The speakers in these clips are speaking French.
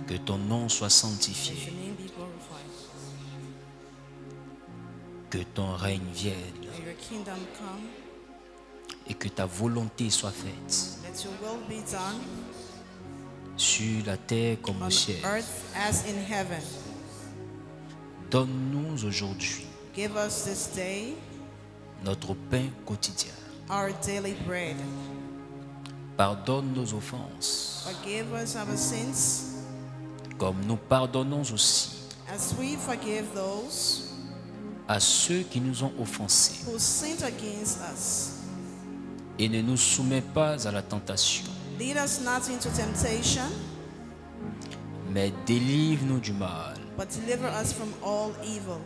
Que ton nom soit Let your sanctifié. name be glorified. Que ton règne vienne. May your kingdom come. Et que ta volonté soit faite. Let your will be done Sur la terre comme au on ciel. earth as in heaven. Donne-nous aujourd'hui Give us this day notre pain quotidien. our daily bread. Pardonne nos offenses, Forgive us our sins comme nous pardonnons aussi as we forgive those à ceux qui nous ont offensés. who sinned against us. Et ne nous soumets pas à la tentation, Lead us not into temptation, mais délivre-nous du mal. but deliver us from all evil.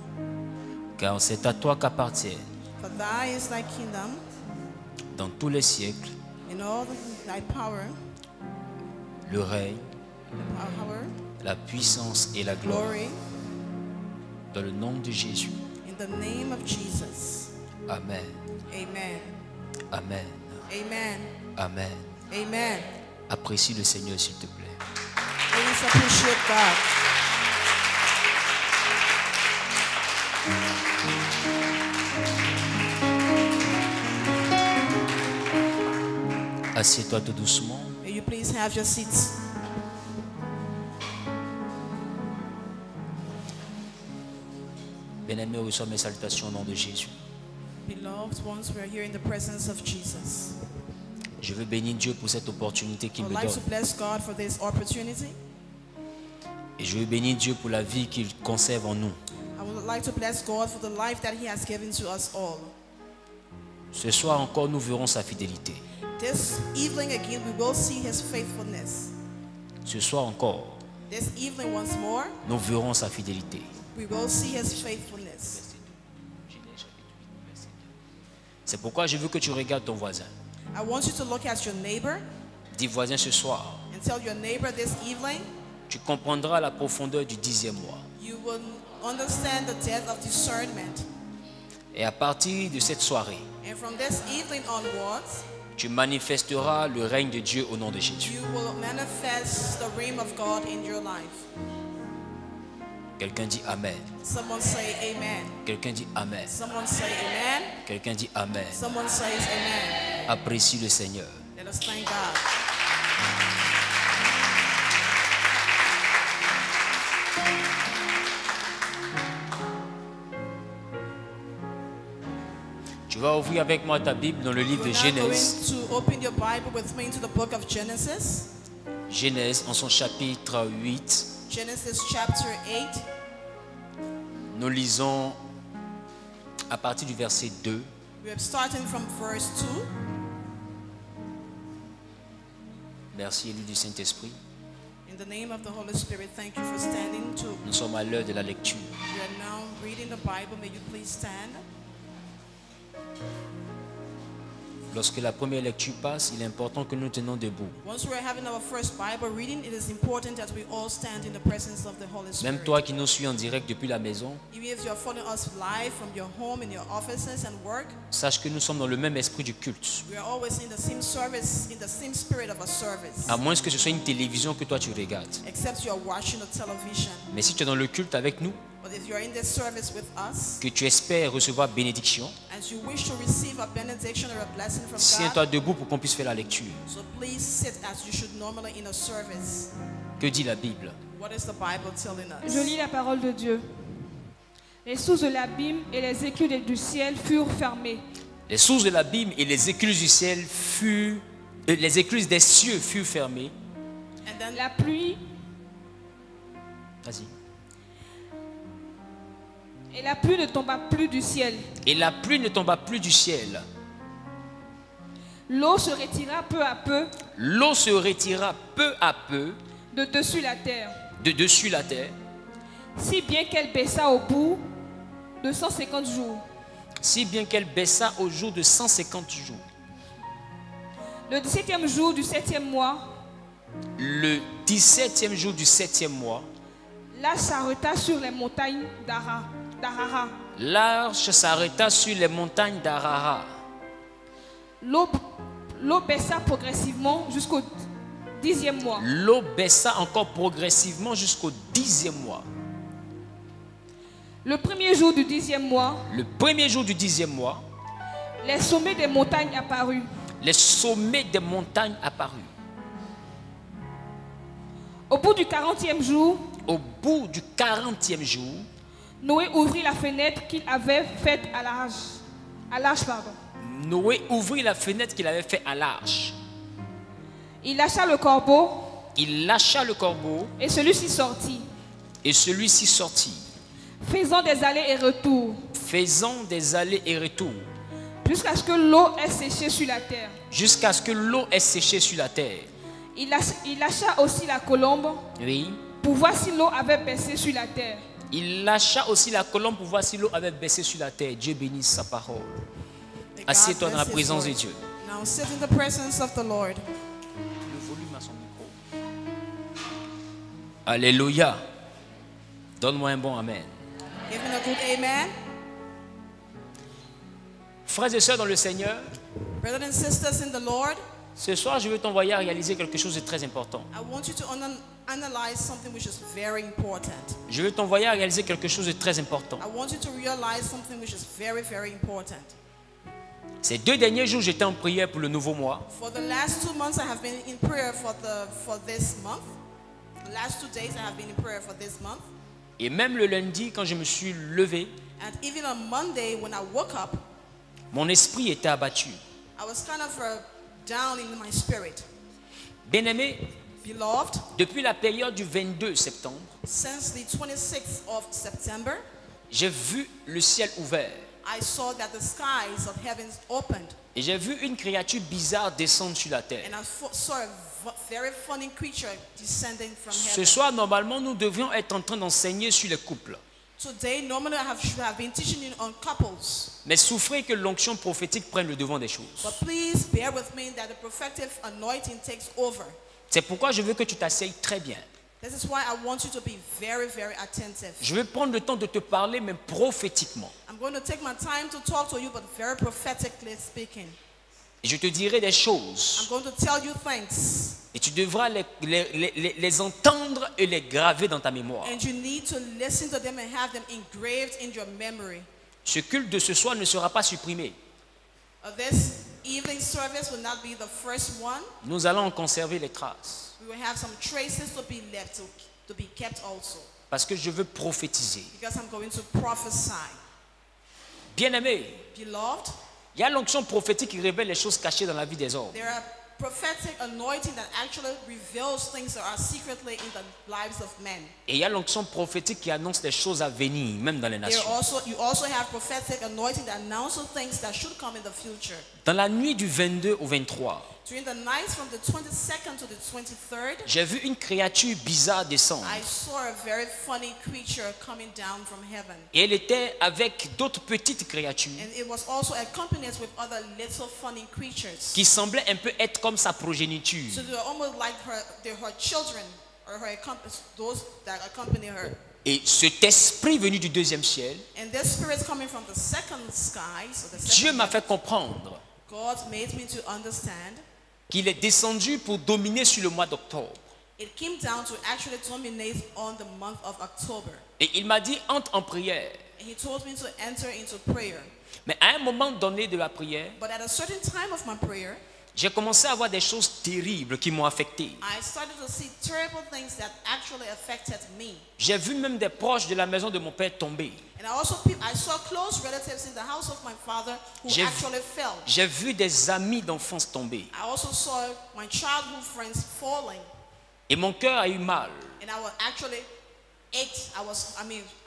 Car c'est à toi qu'appartiennent, For thy is thy kingdom, dans tous les siècles, in all thy power, le règne, la puissance et la gloire. glory, Dans le nom de Jésus. in the name of Jesus. Amen. Amen. Amen. Amen. Amen. Amen. Apprécie le Seigneur, s'il te plaît. Please appreciate God. Assieds-toi tout doucement. May you please have your seats. Bien-aimé, reçois mes salutations au nom de Jésus. Beloved ones, we are here in the presence of Jesus. Je veux bénir Dieu pour cette opportunité I qu'il would me like to donne. bless God for this opportunity. Et je veux bénir Dieu pour la vie qu'il conserve en nous. I would like to bless God for the life that He has given to us all. Ce soir encore, nous verrons sa fidélité. This evening again, we will see His faithfulness. Ce soir encore, This evening once more, nous verrons sa fidélité. we will see His faithfulness. C'est pourquoi je veux que tu regardes ton voisin. I want you to look at your neighbor Dis voisin, ce soir, and tell your neighbor this evening, tu comprendras la profondeur du 10e mois. you will understand the depth of discernment. Et à partir de cette soirée, And from this evening onwards, tu manifesteras le règne de Dieu au nom de Jésus. you will manifest the reign of God in your life. Quelqu'un dit Amen. Someone say amen. Quelqu'un dit Amen. Someone say amen. Quelqu'un dit Amen. Someone says amen. Apprécie le Seigneur. Let us thank God. Tu vas ouvrir avec moi ta Bible dans le livre de We're now going Genèse. to open your Bible with me into the book of Genesis. Genèse en son chapitre 8. Genesis chapter 8. Nous lisons à partir du verset 2. We are starting from verse 2. Merci, élu du Saint-Esprit. In the name of the Holy Spirit, thank you for standing to. Nous sommes à l'heure de la lecture. We are now reading the Bible. May you please stand. Lorsque la première lecture passe, il est important que nous tenions debout. Once we're having our first Bible reading, it is important that we all stand in the presence of the Holy Même Spirit. toi qui nous suis en direct depuis la maison, Even if you're following us live from your home, in your offices and work, sache que nous sommes dans le même esprit du culte. we are always in the same service, in the same spirit of a service. À moins que ce soit une télévision que toi tu regardes. Except you are watching a television. Mais si tu es dans le culte avec nous, But if you're in this service with us, que tu espères recevoir bénédiction, and you wish to receive a benediction or a blessing from tiens-toi God, debout pour qu'on puisse faire la lecture. so please sit as you should normally in a service. Que dit la Bible? What is the Bible telling us? Je lis la parole de Dieu. Les sources de l'abîme et les écules du ciel furent fermées. Les sources de l'abîme et les écluses du ciel furent, les écluses des cieux furent fermées. And then La pluie Vas-y. et la pluie ne tomba plus du ciel. Et la pluie ne tomba plus du ciel. L'eau se retira peu à peu L'eau se retira peu à peu de dessus la terre, de dessus la terre, si bien qu'elle baissa au bout de 150 jours. si bien qu'elle baissa au jour de 150 jours. Le 17e jour du 7e mois, Le 17e jour du 7e mois, l'arche s'arrêta sur les montagnes d'Arara. l'arche s'arrêta sur les montagnes d'Arara. L'eau baissa progressivement jusqu'au 10e mois. L'eau baissa encore progressivement jusqu'au 10e mois. Le premier jour du 10e mois, Le premier jour du 10e mois, les sommets des montagnes apparurent. les sommets des montagnes apparurent. Au bout du 40e jour, Au bout du 40e jour, Noé ouvrit la fenêtre qu'il avait faite à l'arche. Noé ouvrit la fenêtre qu'il avait faite à l'arche. Il lâcha le corbeau Il lâcha le corbeau et celui-ci sortit, et celui-ci sortit, faisant des allers et retours, faisant des allers et retours, jusqu'à ce que l'eau ait séché sur la terre. jusqu'à ce que l'eau ait séché sur la terre. Il lâcha aussi la colombe Oui. pour voir si l'eau avait baissé sur la terre. Il lâcha aussi la colombe pour voir si l'eau avait baissé sur la terre. Dieu bénisse sa parole. May God Assieds-toi dans la bless His présence de word. Dieu. Now sit in the presence of the Lord. Le volume à son micro. Alléluia. Donne-moi un bon amen. Give me a good amen. Frères et sœurs dans le Seigneur, Brothers and sisters in the Lord, ce soir, je veux t'envoyer à réaliser quelque chose de très important. I want you to analyze something which is very important. Je veux t'envoyer à réaliser quelque chose de très important. I want you to realize something which is very, very important. Ces 2 derniers jours, j'étais en prière pour le nouveau mois. For the last 2 months, I have been in prayer for this month. The last 2 days, I have been in prayer for this month. Et même le lundi, quand je me suis levé, And even on Monday, when I woke up, mon esprit était abattu. I was kind of down in my spirit. Bien-aimé, Beloved, depuis la période du 22 septembre, since the 26th of September, j'ai vu le ciel ouvert. I saw that the skies of heavens opened. Et j'ai vu une créature bizarre descendre sur la terre. And I saw a very funny creature descending from Ce heaven. soir, normalement, nous devions être en train d'enseigner sur les couples. Today, normally should have been teaching you on couples. Mais souffrez que l'onction prophétique prenne le devant des choses. But please bear with me that the prophetic anointing takes over. C'est pourquoi je veux que tu t'asseyes très bien. This is why I want you to be very, very attentive. Je vais prendre le temps de te parler, mais prophétiquement. I'm going to take my time to talk to you, but very prophetically speaking. Et je te dirai des I'm choses. going to tell you things. Et tu devras les entendre et les graver dans ta mémoire. And you need to listen to them and have them engraved in your memory. Ce culte de ce soir ne sera pas supprimé. This evening service will not be the first one. Nous allons en conserver les traces. We will have some traces to be left, to be kept also. Parce que je veux prophétiser. Because I'm going to prophesy. Bien-aimé, Beloved, il y a l'onction prophétique qui révèle les choses cachées dans la vie des hommes. there are prophetic anointing that actually reveals things that are secretly in the lives of men. Et il y a l'onction prophétique qui annonce les choses à venir, même dans les nations. You also have prophetic anointing that announces things that should come in the future. Dans la nuit du 22 au 23, During the night from the 22nd to the 23rd, j'ai vu une créature bizarre descendre. I saw a very funny creature coming down from heaven. Et elle était avec d'autres petites créatures And it was also accompanied with other little funny creatures. qui semblaient un peu être comme sa progéniture. So they were almost like her children, or those that accompany her. Et cet esprit venu du deuxième ciel, And this spirit coming from the second sky, so the Dieu second m'a fait comprendre God made me to understand qu'il est descendu pour dominer sur le mois d'octobre. it came down to actually dominate on the month of October. Et il m'a dit, entre en prière. And he told me to enter into prayer. Mais à un moment donné de la prière, But at a certain time of my prayer, j'ai commencé à voir des choses terribles qui m'ont affecté. I started to see terrible things that actually affected me. J'ai vu même des proches de la maison de mon père tomber. And I saw close relatives in the house of my father who J'ai- actually fell. J'ai vu des amis d'enfance tomber. I also saw my childhood friends falling. Et mon cœur a eu mal. And I was actually ached. I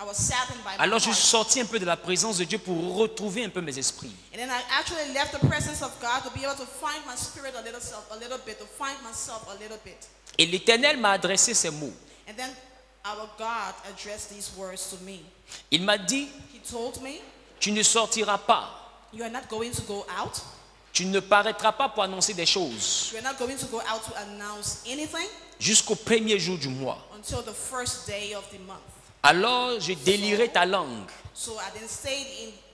was saddened by my Alors je heart. suis sorti un peu de la présence de Dieu pour retrouver un peu mes esprits. And then I actually left the presence of God to be able to find my spirit a little bit, to find myself a little bit. Et l'Éternel m'a adressé ces mots. And then our God addressed these words to me. Il m'a dit, He told me, tu ne sortiras pas. you are not going to go out. Tu ne paraîtras pas pour annoncer des choses You are not going to go out to announce anything jusqu'au premier jour du mois. until the first day of the month. Alors je délierai ta langue So I then stayed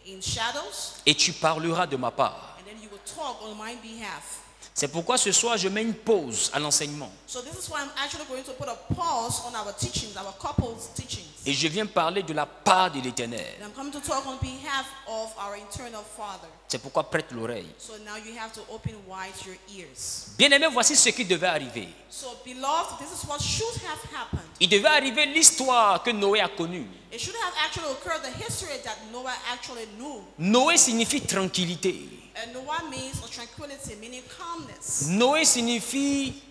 in shadows, et tu parleras de ma part. and then you will talk on my behalf. C'est pourquoi ce soir, je mets une pause à l'enseignement. So this is why I'm actually going to put a pause on our teachings, our couples teachings. Et je viens parler de la part de l'Éternel. And I'm coming to talk on behalf of our eternal Father. C'est pourquoi prête l'oreille. So now you have to open wide your ears. Bien-aimé, voici ce qui devait arriver. So beloved, this is what should have happened. Il devait arriver l'histoire que Noé a connue. It should have actually occurred, the history that Noah actually knew. Noé signifie tranquillité. And Noah means a tranquility, meaning calmness. Noé signifie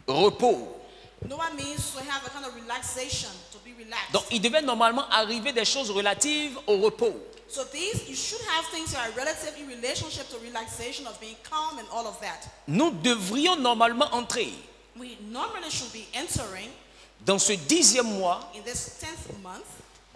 repos. Noah means to have a kind of relaxation, to be relaxed. Donc il devait normalement arriver des choses relatives au repos. So these, you should have things that are relative in relationship to relaxation, of being calm and all of that. Nous devrions normalement entrer We normally should be entering dans ce 10e mois in this 10th month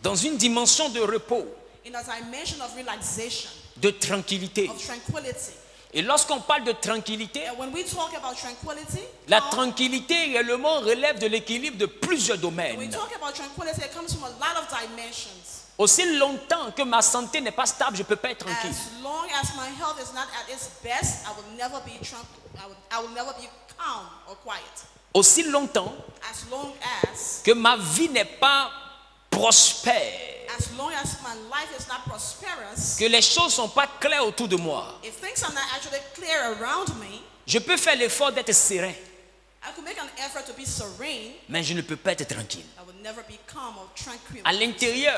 dans une dimension de repos, in a dimension of relaxation, de tranquillité. of tranquility. Et lorsqu'on parle de tranquillité, And when we talk about tranquility, la calm, tranquillité réellement relève de l'équilibre de plusieurs when we domaines. talk about tranquility, it comes from a lot of dimensions. Aussi longtemps que ma santé n'est pas stable, je ne peux pas être tranquille. As long as my health is not at its best, I will never be I will never be calm or quiet. Aussi longtemps As long as que ma vie n'est pas prospère, my life is not prosperous, que les choses ne sont pas claires autour de moi, if things are not actually clear around me, je peux faire l'effort d'être serein, I could make an effort to be serene. mais je ne peux pas être tranquille. I will never be calm or tranquil. À l'intérieur,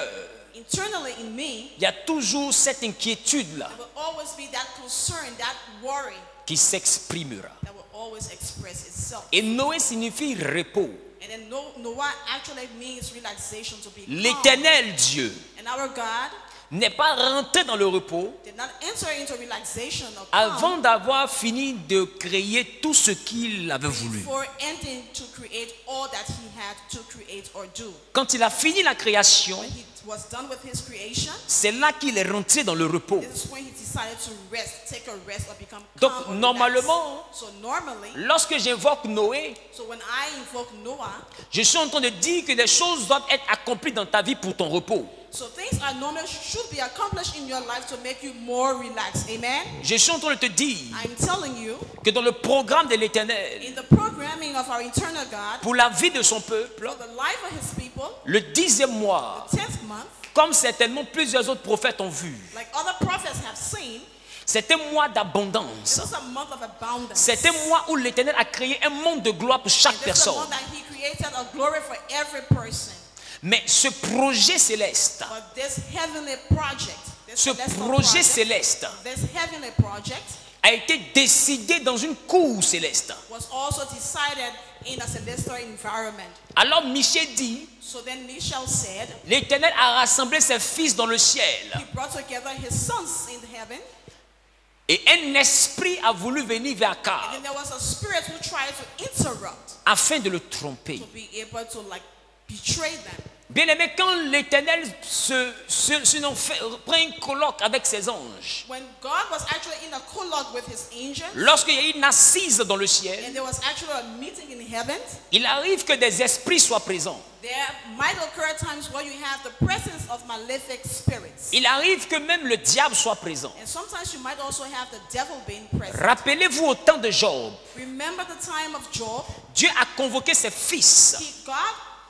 Internally in me, il y a toujours cette inquiétude-là there will always be that concern, that worry qui s'exprimera. that will always express itself. Et Noé signifie repos. And then Noah actually means relaxation, to be calm. L'Éternel Dieu And our God n'est pas rentré dans le repos did not enter into relaxation or avant calm d'avoir fini de créer tout ce qu'il avait voulu. before ending to create all that he had to create or do. Quand il a fini la création, When he was done with his creation, c'est là qu'il est rentré dans le repos. this is when he decided to rest, take a rest, or become Donc, calm or normalement, relaxed. So normally, lorsque j'invoque Noé, so when I invoke Noah, je suis en train de dire que des choses doivent être accomplies dans ta vie pour ton repos. so things are normally should be accomplished in your life to make you more relaxed. Amen. Je suis en train de te dire I'm telling you, que dans le programme de l'Éternel, in the programming of our eternal God, pour la vie de son peuple, for the life of his people, le 10e mois, 10th month, comme certainement plusieurs autres prophètes ont vu, like other prophets have seen, c'était un mois it d'abondance. was a month of abundance. C'est un mois où l'Éternel a créé un monde de gloire pour chaque And this is a personne. month that he created a glory for every person. Mais ce projet céleste, But this heavenly project, this ce celestial projet project, céleste this heavenly project a été décidé dans une cour céleste. was also decided in a celestial environment. Alors Michel dit, So then Michel said, l'Éternel a rassemblé ses fils dans le ciel. he brought together his sons in heaven, Et un esprit a voulu venir vers and Akab then there was a spirit who tried to interrupt, afin de le tromper. to be able to like betray them. Bien aimé, quand l'Éternel prend un colloque avec ses anges, When God was actually in a colloque with his angels, lorsqu'il y a une assise dans le ciel, and there was actually a meeting in heaven, il arrive que des esprits soient présents. there might occur times where you have the presence of malefic spirits. Il arrive que même le diable soit présent. And sometimes you might also have the devil being present. Rappelez-vous au temps de Job, Remember the time of Job? Dieu a convoqué ses fils. God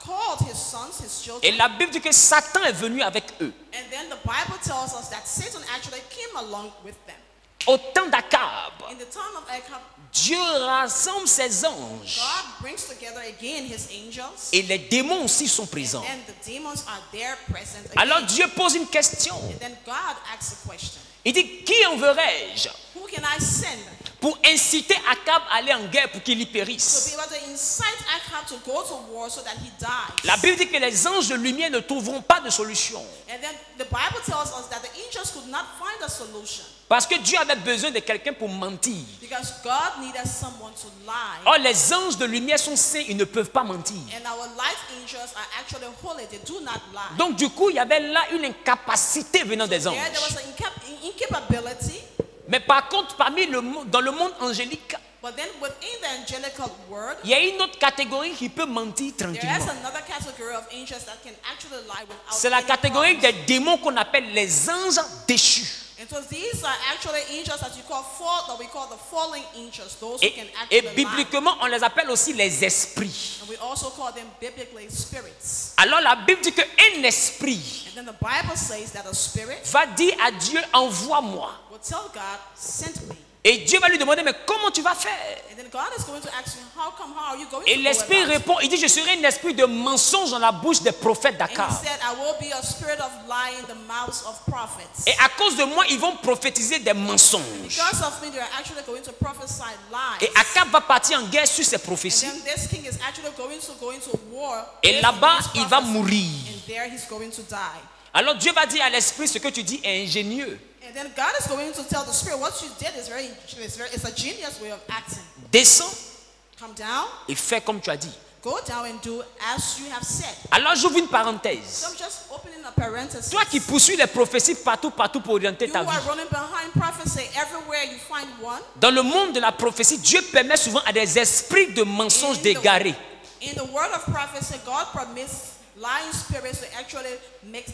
called his sons, his children. Et la Bible dit que Satan est venu avec eux. And then the Bible tells us that Satan actually came along with them. Au temps d'Akab, In the time of Ahab, Dieu rassemble ses anges. God brings together again his angels. Et les démons aussi sont présents. And the demons are there present again. Alors Dieu pose une question. And then God asks a question. Il dit, qui enverrai-je Who can I send pour inciter Akab à aller en guerre pour qu'il y to périsse? be able to incite Ahab to go to war so that he dies? La Bible dit que les anges de lumière ne trouveront pas de solution. And then the Bible tells us that the angels could not find a solution Parce que Dieu avait besoin de quelqu'un pour mentir. because God needed someone to lie. Or, les anges de lumière sont saints, ils ne peuvent pas mentir. And our light angels are actually holy, they do not lie. Donc, du coup, il y avait là une incapacité venant des anges. There was an incapability, Mais par contre, dans le monde angélique, but then within the angelical world, il y a une autre catégorie qui peut mentir there is tranquillement. another category of angels that can actually lie without C'est la any catégorie problems. des démons qu'on appelle les anges déchus. And so these are actually angels that we call the fallen angels, those who can act Et in the light. bibliquement, on les appelle aussi les esprits. And we also call them biblically spirits. Alors la Bible dit qu'un esprit And then the Bible says that a spirit va dire à Dieu, envoie-moi. will tell God, send me. Et Dieu va lui demander, mais comment tu vas faire? And then God is going to ask you, how are you going Et to go l'esprit about it? répond, il dit, je serai un esprit de mensonge dans la bouche des prophètes And d'Akar. he said, I will be a spirit of lie in the mouths of prophets. Et à cause de moi, ils vont prophétiser des mensonges. Because of me, they are actually going to prophesy lies. Et Akab va partir en guerre sur ces And prophéties. then this king is actually going to war. Et based là-bas, on his il va prophecy. mourir. And there he's going to die. Alors Dieu va dire à l'esprit, ce que tu dis est ingénieux. And then God is going to tell the spirit, what you did is it's a genius way of acting. Descends Come down, et fais comme tu as dit. go down and do as you have said. Alors j'ouvre une So parenthèse. I'm just opening a parenthesis. Toi qui poursuis les prophéties partout pour orienter You ta are vie. running behind prophecy everywhere you find one. Dans le monde de la prophétie, Dieu permet souvent à des esprits de mensonges d'égarer. In the world of prophecy, God permits lying spirits to actually make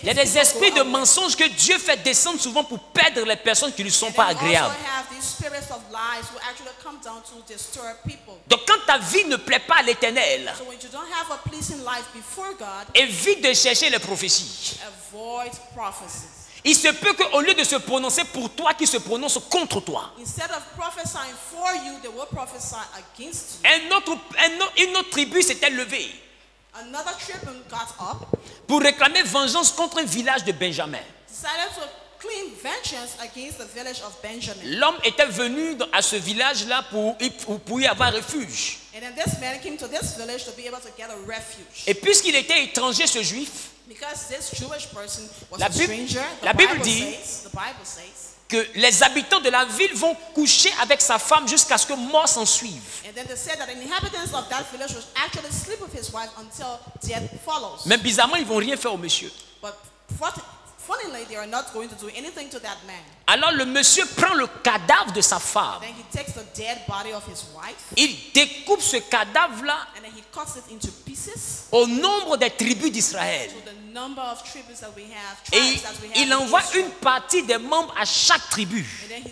Il y a des esprits de mensonges que Dieu fait descendre souvent pour perdre les personnes qui ne lui sont pas We agréables. also have these spirits of lies who actually come down to disturb people. Donc quand ta vie ne plaît pas à l'Éternel, So when you don't have a pleasing life before God, évite de chercher les prophéties. avoid prophecies. Il se peut qu'au lieu de se prononcer pour toi, qu'ils se prononcent contre toi. Instead of prophesying for you, they will prophesy against you. Une autre tribu s'était levée Another tribune got up, pour réclamer vengeance contre un village de Benjamin. decided to claim vengeance against the village of Benjamin. L'homme était venu à ce village-là pour y avoir refuge. And then this man came to this village to be able to get a refuge. Et puisqu'il était étranger, ce juif, Because this Jewish person was La a Bible- stranger, la Bible dit- the Bible says, que les habitants de la ville vont coucher avec sa femme jusqu'à ce que mort s'en suive. and then they said that the inhabitants of that village would actually sleep with his wife until death follows. Mais bizarrement, ils vont rien faire au monsieur. But funnily, they are not going to do anything to that man. Alors le monsieur prend le cadavre de sa femme. Then he takes the dead body of his wife, Il découpe ce cadavre-là and then he cuts it into pieces au nombre des tribus d'Israël. to the number of tribes that we have, Et tribes that we have. il in envoie Israel. une partie des membres à chaque tribu. And then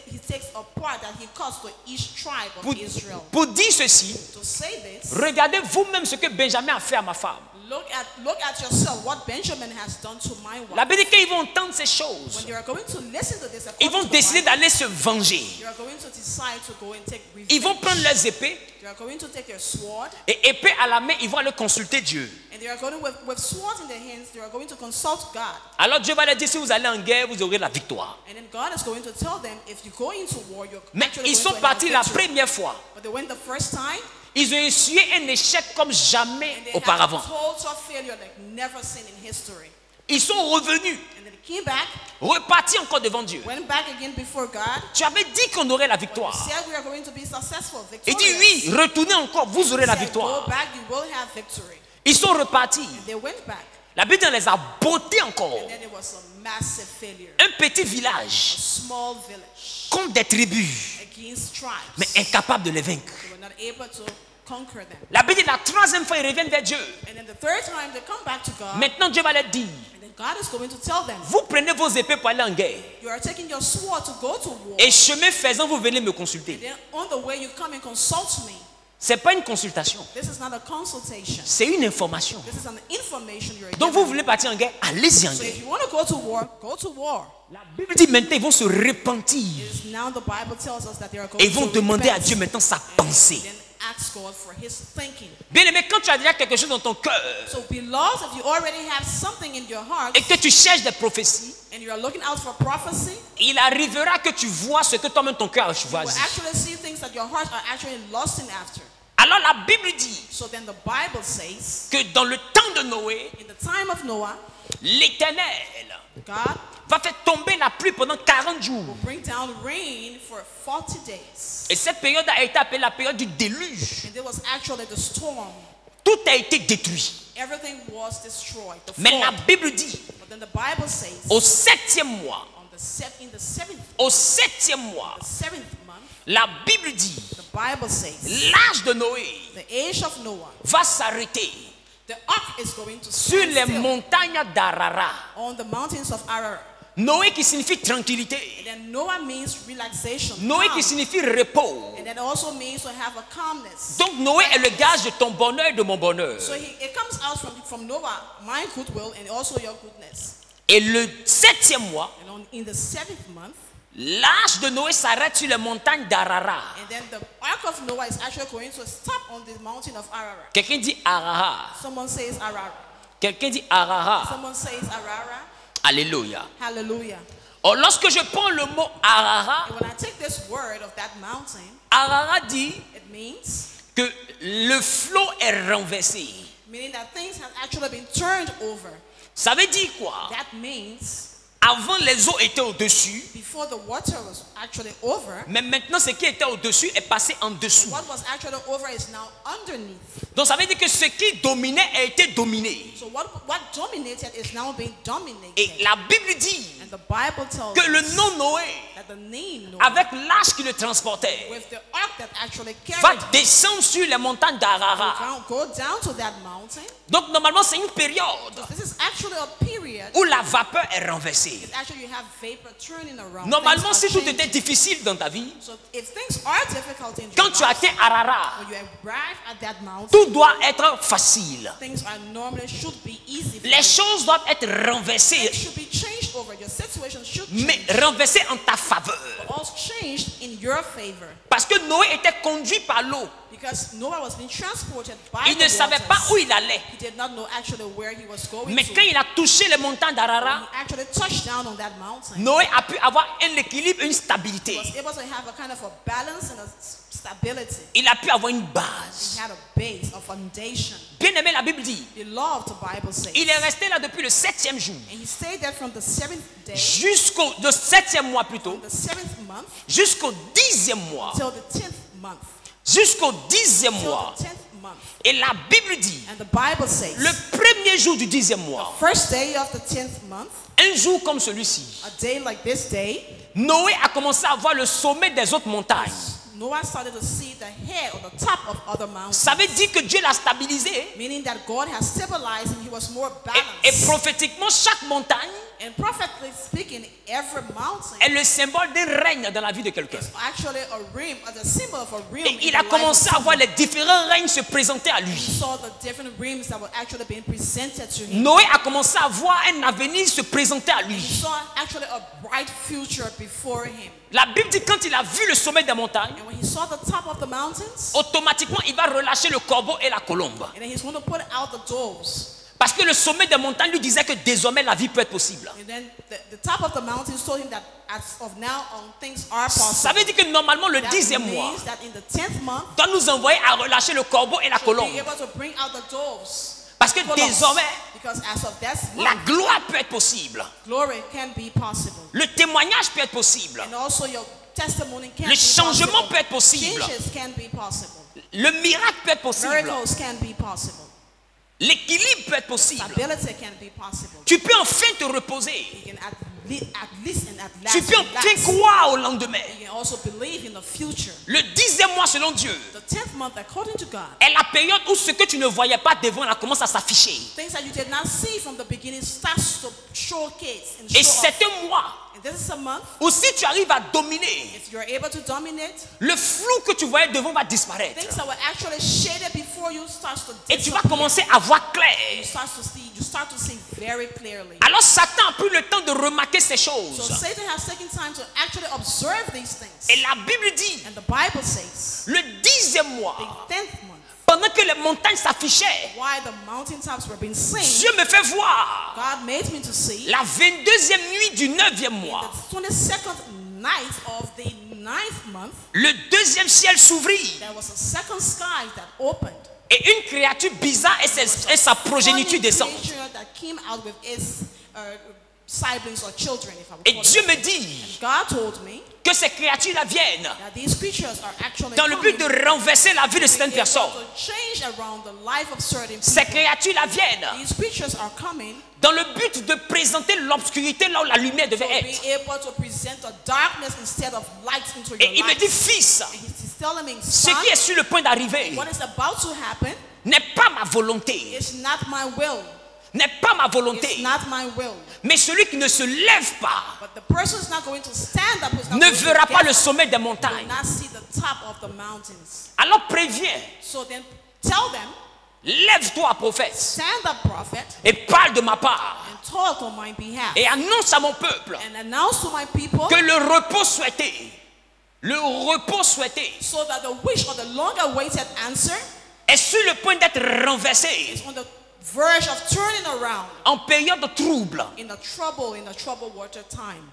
he takes a part that he cuts to each tribe of Pour, Israel. pour dire ceci, To say this, regardez vous-même ce que Benjamin a fait à ma femme. look at yourself, what Benjamin has done to my La wife. Bible dit qu'ils vont entendre ces choses. When you are going to listen to this, Ils vont décider d'aller se venger. you are going to decide to go and take revenge. Ils vont prendre leurs épées You are going to take your sword, et épée à la main, ils vont aller consulter Dieu. and they are going with swords in their hands. They are going to consult God, Alors Dieu va leur dire, si vous allez en guerre, vous aurez la victoire. and then God is going to tell them, if you go into war, you're Mais actually ils going sont to have partis la victory. première fois. But they went the first time, Ils ont essuyé un échec comme jamais and they auparavant. had a total failure like never seen in history. Ils sont revenus, And then they came back, repartis encore devant Dieu. went back again before God. Tu avais dit qu'on aurait la He victoire. said we are going to be successful, Il dit victorious. oui, retournez encore, vous aurez la He said, go victoire. back, you will have victory. Ils sont repartis. They went back, La Bible les a bottés encore. and then it was a massive failure. Un petit village A small village contre des tribus, against tribes. mais incapables de les vaincre. They were not able to conquer them. La Bible dit la troisième fois, ils reviennent vers Dieu. And then the third time they come back to God, Maintenant, Dieu va leur dire, and then God is going to tell them, vous prenez vos épées pour aller en guerre. you are taking your sword to go to war. Et chemin faisant, vous venez me And consulter. then on the way you come and consult me. Ce n'est pas une consultation, This is not a consultation. c'est une information. This is an information you're Donc vous given. voulez partir en guerre, allez-y en So guerre. if you want to go to war, go to war. La Bible dit maintenant, ils vont se repentir. It is now the Bible tells us that they are going Et ils vont to demander à repent Dieu maintenant sa pensée. and ask God for his thinking. Bien aimé, quand tu as déjà quelque chose dans ton cœur So beloved, if you already have something in your heart et que tu cherches des prophéties, and you are looking out for prophecy, il arrivera que tu vois ce que toi-même ton cœur a you will choisi. actually see things that your heart are actually lusting after. Alors la Bible dit So then the Bible says, que dans le temps de Noé, in the time of Noah, l'Éternel God va faire tomber la pluie pendant 40 jours. will bring down rain for 40 days. Et cette période a été appelée la période du déluge. And there was actually the storm. Tout a été détruit. Everything was destroyed. The Mais la flood. Bible dit, But then the Bible says, au septième mois, in the seventh month, la Bible dit, the Bible says, l'âge de Noé the age of Noah, va s'arrêter the ark is going to sur stand les still montagnes d'Arara. on the mountains of Ararat. Noé qui signifie tranquillité. And then Noah means relaxation. Noé calm. qui signifie repos. And that also means to have a calmness. Donc Noé est le gage de ton bonheur et de mon bonheur. So it comes out from Noah, my goodwill and also your goodness. Et le 7e mois, And in the 7th month, l'arche de Noé s'arrête sur les montagnes d'Ararat. and then the ark of Noah is actually going to stop on the mountain of Ararat. Quelqu'un dit Ararat. Someone says Ararat. Quelqu'un dit Ararat. Someone says Ararat. Alléluia. Hallelujah. Or, lorsque je prends le mot Ararat, And when I take this word of that mountain, Ararat dit it means que le flot est renversé. meaning that things have actually been turned over. Ça veut dire quoi? That means Avant, les eaux étaient au-dessus, before the water was actually over, mais maintenant, ce qui était au-dessus est passé en dessous. what was actually over is now underneath. Donc, ça veut dire que ce qui dominait a été dominé. So what dominated is now being dominated. Et la Bible dit And the Bible tells que le us nom Noé, that the name Noah, avec l'arche qui le transportait, with the ark that actually va carried descendre sur les montagnes d'Ararat. go down to that mountain. Donc, normalement, c'est une période So this is actually a period. où la vapeur est renversée. Actually, you have vapor turning around. Normalement, Things si are tout était changing. difficile dans ta vie, So if things are difficult in quand your tu life, atteins Ararat, when you arrive at that mountain, tout doit être facile. things are normally should be easy. For Les you. choses doivent être renversées, Things should be changed over. Your situation should mais change. renversées en ta faveur. Also changed in your favor. Parce que Noé était conduit par l'eau. Because Noah was being transported by Il the ne savait pas waters. où il allait. He did not know actually where he was going Mais to. quand il a touché les montagnes d'Ararat, He actually touched down on that mountain. Noé a pu avoir un équilibre, une He stabilité. was able to have a kind of a balance and a stability. Il a pu avoir une He base. had a base, a foundation. Bien aimé, la Bible dit, Beloved, the Bible says. il est resté là depuis le 7e jour, And he stayed there from the 7th day, jusqu'au 7e mois plutôt, the 7th month, jusqu'au 10e mois, till the 10th month. jusqu'au 10e Till mois. the 10th month. Et la Bible dit, And the Bible says, le premier jour du 10e mois, first day of the 10th month, un jour comme celui-ci, a day like this day, Noé a commencé à voir le sommet des autres montagnes. Noah started to see the head or the top of other mountains. Ça veut dire que Dieu l'a stabilisé. Meaning that God has stabilized him, he was more Et balanced. prophétiquement, chaque montagne And prophetically speaking, every mountain est le symbole d'un règne dans la vie de quelqu'un. is actually a rim, or the symbol of a rim. Et in il the a life commencé of à voir someone. les différents règnes se présenter à He lui. saw the different rims that were actually being presented to him. Noé a commencé à voir un avenir se présenter à He lui. saw actually a bright future before him. La Bible dit quand il a vu le sommet des montagnes, And when he saw the top of the mountains, automatiquement il va relâcher le corbeau et la colombe. and then he's going to put out the doves. Parce que le sommet des montagnes lui disait que désormais la vie peut être possible. And then the top of the mountains told him that as of now on, things are Ça possible. veut dire que normalement le That 10e mois means that in the 10th month, doit nous envoyer à relâcher le corbeau et la to colombe. be able to bring out the doves. Parce que full of- désormais, because as of that la month, gloire peut être possible. glory can be possible. Le témoignage peut être possible. And also your testimony can Le be changement possible. peut être possible. Changes can be possible. Le miracle peut être possible. Miracles can be possible. L'équilibre peut être possible. Stability can be possible. Tu peux enfin te reposer. You can at least and at last Tu peux relax. enfin croire au lendemain. You can also believe in the future. Le 10e mois selon Dieu The 10th month, according to God, est la période où ce que tu ne voyais pas devant là commence à s'afficher. things that you did not see from the beginning starts to showcase and Et show c'est off. un mois And this is a month. où si tu arrives à dominer, If you're able to dominate, le flou que tu voyais devant va disparaître. things that were actually shaded before you starts to Et tu vas disappear. commencer à voir You clair. start to see very clearly. Alors Satan a pris le temps de remarquer ces So choses. Satan has taken time to actually observe these things. Et la Bible dit, And the Bible says, le 10e mois, the 10th month, pendant que les montagnes s'affichaient, while the mountaintops were being seen, Dieu me fait voir God made me to see la 22e nuit du 9e mois. the 22nd night of the 9th month, Le 2e ciel s'ouvrit there was a second sky that opened. et une créature bizarre et sa progéniture Funny descend. creature that came out with its siblings or children, if I would Et call Dieu it. me dit God told me que ces créatures-là viennent that these creatures are actually dans le but de coming renverser la vie de certaines able personnes. to change around the life of certain Ces people. créatures-là viennent These creatures are coming dans le but de présenter l'obscurité là où la lumière to devait be être. able to present a darkness instead of light into your Et il me life. dit, fils, And he's telling me, ce son, qui est sur le point d'arriver what is about to happen n'est pas ma volonté. is not my will. n'est pas ma It's volonté. not my will. Mais celui qui ne se lève pas But the person is not going to stand up, who's not ne going to verra pas get le up, sommet des will montagnes. not see the top of the mountains. Alors préviens, So then tell them, lève-toi prophète stand up, prophet, et parle de ma part and talk on my behalf. et annonce à mon peuple And announce to my people que le repos souhaité so that the wish or the long awaited answer est sur le point d'être renversé is on the verge of turning around en période trouble. in the trouble water time.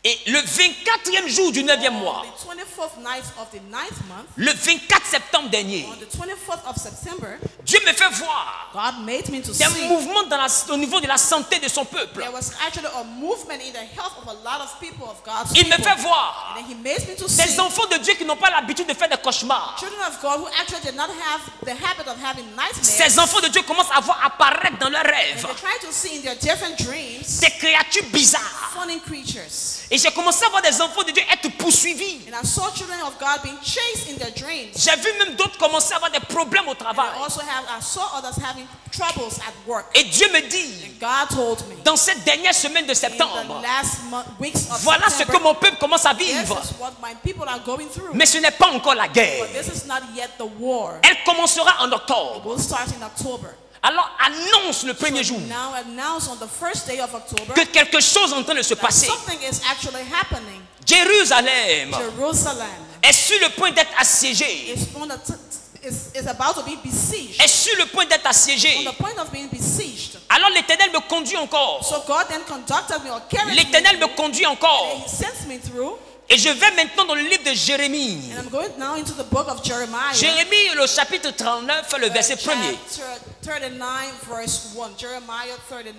Et le 24e jour du 9e mois, On the 24th night of the 9th month, le 24 septembre dernier, on the 24th of September, Dieu me fait voir God made me to des see mouvements au niveau de la santé de son peuple. there was actually a movement in the health of a lot of people of God's Il me people. fait voir And then he made me to des see enfants de Dieu qui n'ont pas l'habitude de faire des cauchemars. children of God who actually did not have the habit of having nightmares. Ces enfants de Dieu commencent à voir apparaître dans leurs And rêves they try to see in their different dreams des créatures bizarres. funny creatures. Et j'ai commencé à voir des enfants de Dieu être poursuivis. And I saw children of God being chased in their dreams. J'ai vu même d'autres commencer à avoir des problèmes au And travail. I saw others having troubles at work. Et Dieu me dit, And God told me dans cette dernière semaine de in the septembre, last weeks of voilà ce que September, mon peuple commence à this vivre. is what my people are going through. Mais ce n'est pas encore la guerre. But this is not yet the war. Elle commencera en It octobre. will start in October. Alors annonce le premier jour Now announce on the first day of October que quelque chose est en train de se that passer. something is actually happening. Jérusalem Jerusalem est sur le point d'être assiégée. is about to be besieged. Est sur le point d'être On assiégée. the point of being besieged. Alors l'Éternel me conduit encore. So God then conducted me or carried me. L'Éternel me conduit encore. And he sent me through. Et je vais maintenant dans le livre de Jérémie. And I'm going now into the book of Jeremiah. Jérémie, le chapitre 39, le verset 1er. Chapter 39 verse 1. Jeremiah 39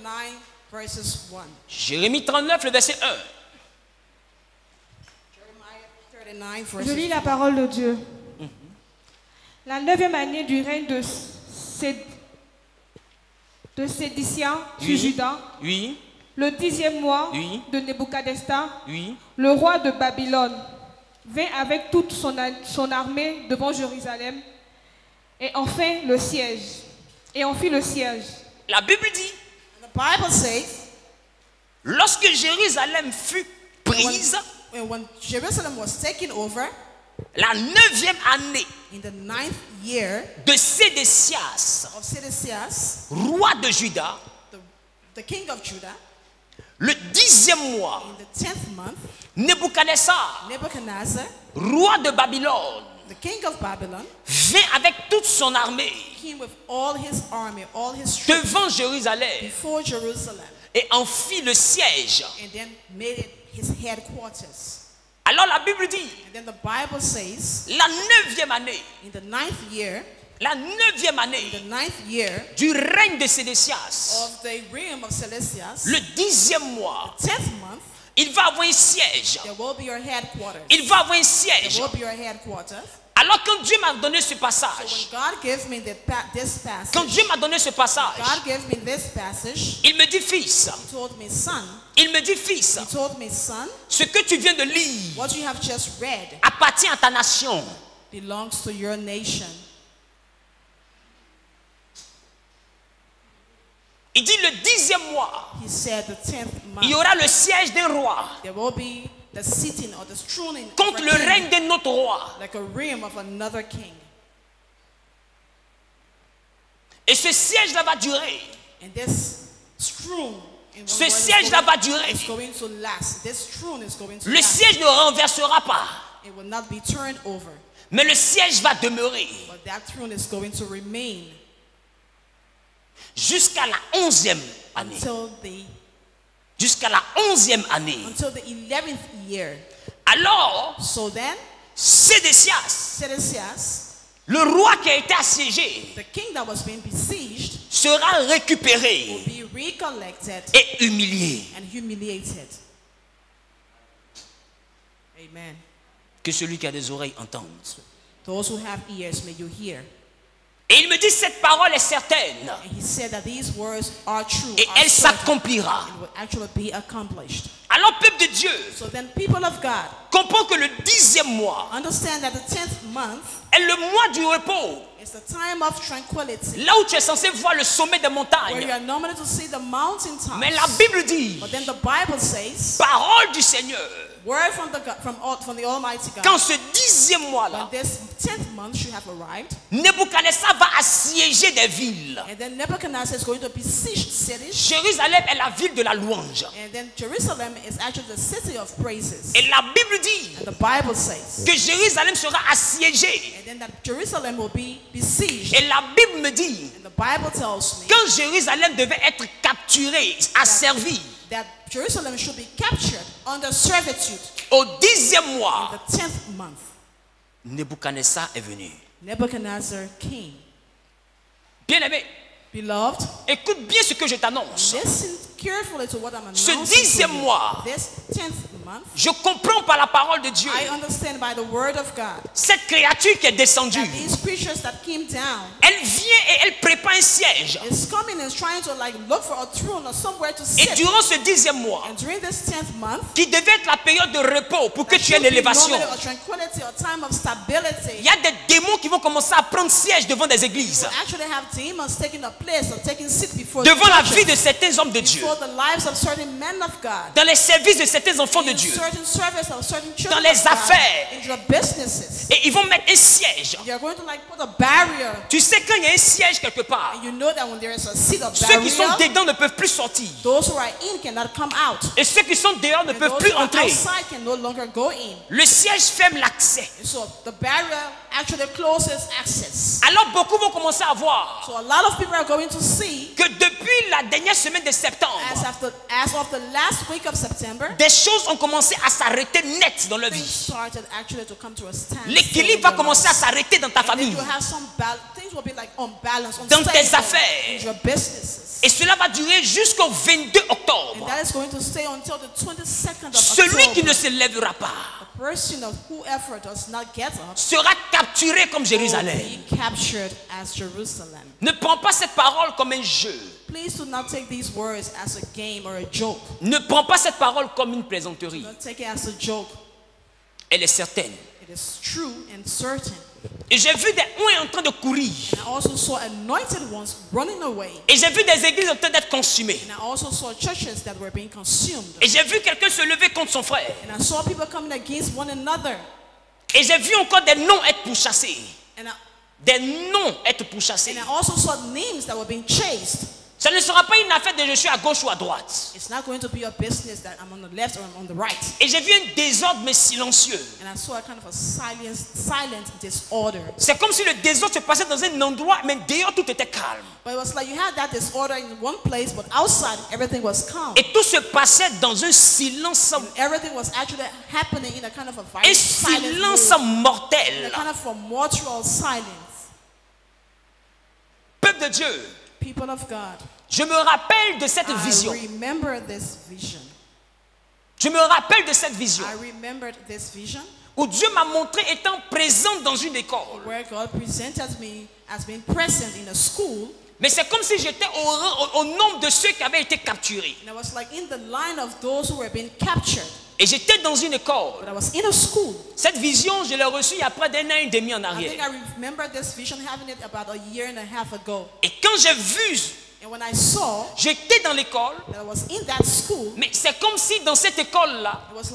verses 1. Jérémie 39, le verset 1. Jeremiah 39 Je lis verses la 1. parole de Dieu. La 9e année du règne de Sédécias sur Oui. Juda, Oui, le 10e mois Oui. de Nebuchadnezzar, oui. le roi de Babylone, vint avec toute son armée devant Jérusalem et en fit le siège. La Bible dit, The Bible says lorsque Jérusalem fut prise, when Jerusalem was taken over la 9e année in the 9th year de Sédécias, of Sédécias, roi de Juda, the king of Judah, le 10e mois, in the 10th month, Nebuchadnezzar, Nebuchadnezzar, roi de Babylone, the king of Babylon, vint avec toute son armée came with all his army, all his troops devant Jérusalem before Jerusalem, et en fit le siège. and then made it his headquarters. Alors la Bible dit, And then the Bible says, la 9e année, in the 9th year, la 9e année the 9th year du règne de Sédécias, of the reign of Celestias, le 10e mois, 10th month, il va avoir un siège. there will be your headquarters. Il va avoir un There siège. will be your headquarters. Alors quand Dieu m'a donné ce So passage, when God gave me this passage, quand Dieu m'a donné ce passage, God gave me this passage, il me dit fils, He told me, son, il me dit fils, He told me, son, ce que tu viens de lire what you have just read appartient à ta nation. belongs to your nation. Il dit le 10e mois, He said the 10th il y month, aura le siège d'un roi there will be the sitting or the throning of contre a le king, règne d'un autre roi. like a realm of another king. Et ce siège-là va durer. And this throne in Ce one word siège-là va durer. is going to last. This throne is going to Le last. siège ne renversera pas, It will not be turned over, mais le siège va demeurer but that throne is going to remain jusqu'à la 11e année. Jusqu'à la 11e année. until the 11th year. Alors, So then, Sédécias, Sédécias, le roi qui a été assiégé, the king that was being besieged, sera will récupéré be recollected et humilié. and humiliated. Amen. Que celui qui a des oreilles entende. Those who have ears, may you hear. Et il me dit, cette parole est certaine And he said that these words are true. et are elle certain. s'accomplira. It will actually be accomplished. Alors, peuple de Dieu, So then, people of God, comprends que le 10e mois understand that the 10th month est le mois du repos. It's a time of tranquility. Là où tu es censé voir le sommet des Where you montagnes. are normally to see the mountaintops. Mais la Bible dit, But then the Bible says, parole du Seigneur, word from the Almighty God. quand ce 10e mois-là, When this 10th month should have arrived, Nebuchadnezzar va assiéger des villes. and then Nebuchadnezzar is going to besiege cities, Jérusalem est la ville de la louange. and then Jerusalem is actually the city of praises. Et la Bible dit And the Bible says, que Jérusalem sera assiégée. and then that Jerusalem will be besieged. Et la Bible me dit, And the Bible tells me quand Jérusalem devait être capturée, asservie, that Jerusalem should be captured under servitude au 10e mois, in the 10th month. Nebuchadnezzar est venu. Nebuchadnezzar came. Bien-aimé, Beloved, écoute bien ce que je t'annonce. listen carefully to what I'm Ce announcing 10e to you. mois, This 10th month, je comprends par la parole de Dieu, I understand by the word of God cette créature qui est descendue, that these creatures that came down elle vient et elle prépare un siège. is coming and trying to like look for a throne or somewhere to Et sit. durant ce 10e mois, And during this 10th month, qui devait être la période de repos pour que there tu aies should be l'élévation, normally a tranquility or time of stability. il y a des démons qui vont commencer à prendre siège devant des églises, You actually have demons taking a place or taking seat before devant la the vie churches, de certains hommes de Dieu, before the lives of certain men of God, dans les services de certains enfants de in Dieu. certain service of certain children Dans les of God, affaires. in your businesses. Et ils vont mettre un siège. You're going to like put a barrier. Tu sais, quand il y a un siège quelque part, And you know that when there is a seat of ceux qui sont barrier, dedans ne peuvent plus sortir. those who are in cannot come out. Et ceux qui sont dehors ne And peuvent those plus who are entrer. outside can no longer go in. Le siège ferme l'accès. And so the barrier actually closes access. Alors beaucoup vont commencer à voir So a lot of people are going to see que depuis la dernière semaine de septembre, as of the last week of September, des choses ont commencé à s'arrêter net dans leur things vie. started actually to come to a standstill. L'équilibre in va your commencer à lives. s'arrêter dans ta And then famille. you have some things will be like unbalanced, Dans tes unstable affaires. in your businesses. Et cela va durer jusqu'au 22 And octobre. that is going to stay until the 22nd of Celui qui October. ne se lèvera pas The person of whoever does not get up sera capturé comme will Jérusalem. be captured as Jerusalem. Ne prends pas cette parole comme un jeu. Please do not take these words as a game or a joke. Ne prends pas cette parole comme une plaisanterie. Don't take it as a joke. Elle est certaine. It is true and certain. Et j'ai vu des ouins en train de courir. And I also saw anointed ones running away. Et j'ai vu des églises en train d'être consumées. And I also saw churches that were being consumed. Et j'ai vu quelqu'un se lever contre son frère. And I saw people coming against one another. Et j'ai vu encore des noms être pourchassés. And Des noms être pourchassés. I also saw names that were being chased. Ça ne sera pas une affaire de je suis à gauche ou à droite. It's not going to be a business that I'm on the left or I'm on the right. Et j'ai vu un désordre mais silencieux. And I saw a kind of a silent disorder. C'est comme si le désordre se passait dans un endroit, mais dehors tout était calme. But it was like you had that disorder in one place, but outside everything was calm. Et tout se passait dans un silence, Everything was actually happening in a kind of a un very silent silence mood, in a mortel. kind of a mortal silence. Peuple de Dieu, People of God, je me rappelle de cette vision. I remember this vision. Je me rappelle de cette vision I remembered this vision où Dieu m'a montré étant présent dans une école. where God presented me as being present in a school. Mais c'est comme si j'étais au nombre de ceux qui avaient été capturés. And I was like in the line of those who were being captured. Et j'étais dans une école. But I was in a school. Cette vision, je l'ai reçue il y a près d'un an et demi en I think arrière. I remember this vision, having it about a year and a half ago. Et quand j'ai vu, And when I saw j'étais dans l'école, that I was in that school, mais c'est comme si dans cette école-là, it was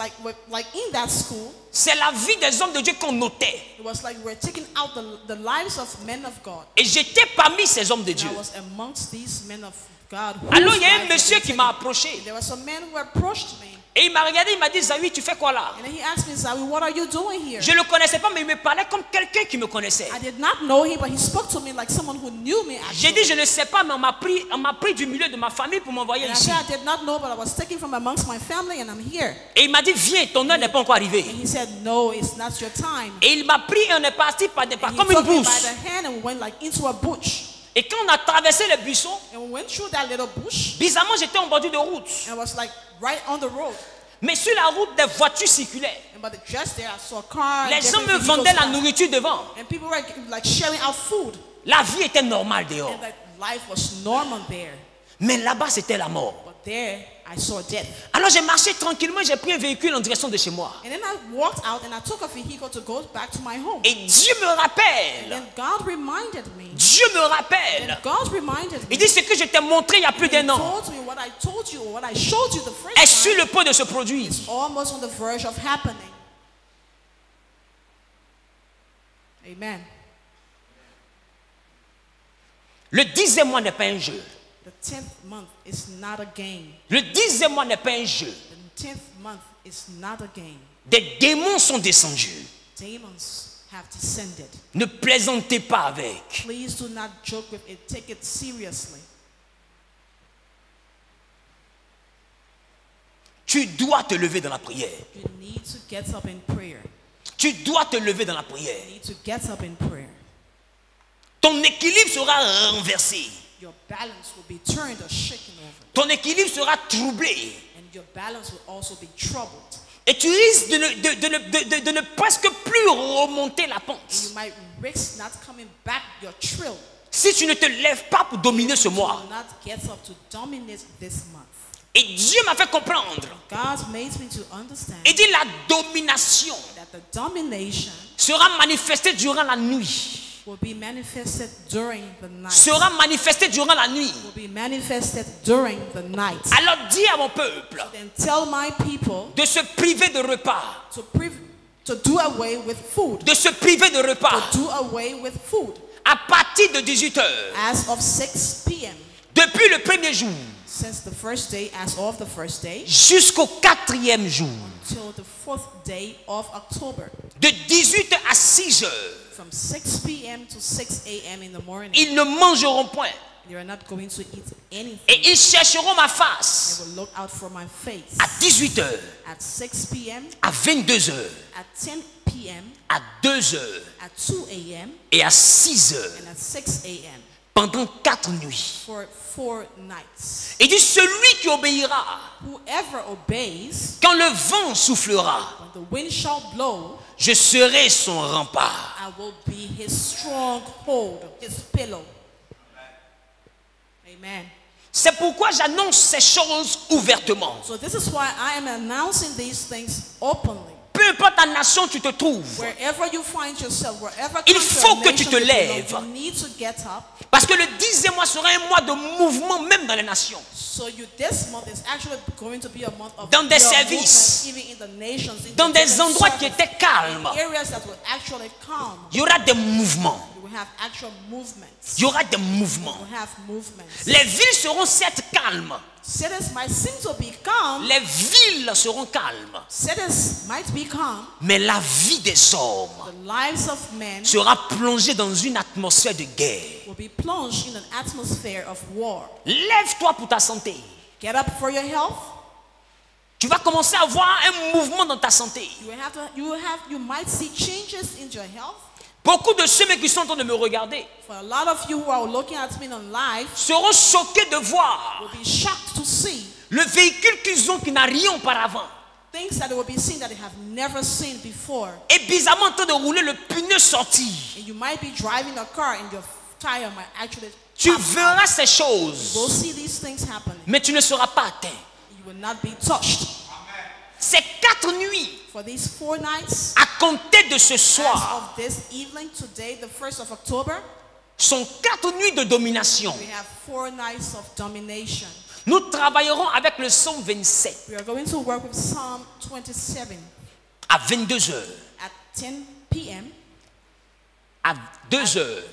like in that school, c'est la vie des hommes de Dieu qu'on notait. it was like we're taking out the lives of men of God. Et j'étais parmi ces hommes de And Dieu. I was amongst these men of God. Alors whose il y a un lives had monsieur been qui taken. m'a approché. There was a man who approached me. Et il m'a regardé, il m'a dit, Zawi, tu fais quoi là? And then he asked me, Zawi, what are you doing here? Je ne le connaissais pas, mais il me parlait comme quelqu'un qui me connaissait. I did not know him, but he spoke to me like someone who knew me J'ai actually. dit, je ne sais pas, mais on m'a pris du milieu de ma famille pour m'envoyer And I ici. said, I did not know, but I was taken from amongst my family and I'm here. Et il m'a dit, viens, ton heure n'est pas encore arrivée. And he said, no, it's not your time. Et il m'a pris et on est parti par And he comme une took me by bourse. the hand and we went like into a bush. Et quand on a traversé le buisson, And we went through that little bush bizarrement, j'étais en bordure de route. and I was like right on the road. Mais sur la route, des voitures circulaient. And but just there, I saw a car. Les gens different me vehicles vendaient la pass. nourriture devant. And people were like sharing out food. La vie était normale dehors. And that life was normal there. Mais là-bas, c'était la mort. But there I saw death. Alors j'ai marché tranquillement, j'ai pris un véhicule en direction de chez moi. And then I walked out and I took a vehicle to go back to my home. Et Dieu me rappelle. Then God reminded me. Dieu me rappelle. And God reminded me. Il dit ce que je t'ai montré il y a plus d'un He an told me what I told you or what I showed you the first est sur time. le point de se produire. It's almost on the verge of happening. Amen. Le 10e mois n'est pas un jeu. The 10th month is not a game. Le 10e mois n'est pas un jeu. The 10th month is not a game. Des démons sont descendus. Demons have descended. Ne plaisantez pas avec. Please do not joke with it. Take it seriously. Tu dois te lever dans la prière. You need to get up in prayer. Tu dois te lever dans la prière. You need to get up in prayer. Ton équilibre sera renversé. Your balance will be turned or shaken over. Ton équilibre sera troublé. And your balance will also be troubled. Et tu risques de ne presque plus remonter la And pente. you might risk not coming back your trill. Si tu ne te lèves pas pour dominer ce You mois. will not get up to dominate this month. Et Dieu m'a fait comprendre. God made me to understand Il dit la domination that the domination sera manifestée durant la nuit. will be manifested during the night. Sera manifestée durant la nuit. Will be manifested during the night. Alors dis à mon peuple Then tell my people de se priver de repas. to do away with food. De se priver de repas. Do away with food. À partir de 18 heures. As of 6 p.m. Depuis le premier jour. Since the first day, as of the first day. Jusqu'au 4e jour. Till the 4th day of October. De 18 à 6 heures. From 6 p.m. to 6 a.m. in the morning. Ils ne mangeront point. They are not going to eat anything. Et ils chercheront ma face. They will look out for my face. À 18 heures. At 6 p.m. À 22 heures. At 10 p.m. À 2 heures. At 2 a.m. Et à 6 heures. And at 6 a.m. Pendant 4 nuits. For 4 nights. Et dit celui qui obéira. Whoever obeys. Quand le vent soufflera. When the wind shall blow. Je serai son rempart. I will be his stronghold, his pillow. Amen. C'est pourquoi j'annonce ces choses ouvertement. So this is why I am announcing these things openly. Peu importe la nation où tu te trouves. Wherever you find yourself, wherever il faut que tu te lèves. You need to get up. Parce que le 10e mois sera un mois de mouvement même dans les nations. So this month is actually going to be a month of dans des services, even in the nations, in dans des endroits qui étaient calmes. Areas that were actually calm. Il y aura des mouvements. You will have actual movements. Il y aura des mouvements. You will have movements. Les villes seront certes calmes. Cities might seem to be calm. Les villes seront calmes. Cities might be calm. Mais la vie des hommes The lives of men sera plongée dans une atmosphère de guerre. Will be plunged in an atmosphere of war. Lève-toi pour ta santé. Get up for your health. Tu vas commencer à voir un mouvement dans ta santé. You might see changes in your health. Beaucoup de ceux qui sont en train de me regarder For a lot of you who are looking at me on live seront choqués de voir will be shocked to see le véhicule qu'ils ont qui n'a rien auparavant. Things that they will be seeing that they have never seen before. Et bizarrement en train de rouler le pneu sorti. And you might be driving a car and your tire might actually. Tu verras ces choses. You will see these things happening. Mais tu ne seras pas atteint. You will not be touched. Ces 4 nuits. For these 4 nights. À compter de ce soir. As of this evening, today, the 1st of October. Sont 4 nuits de domination. We have 4 nights of domination. Nous travaillerons avec le Psaume 27. We are going to work with Psalm 27. À 22 heures. At 10 p.m. À 2 heures.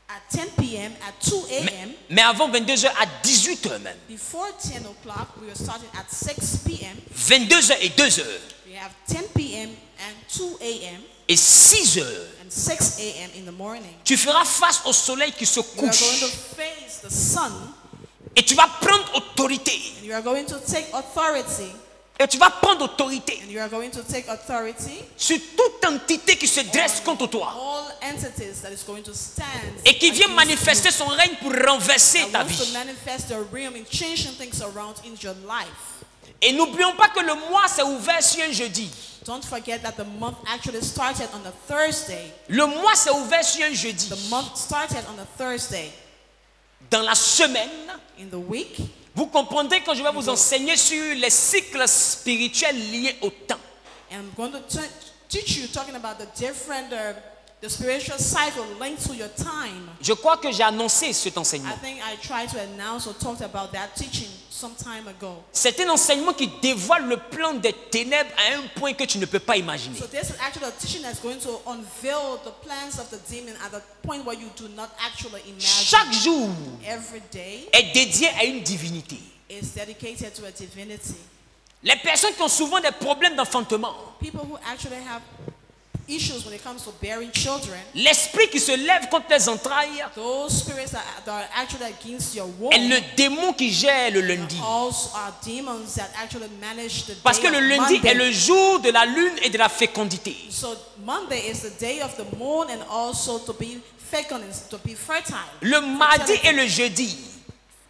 At 10 p.m. at 2 a.m. Mais avant 22 heures, à 18 heures même. Before 10 o'clock, we are starting at 6 p.m. 22 heures et 2 heures. We have 10 p.m. and 2 a.m. Et 6 heures. And 6 a.m. in the morning. Tu feras face au soleil qui se You are going couche. to face the sun. Et tu vas prendre autorité. And you are going to take authority. Et tu vas prendre autorité And you are going to take authority sur toute entité qui se dresse contre toi all entities that is going to stand et qui vient against manifester you, son règne pour renverser that ta wants to vie. manifest their realm in changing things around in your life. Et n'oublions pas que le mois s'est ouvert sur un jeudi. Don't forget that the month actually started on a Thursday. Le mois s'est ouvert sur un jeudi. The month started on a Thursday. Dans la semaine, In the week, Vous comprendrez quand je vais vous enseigner sur les cycles spirituels liés au temps. And I'm going to teach you talking about the different, the spiritual cycle linked to your time. Je crois que j'ai annoncé cet I enseignement. think I tried to announce or talked about that teaching some time ago. C'est un enseignement qui dévoile le plan des ténèbres à un point que tu ne peux pas imaginer. So this is actually a teaching that's going to unveil the plans of the demon at a point where you do not actually imagine. Chaque jour Every day est dédié à une divinité. is dedicated to a divinity. Les personnes qui ont souvent des problèmes d'enfantement, People who actually have issues when it comes to bearing children, l'esprit qui se lève contre les entrailles those spirits that are actually against your womb, est le démon qui gère le lundi. also are demons that actually manage the Parce day que le of lundi Monday. est le jour de la lune et de la fécondité. So Monday is the day of the moon and also to be fecund, to be fertile. Le mardi et le jeudi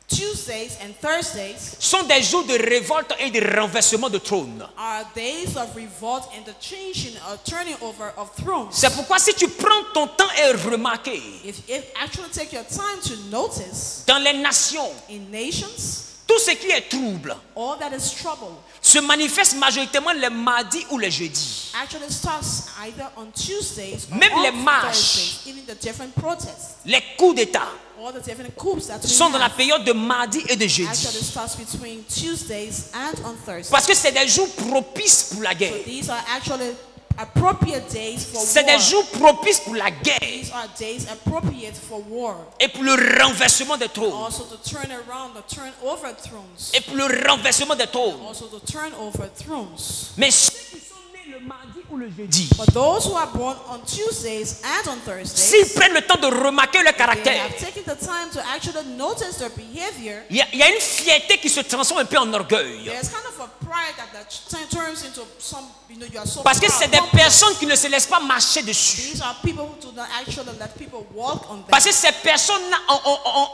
Tuesdays and Thursdays sont des jours de révolte et de renversement de trône. are days of revolt and the changing or turning over of thrones. C'est pourquoi si tu prends ton temps et remarquer, If actually take your time to notice dans les nations, in nations, tout ce qui est trouble all that is trouble se manifeste majoritairement les mardis ou les jeudis. actually starts either on Tuesdays or Même les on marches. Thursdays, even the different protests, Les coups d'État all the different coups that we sont dans la have période de mardi et de actually jeudi. starts between Tuesdays and on Thursdays. Parce que c'est des jours propices pour la So guerre. these are actually appropriate days for C'est war. des jours propices pour la guerre These are days appropriate for war. et pour le renversement des trônes. Also to turn around, to turn over thrones. Et pour le renversement des trônes. Also to turn over thrones. Mais ceux qui sont nés le mardi ou le jeudi, But those who are born on Tuesdays and on Thursdays, s'ils prennent le temps de remarquer leur they caractère, have taken the time to actually notice their behavior. il y a une fierté qui se transforme un peu en orgueil. There's kind of a pride that turns into some, you are so Parce que proud, c'est des confident. personnes qui ne se laissent pas marcher dessus. These are people who do not actually let people walk on them. Parce que ces personnes-là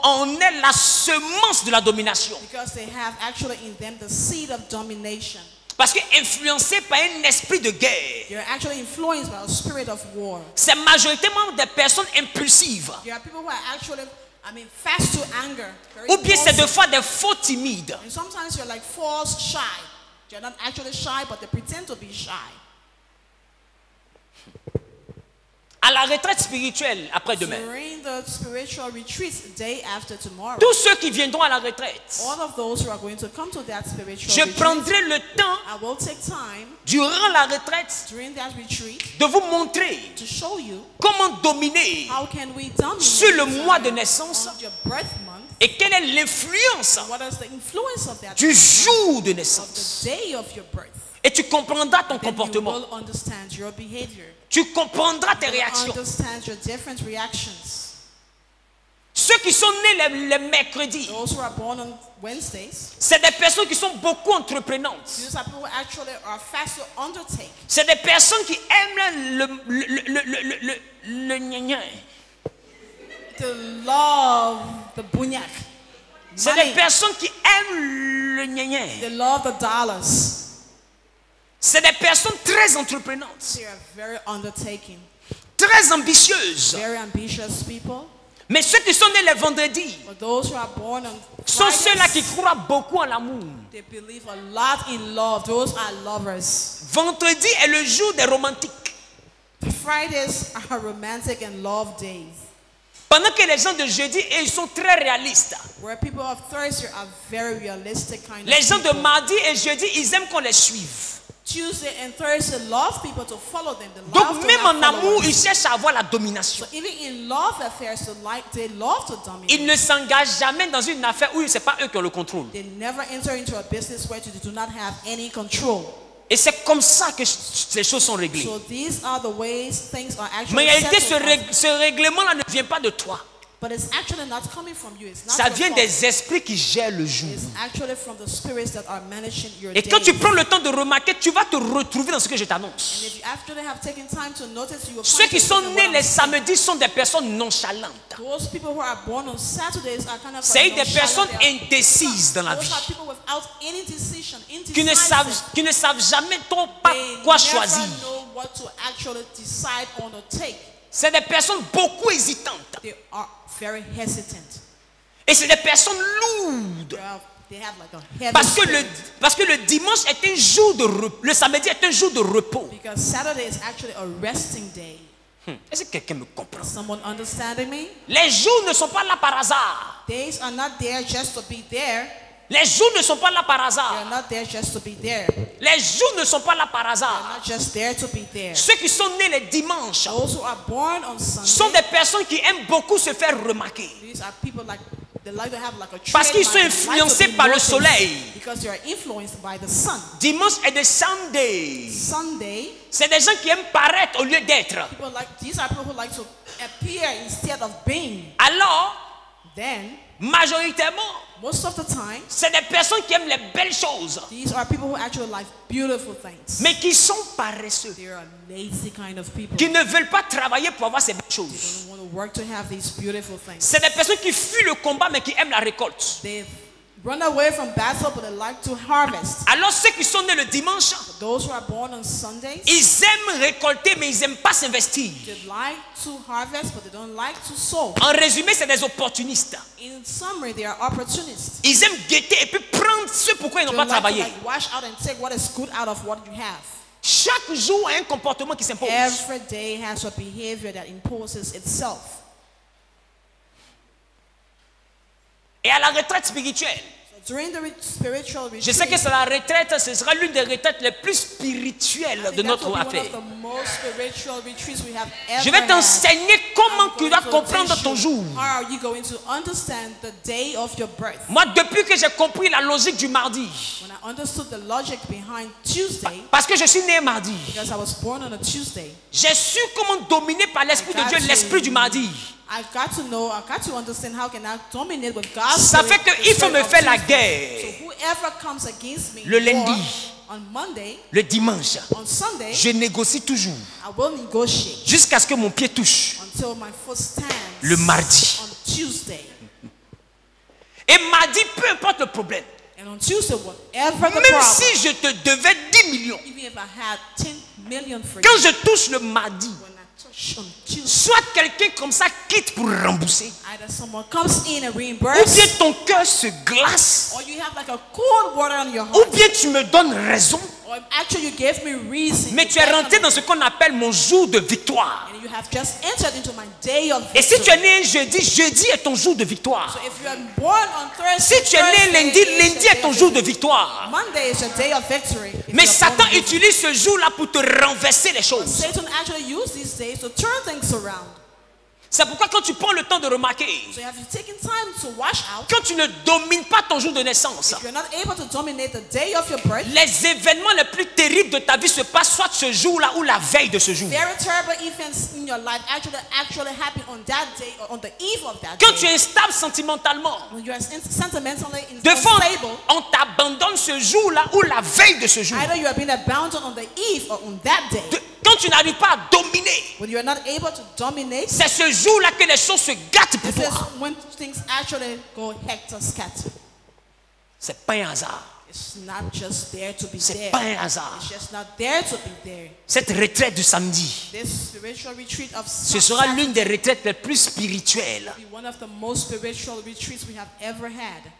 en est la semence de la domination. Because they have actually in them the seed of domination. Parce que influencés par un esprit de guerre, You're actually influenced by a spirit of war. c'est majoritairement des personnes impulsives. There are people who are actually, fast to anger. Very Ou bien c'est impulsive. des fois des faux timides. And sometimes you're like false shy. You're not actually shy, but they pretend to be shy. À la retraite spirituelle après-demain, During the spiritual retreat, day after tomorrow, tous ceux qui viendront à la retraite, all of those who are going to come to that spiritual je retreat, prendrai le temps I will take time durant la retraite during that retreat de vous montrer to show you comment dominer how can we dominate sur le mois de naissance on your birth month. et quelle est l'influence What is the influence of that du jour de of naissance. the day of your birth? Et tu comprendras ton Then you comportement. will understand your behavior. Tu comprendras tes You will réactions. understand your different reactions. Ceux qui sont nés les mercredis, Those who are born on Wednesdays, c'est des personnes qui sont beaucoup entreprenantes. these are people who actually are fast to undertake. C'est des personnes qui aiment le gna-gna. To love the bunyak. C'est Money. des personnes qui aiment le gna-gna. They love the dollars. C'est des personnes très entreprenantes, They are very undertaking, très ambitieuses. very ambitious people. Mais ceux qui sont nés les vendredis But those who are born on sont ceux-là qui Fridays, croient beaucoup en l'amour. they believe a lot in love. Those are lovers. Vendredi est le jour des romantiques. Fridays are romantic and love days, Pendant que les gens de jeudi, ils sont très réalistes. where people of Thursday are very realistic kind Les of gens de people. mardi et jeudi, ils aiment qu'on les suive. Tuesday and Thursday love people to follow them. They love Donc to même have en amour, followers. ils cherchent à avoir la domination. So even in love affairs, they love to dominate. Ils ne s'engagent jamais dans une affaire où ce n'est pas eux qui ont le contrôle. They never enter into a business where they do not have any control. Et c'est comme ça que ces choses sont réglées. So these are the ways things are actually Mais en réalité, settled. ce règlement-là ne vient pas de toi. But it's actually not coming from you. It's not Ça your vient fault. des esprits qui gèrent le jour. It's actually from the spirits that are managing your Et quand days. tu prends le temps de remarquer, tu vas te retrouver dans ce que je And t'annonce. if you actually have taken time to notice, you will Ceux find qui yourself sont in nés what les I'm saying. samedis sont des personnes nonchalantes. Those people who are born on Saturdays are kind of C'est like des nonchalant. personnes They are- indécises dans la Those vie. are people without any decision, Qui ne savent, indecisive. qui ne savent jamais trop pas They quoi never choisir. know what to actually decide on or take. C'est des personnes beaucoup hésitantes. They are very hesitant. Et c'est des personnes lourdes. They are They have like a heavy Parce que le dimanche est un jour de repos. Le samedi est un jour de repos. Because Saturday is actually a resting day. Est-ce que quelqu'un me comprend? Someone understanding me? Les jours ne sont pas là par hasard. Days are not there just to be there. Les jours ne sont pas là par They are hasard. not there just to be there. Les jours ne sont pas là par They are hasard. not just there to be there. Ceux qui sont nés les dimanches Those who are born on sont Sunday, des personnes qui aiment beaucoup se faire remarquer. these are people like they like to have like a Parce qu'ils sont trademark, they like to influencés be par le noticed soleil. because they are influenced by the sun. Dimanche est des Sunday. Sunday, C'est des gens qui aiment paraître au lieu d'être. these are people who like to appear instead of being. Alors, Then, majoritairement, most of the time, c'est des personnes qui aiment les belles choses, these are people who actually like beautiful things. mais qui sont paresseux, They are lazy kind of people. qui ne veulent pas travailler pour avoir ces belles They choses. don't want to work to have these beautiful things. C'est des personnes qui fuient le combat, mais qui aiment la récolte. They run away from battle, but they like to harvest. Alors, ceux qui sont nés le dimanche, Those who are born on Sundays, ils aiment récolter, mais ils n'aiment pas s'investir. they like to harvest, but they don't like to sow. En résumé, c'est des opportunistes. In summary, they are opportunists. Ils aiment guetter et puis prendre ce pourquoi ils n'ont They pas like to travaillé. like wash out and take what is good out of what you have. Chaque jour a un comportement qui s'impose. Every day has a behavior that imposes itself. Et à la retraite spirituelle, So during the spiritual retreat, je sais que c'est la retraite, ce sera l'une des retraites les plus spirituelles I de think that notre will be one affaire. of the most spiritual retreats we have ever Je vais had. t'enseigner comment I'm tu going dois to comprendre teach ton you jour. How are you going to understand the day of your birth? Moi, depuis que j'ai compris la logique du mardi, When I understood the logic behind Tuesday, parce que je suis né mardi, because I was born on a Tuesday, j'ai su comment dominer par l'Esprit de Dieu l'esprit du mardi. I got to understand how can I dominate with God's Ça fait spirit, the qu'il faut spirit me of faire la Tuesday. guerre. So whoever comes against me Le in war, lundi. on Monday, Le dimanche, on Sunday, je négocie toujours I will negotiate jusqu'à ce que mon pied touche until my foot stands le mardi. on Tuesday. Et mardi, peu importe le problème, And on Tuesday, whatever the même problem, si je te devais 10 millions, even if I had 10 million for quand you, je touche le mardi, when I touch on Tuesday, soit quelqu'un comme ça quitte pour rembourser, either someone comes in and ou bien reimburses, ton cœur se glace, or you have like a cold water on your ou heart, bien tu me donnes raison, or actually you gave me reason. mais to tu es back rentré on dans it, ce qu'on appelle mon jour de victoire. and you have just entered into my day of Et si victory. tu es né un jeudi, jeudi est ton jour de victoire. So if you are born on Thursday, Si tu es né Thursday lundi, is lundi your est day ton of jour de victory. victoire. Monday is your day of victory. if Mais you are Satan born on this utilise ce jour-là pour te renverser les day. choses. Satan actually uses these days to turn things around. C'est pourquoi quand tu prends le temps de remarquer, So have you taken time to wash out? quand tu ne domines pas ton jour de naissance, If you're not able to dominate the day of your birth, les événements les plus terribles de ta vie se passent soit ce jour-là ou la veille de ce jour. very terrible events in your life actually happen on that day or on the eve of that Quand tu day. es instable sentimentalement, When you are sentimentally de fois, unstable, on t'abandonne ce jour-là ou la veille de ce jour. either you are being abandoned on the eve or on that day. Quand tu n'arrives pas à dominer, When you are not able to dominate, c'est ce jour-là que les choses se gâtent pour this is toi. when things actually go hector-scatter. C'est pas un hasard. It's not just there to be C'est there. pas un hasard. It's just not there to be there. Cette retraite du samedi, This spiritual retreat of ce sera l'une des retraites les plus spirituelles. be one of the most spiritual retreats we have ever had.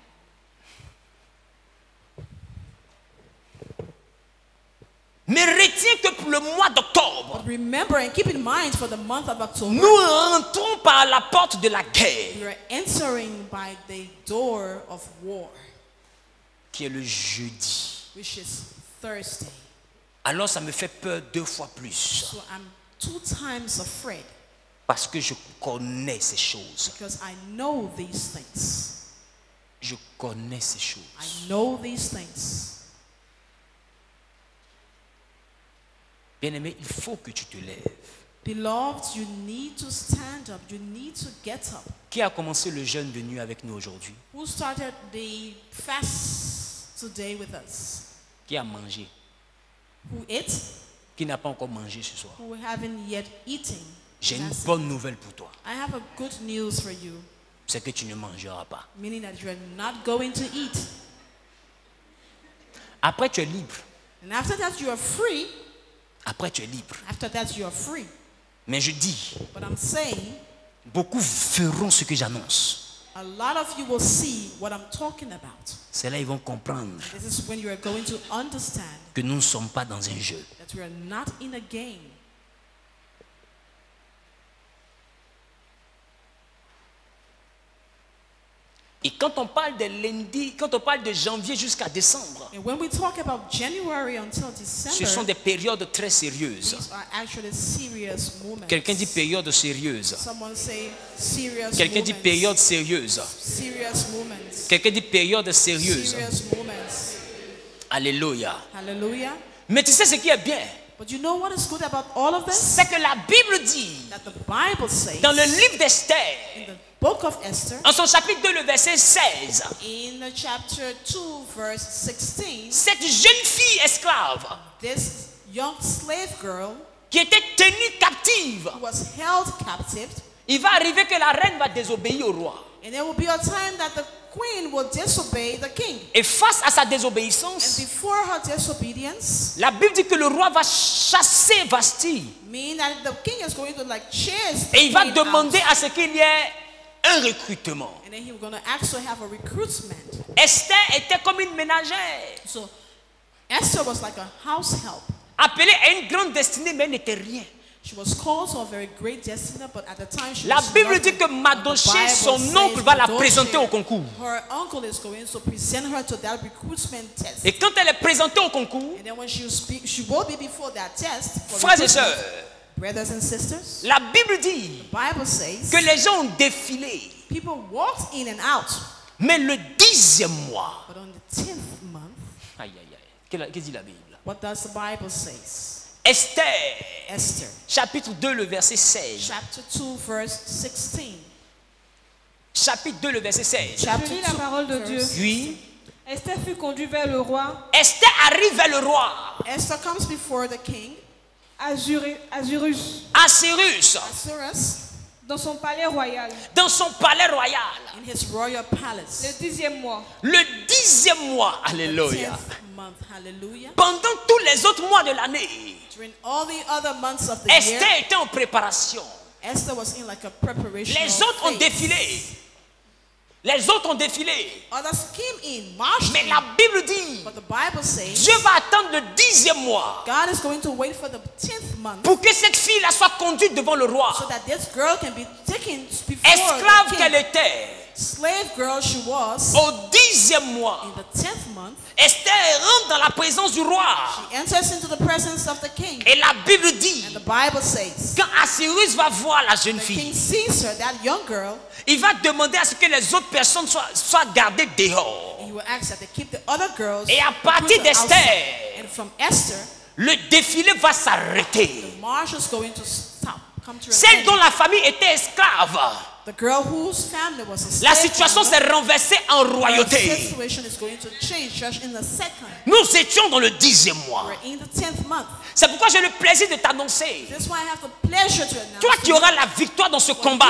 Mais retiens que pour le mois d'octobre, But remember and keep in mind for the month of October, nous rentrons par la porte de la guerre, we are entering by the door of war, qui est le jeudi. which is Thursday. Alors ça me fait peur 2 fois plus, So I'm 2 times afraid parce que je connais ces choses. because I know these things. Je connais ces I choses. know these things. Bien-aimé, il faut que tu te lèves. Beloved, you need to stand up. You need to get up. Qui a commencé le jeûne de nuit avec nous aujourd'hui? Who started the fast today with us? Qui a mangé? Who ate? Qui n'a pas encore mangé ce soir? Who haven't yet eaten? J'ai une That's- bonne nouvelle pour toi. I have a good news for you, C'est que tu ne mangeras pas. meaning that you are not going to eat. Après, tu es libre. And after that, you are free. Après, tu es libre. After that, you are free. Mais je dis, But I'm saying, beaucoup feront ce que j'annonce. a lot of you will see what I'm talking about. C'est là ils vont comprendre This is when you are going to understand que nous ne sommes pas dans un jeu. that we are not in a game. Et quand on parle de lundi, quand on parle de janvier jusqu'à décembre, And when we talk about January until ce sont December, des périodes très sérieuses. these are actually serious moments. Quelqu'un dit période sérieuse. Someone say serious Quelqu'un dit moments. période sérieuse. Serious moments. Quelqu'un dit période sérieuse. Serious moments. Alléluia. Hallelujah. Mais tu sais ce qui est bien? But you know what is good about all of this? C'est que la Bible dit, That the Bible says dans le livre d'Esther, in the book of Esther, en son chapitre 2, le verset 16, in the chapter 2, verse 16, cette jeune fille esclave this young slave girl qui était tenue captive, who was held captive, il va arriver que la reine va désobéir au roi. and there will be a time that the queen will disobey the king. Et face à sa And désobéissance, before her disobedience, la Bible dit que le roi va chasser Vashti. mean that the king is going to like chase the Et il va queen demander out. à ce qu'il y ait un recrutement. And then he was going to ask to have a recruitment. Esther était comme une ménagère, So Esther was like a house help. appelée à une grande destinée, mais elle n'était rien. She was called to a very great destiny, but at the time she La was Bible nothing. dit que Mardoché, The Bible son says oncle, va la Mardoché, présenter au concours. Her uncle is going to present her to that recruitment test. Et quand elle est présentée au concours, And then when she will be before that test. For frères et recruitment, sœurs, brothers and sisters, la Bible dit the Bible says que les gens ont défilé. people walked in and out, Mais le 10e mois, but on the 10th month, aïe aïe aïe, qu'est-ce que dit la Bible? what does the Bible say? Esther, Esther, chapitre 2, le verset 16. chapter 2, verse 16. Chapitre 2, le verset 16. Chapter Je lis la 2, parole de verse- Dieu. Puis, Esther fut conduite vers le roi Esther arrive vers le roi, Esther comes before the king, Ahasuerus Assyrus, Ahasuerus, dans son palais royal dans son palais royal. in his royal le palace. 10e mois. Le 10e mois, alléluia. 10th month, hallelujah. Pendant tous les autres mois de l'année, During all the other months of the year, Esther était en préparation. Esther was in like a preparation. Les autres ont défilé. Les autres ont défilé. Others came in, marched Mais in, la Bible dit, but the Bible says Dieu va attendre le 10e mois God is going to wait for the 10th month pour que cette fille-là soit conduite devant le roi. so that this girl can be taken before Esclave the qu'elle king. était, Slave girl she was. au 10e mois, In the 10th month, Esther rentre dans la présence du roi. she enters into the presence of the king. Et la Bible And dit, the Bible says, quand Assyrus va voir la jeune the king fille, sees her, that young girl, il va demander à ce que les autres personnes soient gardées dehors. and he will ask that they keep the other girls. Et à partir put her d'Esther, outside. And from Esther, le défilé va s'arrêter. the march is going to stop, come to an Celle end. dont la famille était esclave, The girl whose family was a la slave situation family, s'est renversée en her royauté. situation is going to change just in the second. Nous étions dans le 10e mois. We're in the 10th month. C'est pourquoi j'ai le plaisir de t'annoncer. That's why I have the pleasure to announce Toi to qui you auras la victoire dans ce combat.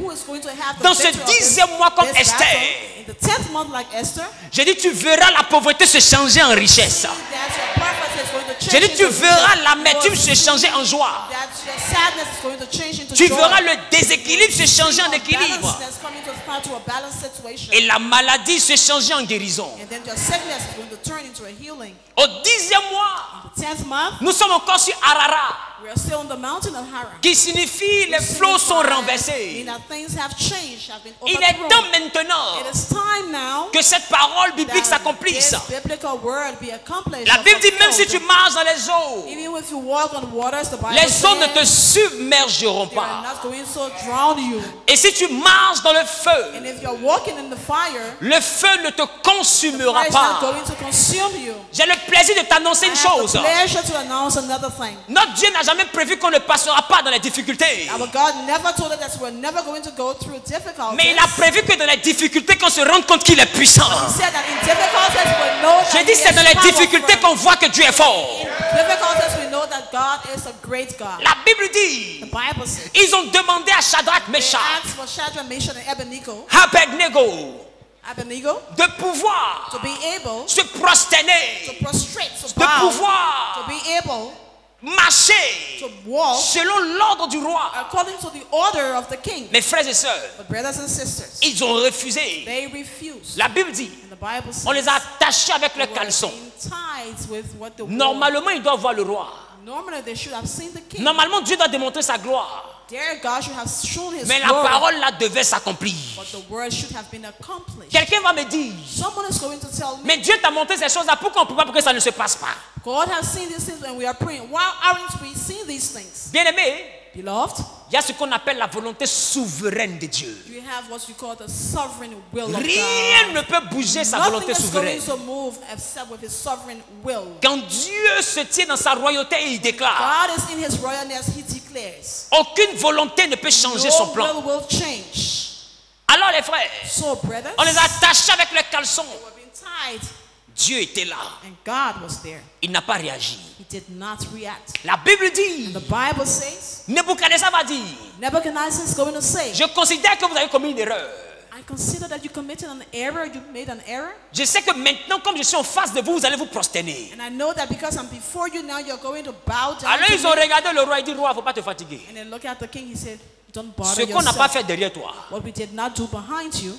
who is going to have the Dans ce victory of this 10e mois comme battle. Esther. In the 10th month like Esther, J'ai dit, tu verras la pauvreté se changer en richesse. that your purpose is going to change J'ai dit, tu into verras riches. l'amertume You se will see changer en joie. that your sadness is going to change into Tu joy. verras le déséquilibre se changer en équilibre. Unbalancedness coming to a balanced situation. Et la maladie se changer en guérison. And then your sickness is going to turn into a healing. Au 10e mois, The 10th month, nous sommes encore sur Arara, we are still on the mountain of Haran. qui signifie les flots sont Meaning renversés. that things have changed, have been Il est temps overthrown. maintenant It is time now que cette parole biblique that s'accomplisse. this biblical word be accomplished. La or Bible dit, même si tu fulfilled. marches dans les eaux, Even if you walk on waters, the Bible les eaux ne te says submergeront they are pas. not going to drown you. Et si tu marches dans le feu, And if you're walking in the fire, le feu ne te consumera fire is not pas. going to consume you. J'ai le plaisir de t'annoncer I une have chose. the pleasure to announce another thing. Notre Dieu n'a jamais prévu qu'on ne passera pas dans les difficultés. Our God never told us that we're never going to go through difficulties. Mais il a prévu que dans les difficultés, qu'on se rende compte qu'il est puissant. He said that in difficulties we know that J'ai dit, He c'est is dans les powerful. difficultés qu'on voit que Dieu est fort. In difficulties we know that God is a great God. La Bible dit, The Bible says ils ont demandé à Shadrach, they Meshach, asked for Shadrach, Meshach, and Abednego Abednego de pouvoir to be able se to prosterner, prostrate, to de bow, pouvoir to be able marcher to walk selon l'ordre du roi. according to the order of the king. Mes frères et sœurs, But brothers and sisters, ils ont refusé. they refused. La Bible dit, And the Bible says on les a attachés avec they le were caleçon. in ties with what the word. Normalement, ils doivent voir le roi. Normally they should have seen the king. Normalement, Dieu doit démontrer sa gloire. Their God should have shown his Mais la glory. parole là devait s'accomplir. But the word should have been accomplished. Quelqu'un va me dire, Someone is going to tell me, mais Dieu t'a montré ces choses-là, pourquoi on ne peut pas pour que ça ne se passe pas? God has seen these things when we are praying. Why aren't we seeing these things? Bien-aimé, Beloved, il y a ce qu'on appelle la volonté souveraine de Dieu. you have what we call the sovereign will of Rien God. ne peut bouger sa Nothing volonté is souveraine. going to move except with his sovereign will. Quand Dieu se tient dans sa royauté et il déclare, God is in his royalness, he declares. aucune volonté ne peut changer son No plan. will change. Alors les frères, So, brothers, on les a attachés avec le caleçon. they were being tied, Dieu était là. and God was there. Il n'a pas réagi. He did not react. La Bible dit, The Bible says, Nebuchadnezzar va dire, Nebuchadnezzar is going to say, je considère que vous avez commis une erreur. I consider that you committed an error, you made an error. Je sais que maintenant, comme je suis en face de vous, vous allez vous prosterner. And I know that because I'm before you now, you're going to bow down Alors to ils ont me. regardé le roi et dit, roi, il ne faut pas te fatiguer. And then look at the king, he said, don't Ce bother qu'on n'a pas yourself. fait derrière toi, What we did not do behind you,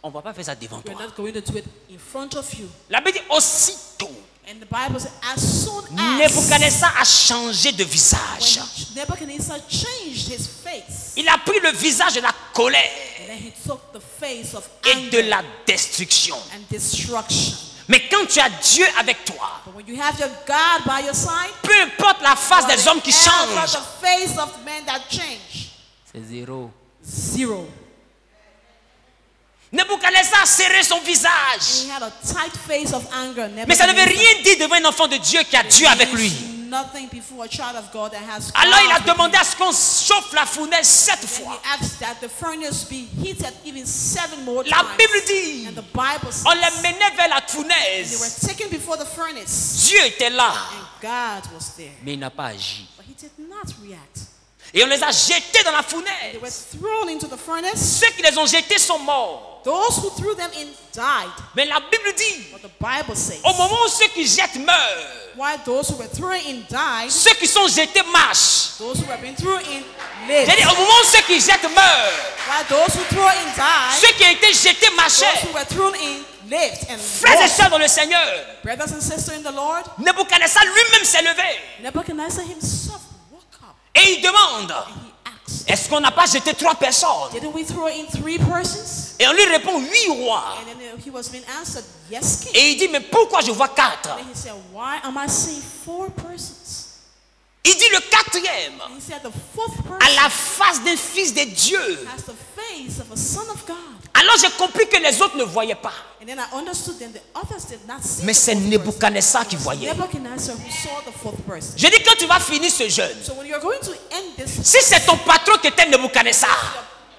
on ne va pas faire ça devant we're toi. not going to do it in front of you. La Bible dit, aussitôt, And the Bible says, as soon as Nebuchadnezzar a changé de visage. when Nebuchadnezzar changed his face, Il a pris le visage de la colère and then he took the face of et de anger la destruction. and destruction. Mais quand tu as Dieu avec toi, But when you have your God by your side, peu importe la face des hommes qui whatever changent, the face of men that change, c'est zéro. zero. Nebuchadnezzar a serré son And visage. he had a tight face of anger. Mais ça ne veut rien dire devant un enfant de Dieu qui a Dieu avec lui. Nothing before a child of God that has Alors il a God with demandé him. à ce qu'on chauffe la fournaise 7 And fois. he asked that the furnace be heated even 7 more La times. Bible dit, And the Bible says on les menait vers la they were fournaise. taken before the furnace. Dieu était là, And God was there. mais il n'a pas agi. But he did not react. Et on les a jetés dans la They were fournaise. thrown into the furnace. Ceux qui les ont jetés sont morts. Those who threw them in died. Mais la Bible dit, But the Bible says au moment où ceux qui jettent meurent, while those who were thrown in died, ceux qui sont jetés marchent. those who were being thrown in J'ai lived. dit, au moment où ceux qui jettent meurent, While those who threw in died, ceux qui ont été jetés those marchaient. who were thrown in lived. And Frères et walked. sœurs dans le Seigneur, Brothers and sisters in the Lord, Nebuchadnezzar lui-même s'est levé. Nebuchadnezzar himself woke up Et il demande, and he asked, est-ce qu'on n'a pas jeté 3 personnes? didn't we throw in 3 persons? Et on lui répond, oui, roi. And then he was being answered, yes, king. Et il dit, mais pourquoi je vois 4? And he said, why am I seeing 4 persons? Il dit le 4e, And he said, the 4th à person la face d'un fils de Dieu. has the face of a son of God. Alors j'ai compris que les autres ne voyaient pas. And then I understood that the others did not see Mais the c'est 4th person. Nebuchadnezzar qui It was voyait. Nebuchadnezzar who saw the 4th person. Je dis, quand tu vas finir ce jeûne, So when you're going to end this, si c'est ton patron qui était Nebuchadnezzar,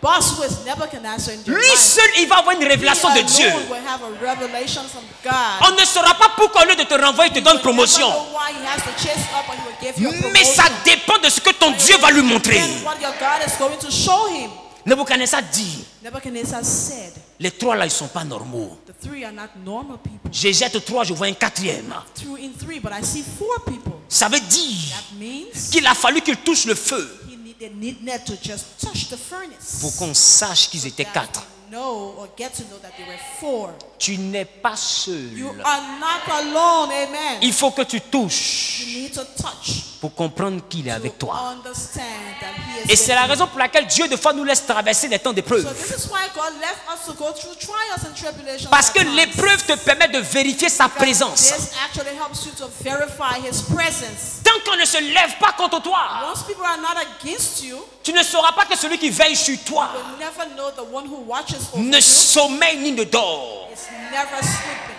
boss who is Nebuchadnezzar in your lui life, seul, il va avoir une he révélation de Dieu. alone will have a revelation from God. On ne saura pas pourquoi, au lieu de te renvoyer, il te donne You will never promotion. know why he has to chase up and he will give you a Mais ça promotion. dépend de ce que ton Dieu va lui montrer. And what your God is going to show him. Nebuchadnezzar dit, Nebuchadnezzar said, les 3 là, ils ne sont pas normaux. the 3 are not normal people. Je jette 3, je vois un 4e. Threw in 3, but I see 4 people. Ça veut dire That means qu'il a fallu qu'il touche le feu they needed to just touch the furnace. pour qu'on sache qu'ils étaient 4. That they know or get to know that they were 4. Tu n'es pas seul. You are not alone, amen. Il faut que tu touches You need to touch pour comprendre qu'il est avec to toi. understand that he is Et c'est with la you. raison pour laquelle Dieu, des fois, nous laisse traverser des temps So d'épreuve. this is why God left us to go through trials and tribulations. Parce at que times. l'épreuve te permet de vérifier sa Because présence. this actually helps you to verify his presence. Tant qu'on ne se lève pas contre toi, Once people are not against you, tu ne sauras pas que celui qui veille sur toi you'll never know the one who watches over ne you sommeille ni ne dort. is never sleeping.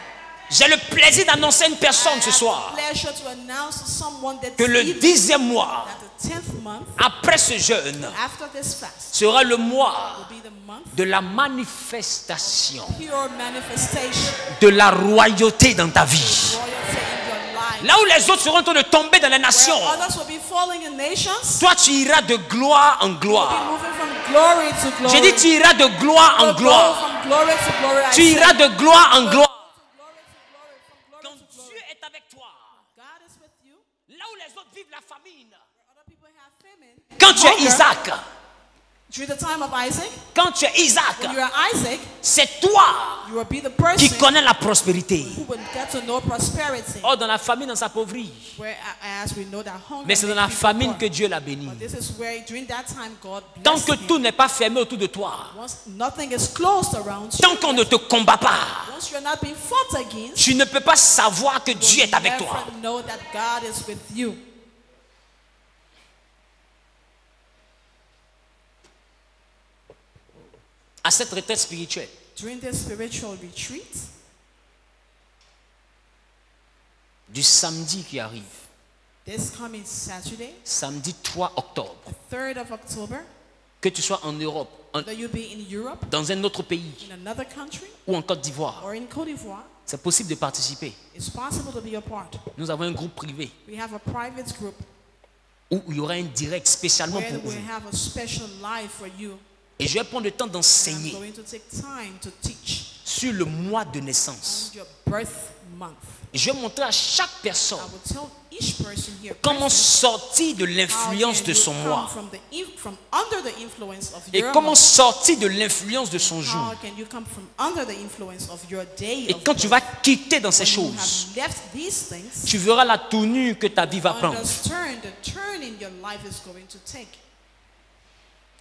J'ai le plaisir d'annoncer à une personne I ce have soir the pleasure to announce to someone that que le evening 10e mois, that the 10th month après ce jeûne, after this fast sera le mois will be the month de la manifestation pure manifestation de la royauté dans ta vie. royalty in your life. Là où les autres seront en train de tomber dans les nations, Where others will be falling in nations, toi tu iras de gloire en be gloire. moving from glory to glory. J'ai dit tu iras de gloire en You'll go gloire. from glory to glory. I Tu said. iras de gloire en gloire. Glory to glory, from Quand glory to Dieu glory. est avec toi, God is with you. là où les autres vivent la famine. Other people have famine. Quand tu es Hunger. Isaac, During the time of Isaac, quand tu es Isaac, when you are Isaac, c'est toi you will be the qui person connais la prospérité. who will get to know prosperity. Or, dans la famine, on s'appauvrit. Whereas we know that hunger Mais c'est dans makes la people famine poor. que Dieu l'a béni. But this is where, during that time, God Tant blessed que him. tout n'est pas fermé autour de toi, Once nothing is closed around you, tant qu'on ne te combat pas, once you're not being fought against, tu ne peux pas savoir que Dieu est avec never toi. know that God is with you. À cette retraite spirituelle, During this spiritual retreat, du samedi qui arrive, this coming Saturday, samedi 3 octobre, the 3rd of October, que tu sois en Europe, whether you be in Europe, dans un autre pays in another country, ou en Côte d'Ivoire, or in Cote d'Ivoire, c'est possible de participer. it's possible to be a part. Nous avons un groupe privé We have a private group où il y aura un direct spécialement where pour we vous. have a special live for you. Et je vais prendre le temps I'm d'enseigner going to take time to teach sur le mois de naissance. on your birth month. Et je vais montrer à chaque I personne will tell each person here comment present sortir de how l'influence can de you son come mois from under the influence of et your comment month. sortir de l'influence de son jour. How can you come from under the influence of your day Et of quand tu birth? vas quitter dans ces When you choses, have left these things, tu verras la tournure que ta vie va prendre. understand the turn in your life is going to take.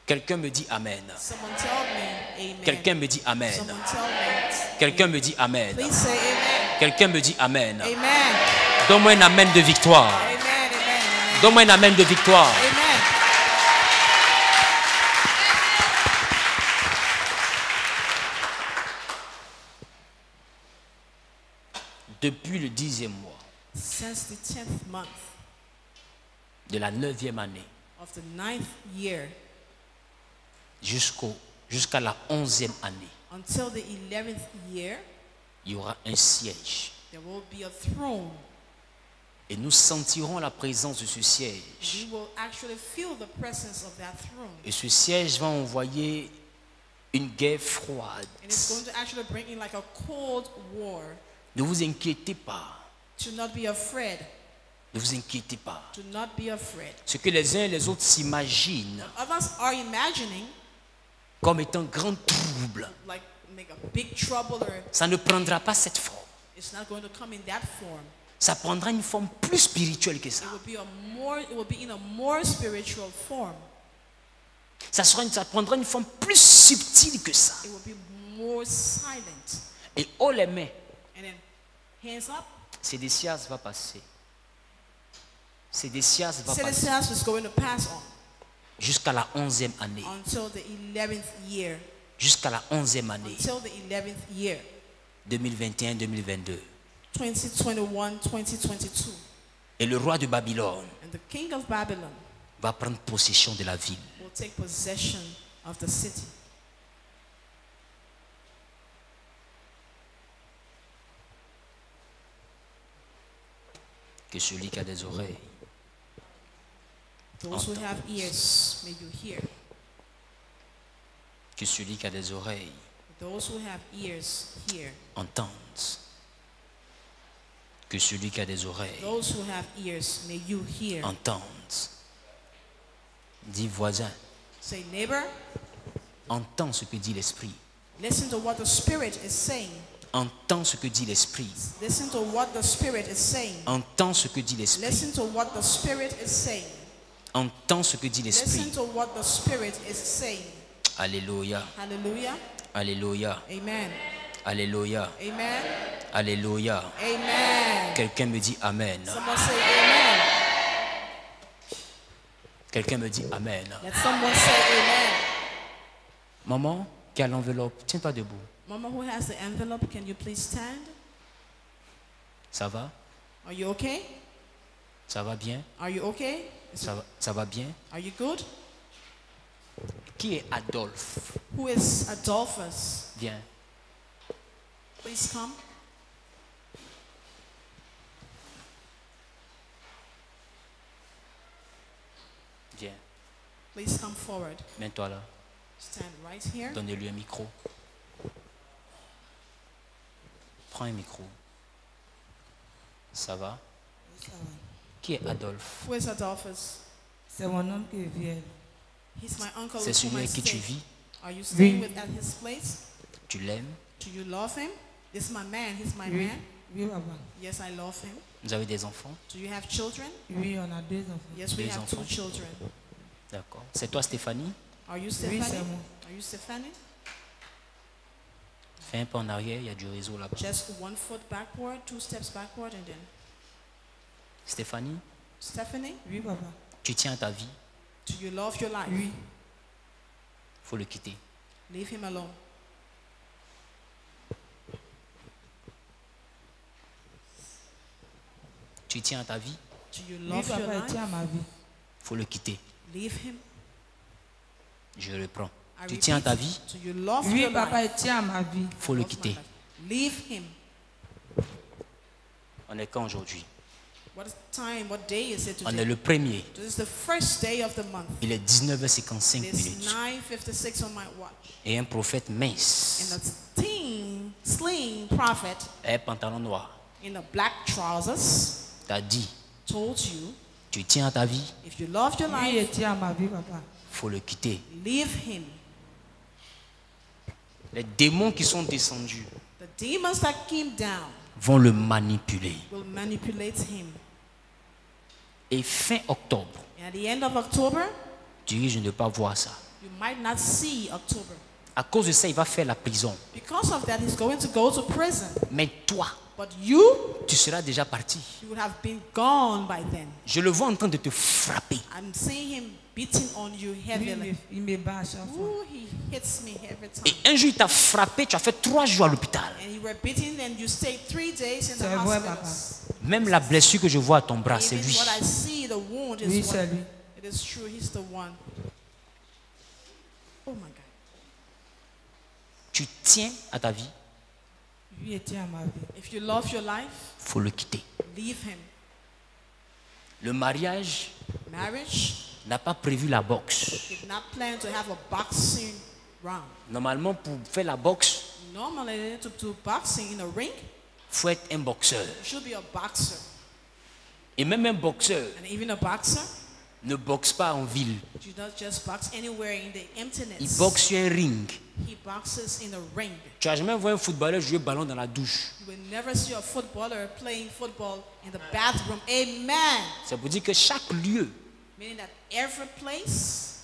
Quelqu'un me dit Amen. Someone tell me amen. Quelqu'un me dit Amen. Someone tell me. Quelqu'un me dit Amen. Please say amen. Quelqu'un me dit Amen. Amen. Donne-moi un Amen de victoire. Amen. Amen. Donne-moi un Amen de victoire. Amen. Depuis le 10e mois Since the 10th month de la 9e année of the 9th year jusqu'à la 11e année, until the 11th year, il y aura un siège. there will be a throne. Et nous sentirons la présence de ce We siège. will actually feel the presence of that throne. Et ce siège va envoyer une guerre froide. And it's going to actually bring in like a cold war. Ne vous inquiétez pas. To not be afraid. Ne vous inquiétez pas. Do not be afraid. Ce que les uns et les autres s'imaginent Others are imagining comme étant grand trouble, like make a big trouble, or ça ne prendra pas cette forme. it's not going to come in that form. Ça prendra une forme plus spirituelle que ça. It will be in a more spiritual form. Ça prendra une forme plus subtile que ça. It will be more silent. Et haut les mains, And then hands up. Sédécias va passer. Sédécias va passer Celestials is going to pass on jusqu'à la 11e année. until the 11th year. Jusqu'à la 11e année. Until the 11th year. 2021-2022. 2021-2022. Et le roi de Babylone And the king of Babylon va prendre possession de la ville. will take possession of the city. Que celui qui a des oreilles Those who have ears, may you hear. que celui qui a des oreilles Those who have ears, hear. entende. Que celui qui a des oreilles Those who have ears, may you hear. entende. Dis voisin, Say, neighbor, entends ce que dit l'Esprit. listen to what the Spirit is saying. Entends ce que dit l'Esprit. Listen to what the Spirit is saying. Entends ce que dit l'Esprit. Listen to what the Spirit is saying. Entends ce que dit Listen l'Esprit. to what the Spirit is saying. Alléluia. Hallelujah. Alléluia. Amen. Alléluia. Amen. Alléluia. Amen. Quelqu'un me dit Amen. Someone say amen. Quelqu'un me dit Amen. Let someone say amen. Maman qui a l'enveloppe, tiens-toi debout. Mama who has the envelope, can you please stand? Ça va? Are you okay? Ça va bien? Are you okay? Ça va bien? Are you good? Qui est Adolphe? Who is Adolphus? Viens. Please come. Viens. Please come forward. Mets-toi là. Stand right here. Donnez-lui un micro. Prends un micro. Ça va? Qui est Adolphe? Who is Adolphus? C'est mon homme qui vient. He's my uncle C'est with whom celui I avec qui tu stay. vis. Are you staying Oui. with at his place? Tu l'aimes. Do you love him? This is my man. He's my Oui, man. oui, papa. Yes, I love him. Vous avez des enfants? Do you have children? Oui, on a 2 enfants. Yes, we Des have enfants. 2 children. D'accord. C'est toi, Stéphanie? Are you Oui, Stephanie? c'est moi. Are you Stephanie? Fais un pas en arrière, il y a du réseau là-bas. Just 1 foot backward, 2 steps backward, and then Stéphanie, Stephanie, Oui, papa. tu tiens à ta vie, do you love your life? Oui. faut le quitter. Leave him alone. Tu tiens à ta vie, Do you Oui, love your papa, life? tiens à ma vie. faut le quitter. Leave him. Je reprends. I Tu tiens à ta repeat, vie, do you love Oui, your papa, life? tiens à ma vie. faut le Love my quitter. life. Leave him. On est quand aujourd'hui? What time, what day is it On est today? le premier. This is the first day of the month. Il est 19h55 It's minutes. 9:56 on my watch. Et un prophète And mince, the slim prophet un pantalon noir, in the black trousers t'a dit, told you, tu tiens à ta vie, if you love your Oui, life, tiens à ma vie, papa. faut le quitter. leave him. Les démons qui sont descendus The demons that came down vont le manipuler. will manipulate him. Et fin octobre, And at the end of October, tu dis, je ne veux pas voir ça. you might not see October. À cause de ça, il va faire la prison. Because of that, he's going to go to prison. Mais toi, But you, tu seras déjà parti. you would have been gone by then. Je le vois en train de te frapper. I'm seeing him beating on you Oui, heavily. il me bat à chaque fois. Ooh, he hits me every time. Et un jour, il t'a frappé, tu as fait 3 jours à l'hôpital. And you were beaten and you stayed 3 days in the C'est vrai, hospital. Même la blessure que je vois à ton bras, c'est Even lui. what I see, the wound Oui, is c'est what. lui. It is true, he's the one. Oh my God. Tu tiens à ta vie, Oui, tiens à ma vie. If you love your life, faut le quitter. leave him. Le mariage Marriage n'a pas prévu la boxe. did not plan to have a boxing round. Normalement, pour faire la boxe, Normally, to do boxing in a ring, il faut être un boxeur. you should be a boxer. Et même un boxeur And even a boxer, ne boxe pas en ville. you don't just box anywhere in the emptiness. Il boxe sur un ring. He boxes in a ring. Tu n'as jamais vu un footballeur jouer ballon dans la douche. You will never see a footballer playing football in the bathroom. Amen. C'est pour dire que chaque lieu Meaning that every place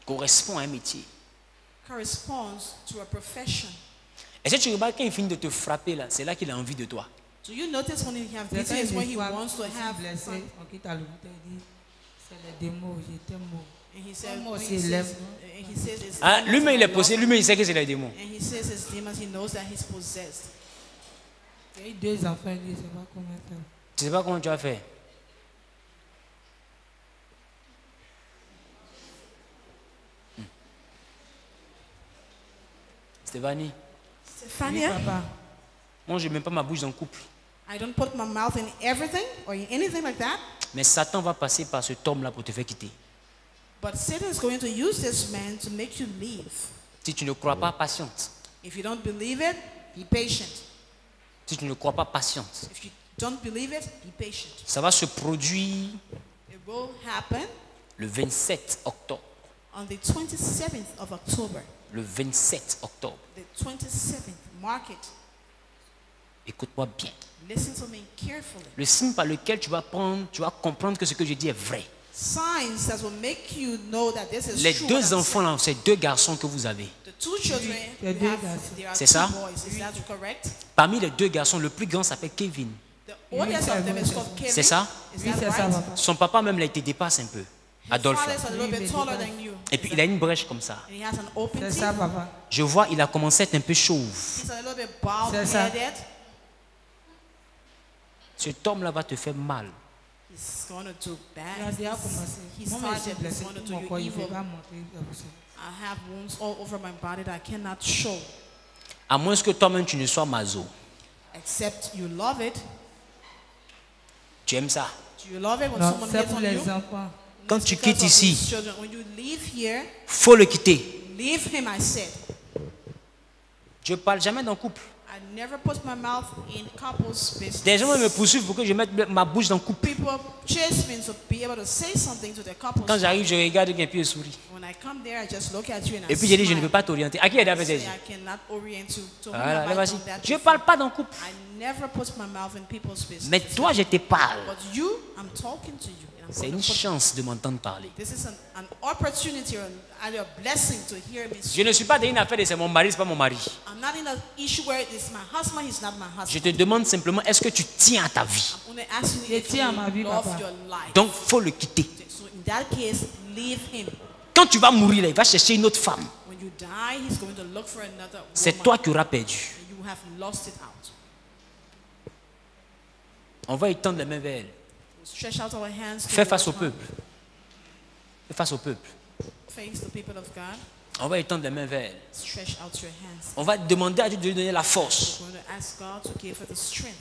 correspond à un métier. corresponds to a profession. Et si tu remarques quand il finit de te frapper là, c'est là qu'il a envie de toi. Do you notice when he has C'est beaten quand is when des he fois, wants to je suis have blessé, fun? on quitte à l'hôpital, il dit, c'est les démons, j'étais mort. And he said, Moi when aussi, he il aime. says, and he says it's Ah, demons lui-même il est that possédé, love him. lui-même il sait que c'est les démons. And he says it's demons, he knows that he's possessed. J'ai eu 2 enfants, il dit, je ne sais pas comment faire. Tu sais pas comment tu vas faire. Stéphanie, Oui, Stephania, papa. moi je ne mets pas ma bouche dans le couple. I don't put my mouth in everything or in anything like that. Mais Satan va passer par cet homme-là pour te faire quitter. But Satan is going to use this man to make you leave. Si tu ne crois pas, patiente. If you don't believe it, be patient. Si tu ne crois pas, patiente. If you don't believe it, be patient. Ça va se produire It will happen le 27 octobre. on the 27th of October. Le 27 octobre. The 27th, mark it. Écoute-moi bien. Listen to me carefully. Le signe par lequel tu vas comprendre que ce que je dis est vrai. Signs that will make you know that this is Les true. deux what I'm enfants là, ces 2 garçons que vous avez. saying. The 2 children Les you deux have, garçons. there are C'est 2 ça? boys. Is that correct? Parmi les 2 garçons, le plus grand s'appelle Kevin. The oldest c'est of them vrai, is c'est called ça. Kevin. C'est ça? Is Oui, that c'est ça, right? papa. Son papa même, là, il te dépasse un peu. Adolphe. Father is a little Oui, bit mais taller dépasse. than you. Et puis il a une brèche comme ça. And he has an open C'est teeth. ça, papa. Je vois, il a commencé à être un peu chauve. He's a little bit bald C'est ça. headed. Cet homme-là va te faire mal. He's going to do Il a bad. déjà commencé. He Moi, je suis started. He's blessé. going to Tout do mon you corps, il ne evil. peut pas montrer. c'est pour ça. I have wounds all over my body that I cannot show. À moins que toi-même tu ne sois maso. Except you love it. Tu aimes ça. Do you love it when Non, someone c'est hits pour on les you? enfants. Quand It's tu because quittes of ici, these children. When you leave here, faut le quitter. leave him, I said. Je ne parle jamais d'un couple. I I never put my mouth in couples' business. Des gens me poursuivent pour que je mette ma bouche dans le couple. People chase me to be able to say something to their couples. Quand j'arrive, je regarde et puis je souris. When I come there, I just look at you and Et I puis j'ai dit, je ne smile. peux pas t'orienter. À qui elle a fait ça? I cannot orient you. To whom Voilà, have I vas-y. done that Je ne before? parle pas dans le couple. I never put my mouth in people's business. Mais toi, je te parle. But you, I'm talking to you. And I'm C'est going une to put- chance de m'entendre parler. This is an opportunity or a blessing to hear me Je speak. ne suis pas dans une affaire de c'est mon mari, c'est pas mon mari. I'm not in an issue where it's my husband, he's not my Je husband. te demande simplement, est-ce que tu tiens à ta vie? I'm only asking Je you if tiens à you ma vie, love papa. your life. Donc, il faut le quitter. So in that case, leave him. Quand tu vas mourir, là, il va chercher une autre femme. When you die, he's going to look for another C'est woman. toi qui auras perdu. You have lost it out. On va étendre les mains vers elle. Stretch out our hands. Fais face au towards her. peuple. Fais face au peuple. Face the people of God. On va étendre les mains vers elle. Stretch out your hands. On va demander à Dieu de lui donner la force We're going to ask God to give her the strength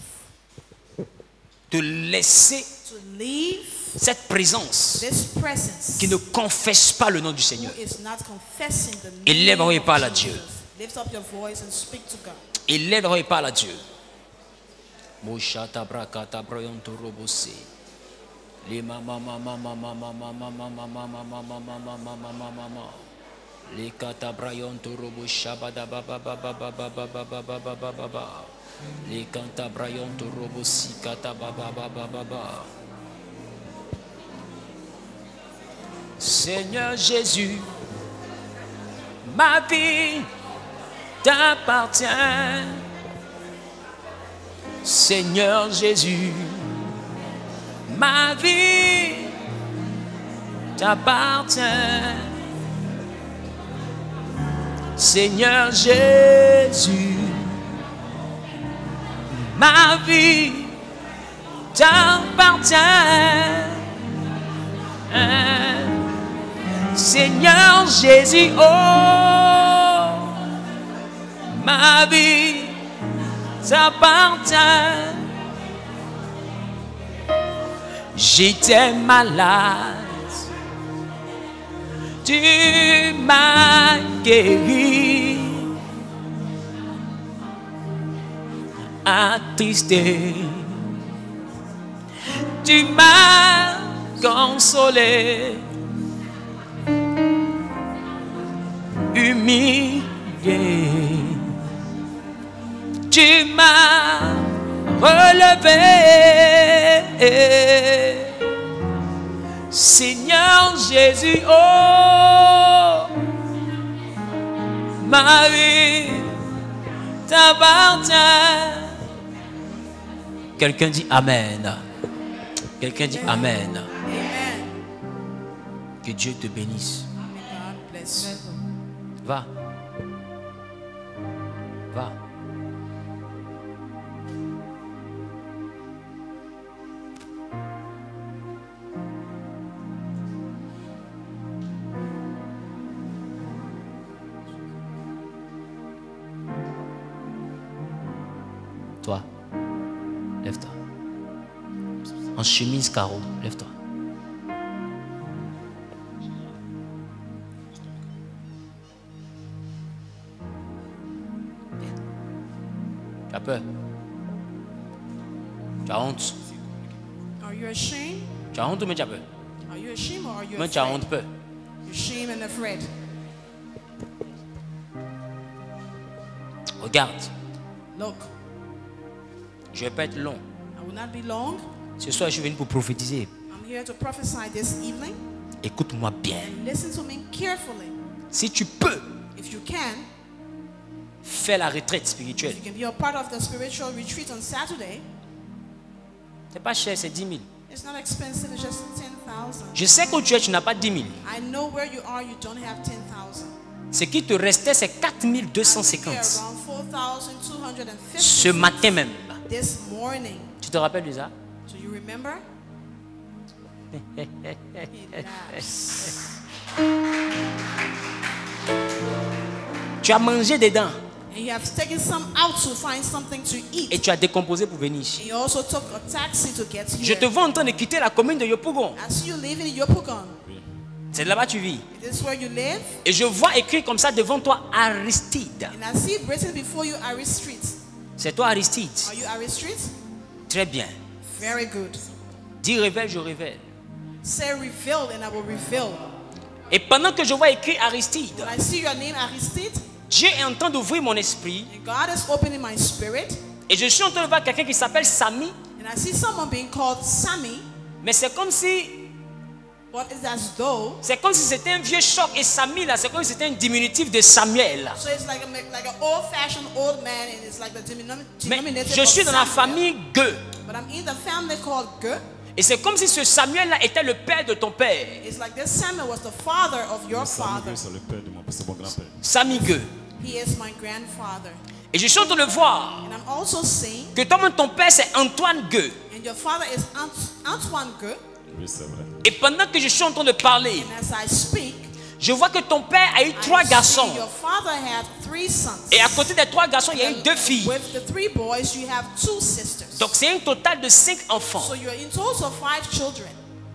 de laisser to leave cette présence this presence qui ne confesse pas le nom du who Seigneur. is not confessing the Et name lève-toi et of parle à Jesus. Dieu. Lift up your voice and speak to God. Et lève-toi et parle à Dieu. Moshata brakata broyonto robose. Les mama mama mama mama mama mama mama mama mama mama mama. Les kata broyonto robo shabada baba baba baba baba baba baba baba. Les kanta broyonto robo sikata baba baba baba. Seigneur Jésus, ma vie t'appartient. Seigneur Jésus, ma vie t'appartient. Seigneur Jésus, ma vie t'appartient. Seigneur Jésus, oh, ma vie t'appartient. J'étais malade, tu m'as guéri. Attristé, tu m'as consolé. Humilié, tu m'as relevé. Seigneur Jésus, oh, ma vie t'appartient. Quelqu'un dit Amen. Quelqu'un dit Amen. Amen. Que Dieu te bénisse. May God bless you. Va. Va. Toi, lève-toi. En chemise carreau, lève-toi. Tu as peur? Tu as honte? Are you ashamed? Tu as honte ou mais tu as peur? Are you ashamed or are you Mais tu as afraid? honte, peur. You're ashamed and afraid. Regarde, Look, je ne vais pas être long. I will not be long. Ce soir, je suis venu pour prophétiser. I'm here to prophesy this evening. Écoute-moi bien. And listen to me carefully. Si tu peux, If you can, fais la retraite spirituelle. you can be a part of the spiritual retreat on Saturday. C'est pas cher, c'est 10 000. It's not expensive, it's just 10,000. Je sais que tu es, tu n'as pas 10 000. I know where you are, you don't have 10,000. Ce qui te restait, c'est 4 You're 250. around 4,250 Ce matin même. this morning. Tu te rappelles de ça? Do you remember? He laughs. Tu as mangé dedans And you have taken some out to find something to eat. et tu as décomposé pour venir ici. And you also took a taxi to get Je here. te vois en train de quitter la commune de Yopougon. I see you living in Yopougon. C'est là-bas que tu vis. Is this where you live? Et je vois écrit comme ça devant toi Aristide. And I see written before you Ari Street. C'est toi Aristide. Are you Aristide? Très bien. Very good. Dis révèle, je révèle. Say reveal and I will reveal. Et pendant que je vois écrit Aristide, When I see your name Aristide, Dieu est en train d'ouvrir mon esprit and God is opening my spirit, et je suis en train de voir quelqu'un qui s'appelle Sami, and I see someone being called Sammy, mais c'est comme si but it's as though, c'était un vieux choc et Sami là, c'est comme si c'était un diminutif de Samuel. so it's like an old-fashioned old man, and it's like the Mais diminutive je suis of dans la Samuel. famille Gueux. But I'm in the family called Ge. Et c'est comme si ce Samuel là était le père de ton père. It's like this Samuel was the father of your father. C'est le père de mon grand-père. Sami Gueux. He is my grandfather. Et je suis en train de voir And I'm also seeing, que toi-même ton père c'est Antoine Gueux. and your father is Antoine Ge. Oui, c'est vrai. Et pendant que je suis en train de parler, And as I speak, je vois que ton père a eu 3 I see garçons. your father had 3 sons. Et à côté des 3 garçons, il y a eu 2 filles. With the 3 boys, you have 2 sisters. Donc c'est un total de 5 enfants. So you're in total 5 children.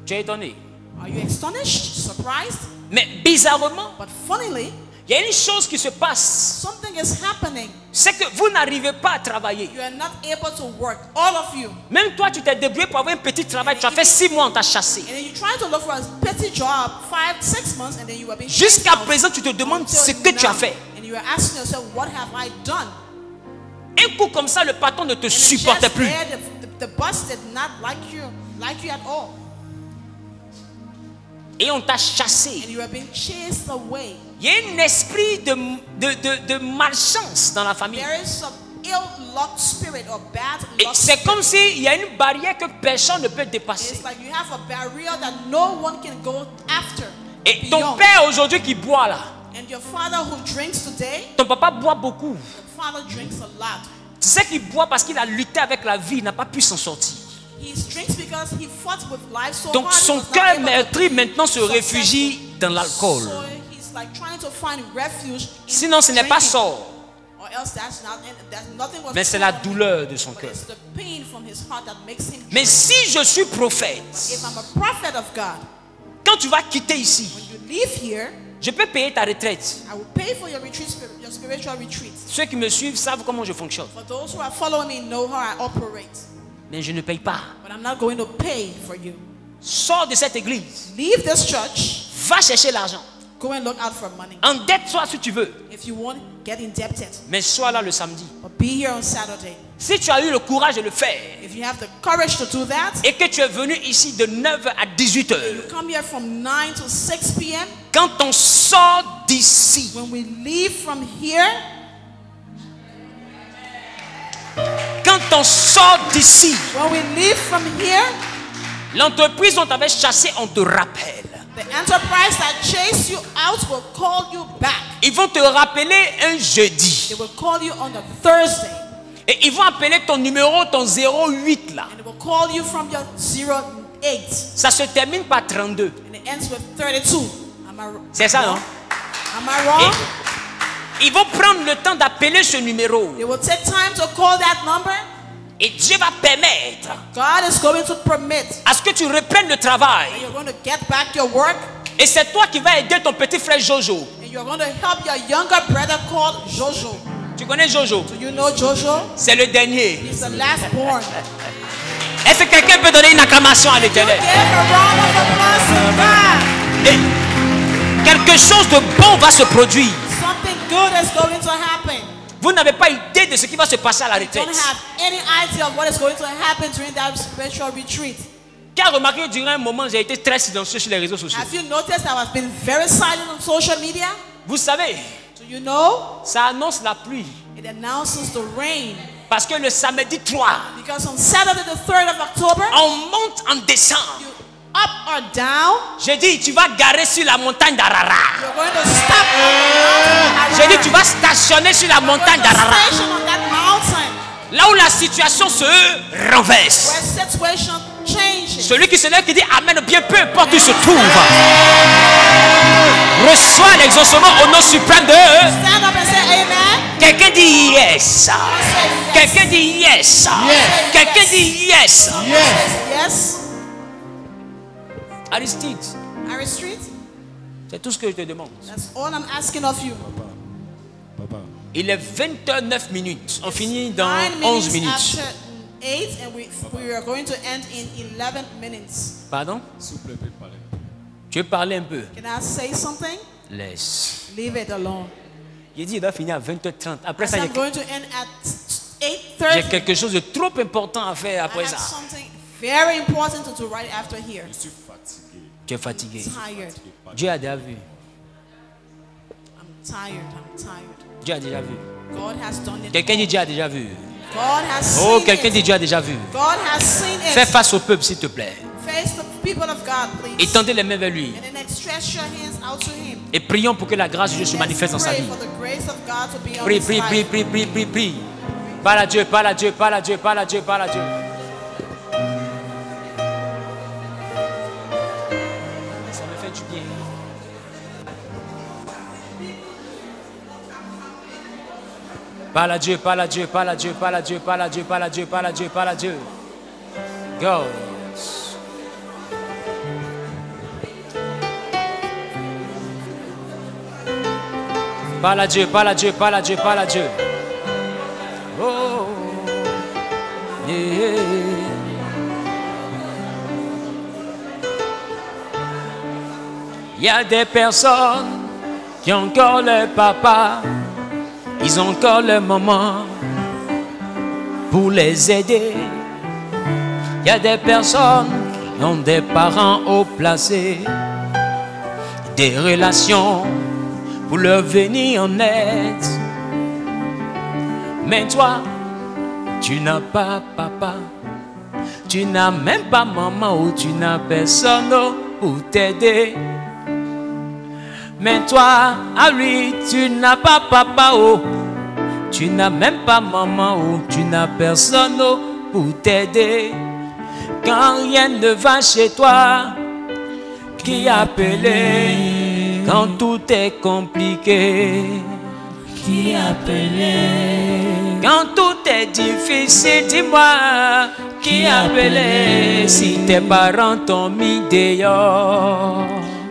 Tu es étonné. Are you astonished? Surprised? Mais bizarrement, But funnily, il y a une chose qui se passe. something is happening. C'est que vous n'arrivez pas à travailler. You are not able to work, all of you. Même toi, tu t'es débrouillé pour avoir un petit travail. Tu as fait 6 mois, on t'a chassé. And then you try to look for a petty job, 5-6 months, and then you are being Jusqu'à kicked out. présent, tu te demandes Until ce que tu as now. fait. And you are asking yourself, what have I done? Un coup comme ça, le patron ne te And supportait just plus. there, the boss did not like you at all. Et on t'a chassé. And you are being chased away. Il y a un esprit de malchance dans la famille. There is some ill-luck spirit or bad Et luck c'est spirit. comme s'il y a une barrière que personne ne peut dépasser. It's like you have a barrier that no one can go after. Et ton beyond. père aujourd'hui qui boit là, And your father who drinks today, ton papa boit beaucoup. your father drinks a lot. Tu sais qu'il boit parce qu'il a lutté avec la vie, il n'a pas pu s'en sortir. He drinks because he fought with life so Donc hard. he son was not cœur able to meurtri be maintenant se successful. réfugie dans l'alcool. So he's like trying to find refuge in Sinon ce n'est pas drinking. sort, Or else that's nothing was mais c'est true la of him. douleur de son But cœur. it's the pain from his heart that makes him Mais drink. si je suis prophète, If I'm a prophet of God, quand tu vas quitter ici, when you leave here, je peux payer ta retraite. I will pay for your retreat, your spiritual retreat. Ceux qui me suivent savent comment je fonctionne. For those who are following me know how I operate. Mais je ne paye pas. But I'm not going to pay for you. Sors de cette église, Leave this church. va chercher l'argent. Go and look out for money. Endette-toi si tu veux, If you want, get indebted. mais sois là le samedi. But be here on Saturday. Si tu as eu le courage de le faire If you have the courage to do that, et que tu es venu ici de 9h à 18h, you come here from 9 to 6 p.m. quand on sort d'ici, When we leave from here, quand on sort d'ici, when we leave from here, l'entreprise dont tu avais chassé, on te rappelle. the enterprise that chased you out will call you back. Ils vont te rappeler un jeudi. They will call you on a Thursday. Et ils vont appeler ton numéro, ton 08 là. And they will call you from your 08. Ça se termine par 32. And it ends with 32. C'est ça, non? Am I wrong? Ils vont prendre le temps d'appeler ce numéro. They will take time to call that number. Et Dieu va permettre God is going to permit. à ce que tu reprennes le travail. And you're going to get back your work. Et c'est toi qui vas aider ton petit frère Jojo. And you're going to help your younger brother called Jojo. Tu connais Jojo? Do you know Jojo? C'est le dernier. He's the last born. Est-ce que quelqu'un peut donner une acclamation à l'Éternel? Give a round of applause to God. Et quelque chose de bon va se produire. Something good is going to happen. Vous n'avez pas idée de ce qui va se passer à la You retraite. don't have any idea of what is going to happen during that spiritual retreat. Car remarquez, durant un moment, j'ai été très silencieux sur les réseaux sociaux. Have you noticed I have been very silent on social media? Vous savez, Do you know? ça annonce la pluie. It announces the rain. Parce que le samedi 3, Because on Saturday the 3rd of October, on monte, on descend. you up or down, J'ai dit, tu vas garer sur la montagne d'Arara. you're going to stop on the mountain. J'ai dit, tu vas stationner sur la You're going montagne to d'Arara. station on that mountain Là où la situation se renverse. where situation changes. Celui qui se lève qui dit Amen, bien peu importe où il se trouve, reçoit l'exaucement au nom suprême de. Stand up and say amen. Quelqu'un dit yes. Say yes. Quelqu'un dit yes. Quelqu'un dit yes. Yes. Aristide, Aristide, c'est tout ce que je te demande. that's all I'm asking of you. Papa, Il est 20h09 minutes. On finit dans 9 11 minutes minutes. after 8 and we are going to end in 11 minutes. Pardon? S'il vous plaît, peut parler. Tu veux parler un peu? Can I say something? Laisse. Leave it alone. Il dit il doit finir à 20h30. Après As ça, I'm going to end at 8:30. j'ai quelque chose de trop important à faire I après have ça. something very important to do right after here. Je suis fatigué. Tu es fatigué. Tired. Dieu a déjà vu. I'm tired. I'm tired. Dieu a déjà vu. God has done it. Quelqu'un dit Dieu a déjà vu. God has Oh, seen quelqu'un it. dit Dieu a déjà vu. God has seen it. Fais face au peuple, s'il te plaît. Face the people of God, please. Et tendez les mains vers lui. And then stretch your hands out to Him. Et prions pour que la grâce de Dieu se Let's manifeste dans sa pray vie. for the grace of God to be on Prie, his prie, life. prie, prie, prie, prie, prie. Parle à Dieu, parle à Dieu, parle à Dieu, parle à Dieu, parle à Dieu. Ça me fait du bien. Parle à Dieu, parle à Dieu, parle à Dieu, parle à Dieu, parle à Dieu, parle à Dieu, parle à Dieu, parle à Dieu. Go. Parle à Dieu, parle à Dieu, parle à Dieu, parle à Dieu. Oh, yeah. Il y a des personnes qui ont encore leur papa, ils ont encore leur maman pour les aider. Il y a des personnes qui ont des parents haut placés, des relations pour leur venir en aide. Mais toi, tu n'as pas papa, tu n'as même pas maman ou tu n'as personne pour t'aider. Mais toi, à lui, tu n'as pas papa, oh, tu n'as même pas maman, oh, tu n'as personne pour t'aider. Quand rien ne va chez toi, qui appeler? Quand tout est compliqué, qui appeler? Quand tout est difficile, dis-moi, qui appeler? Si tes parents t'ont mis dehors,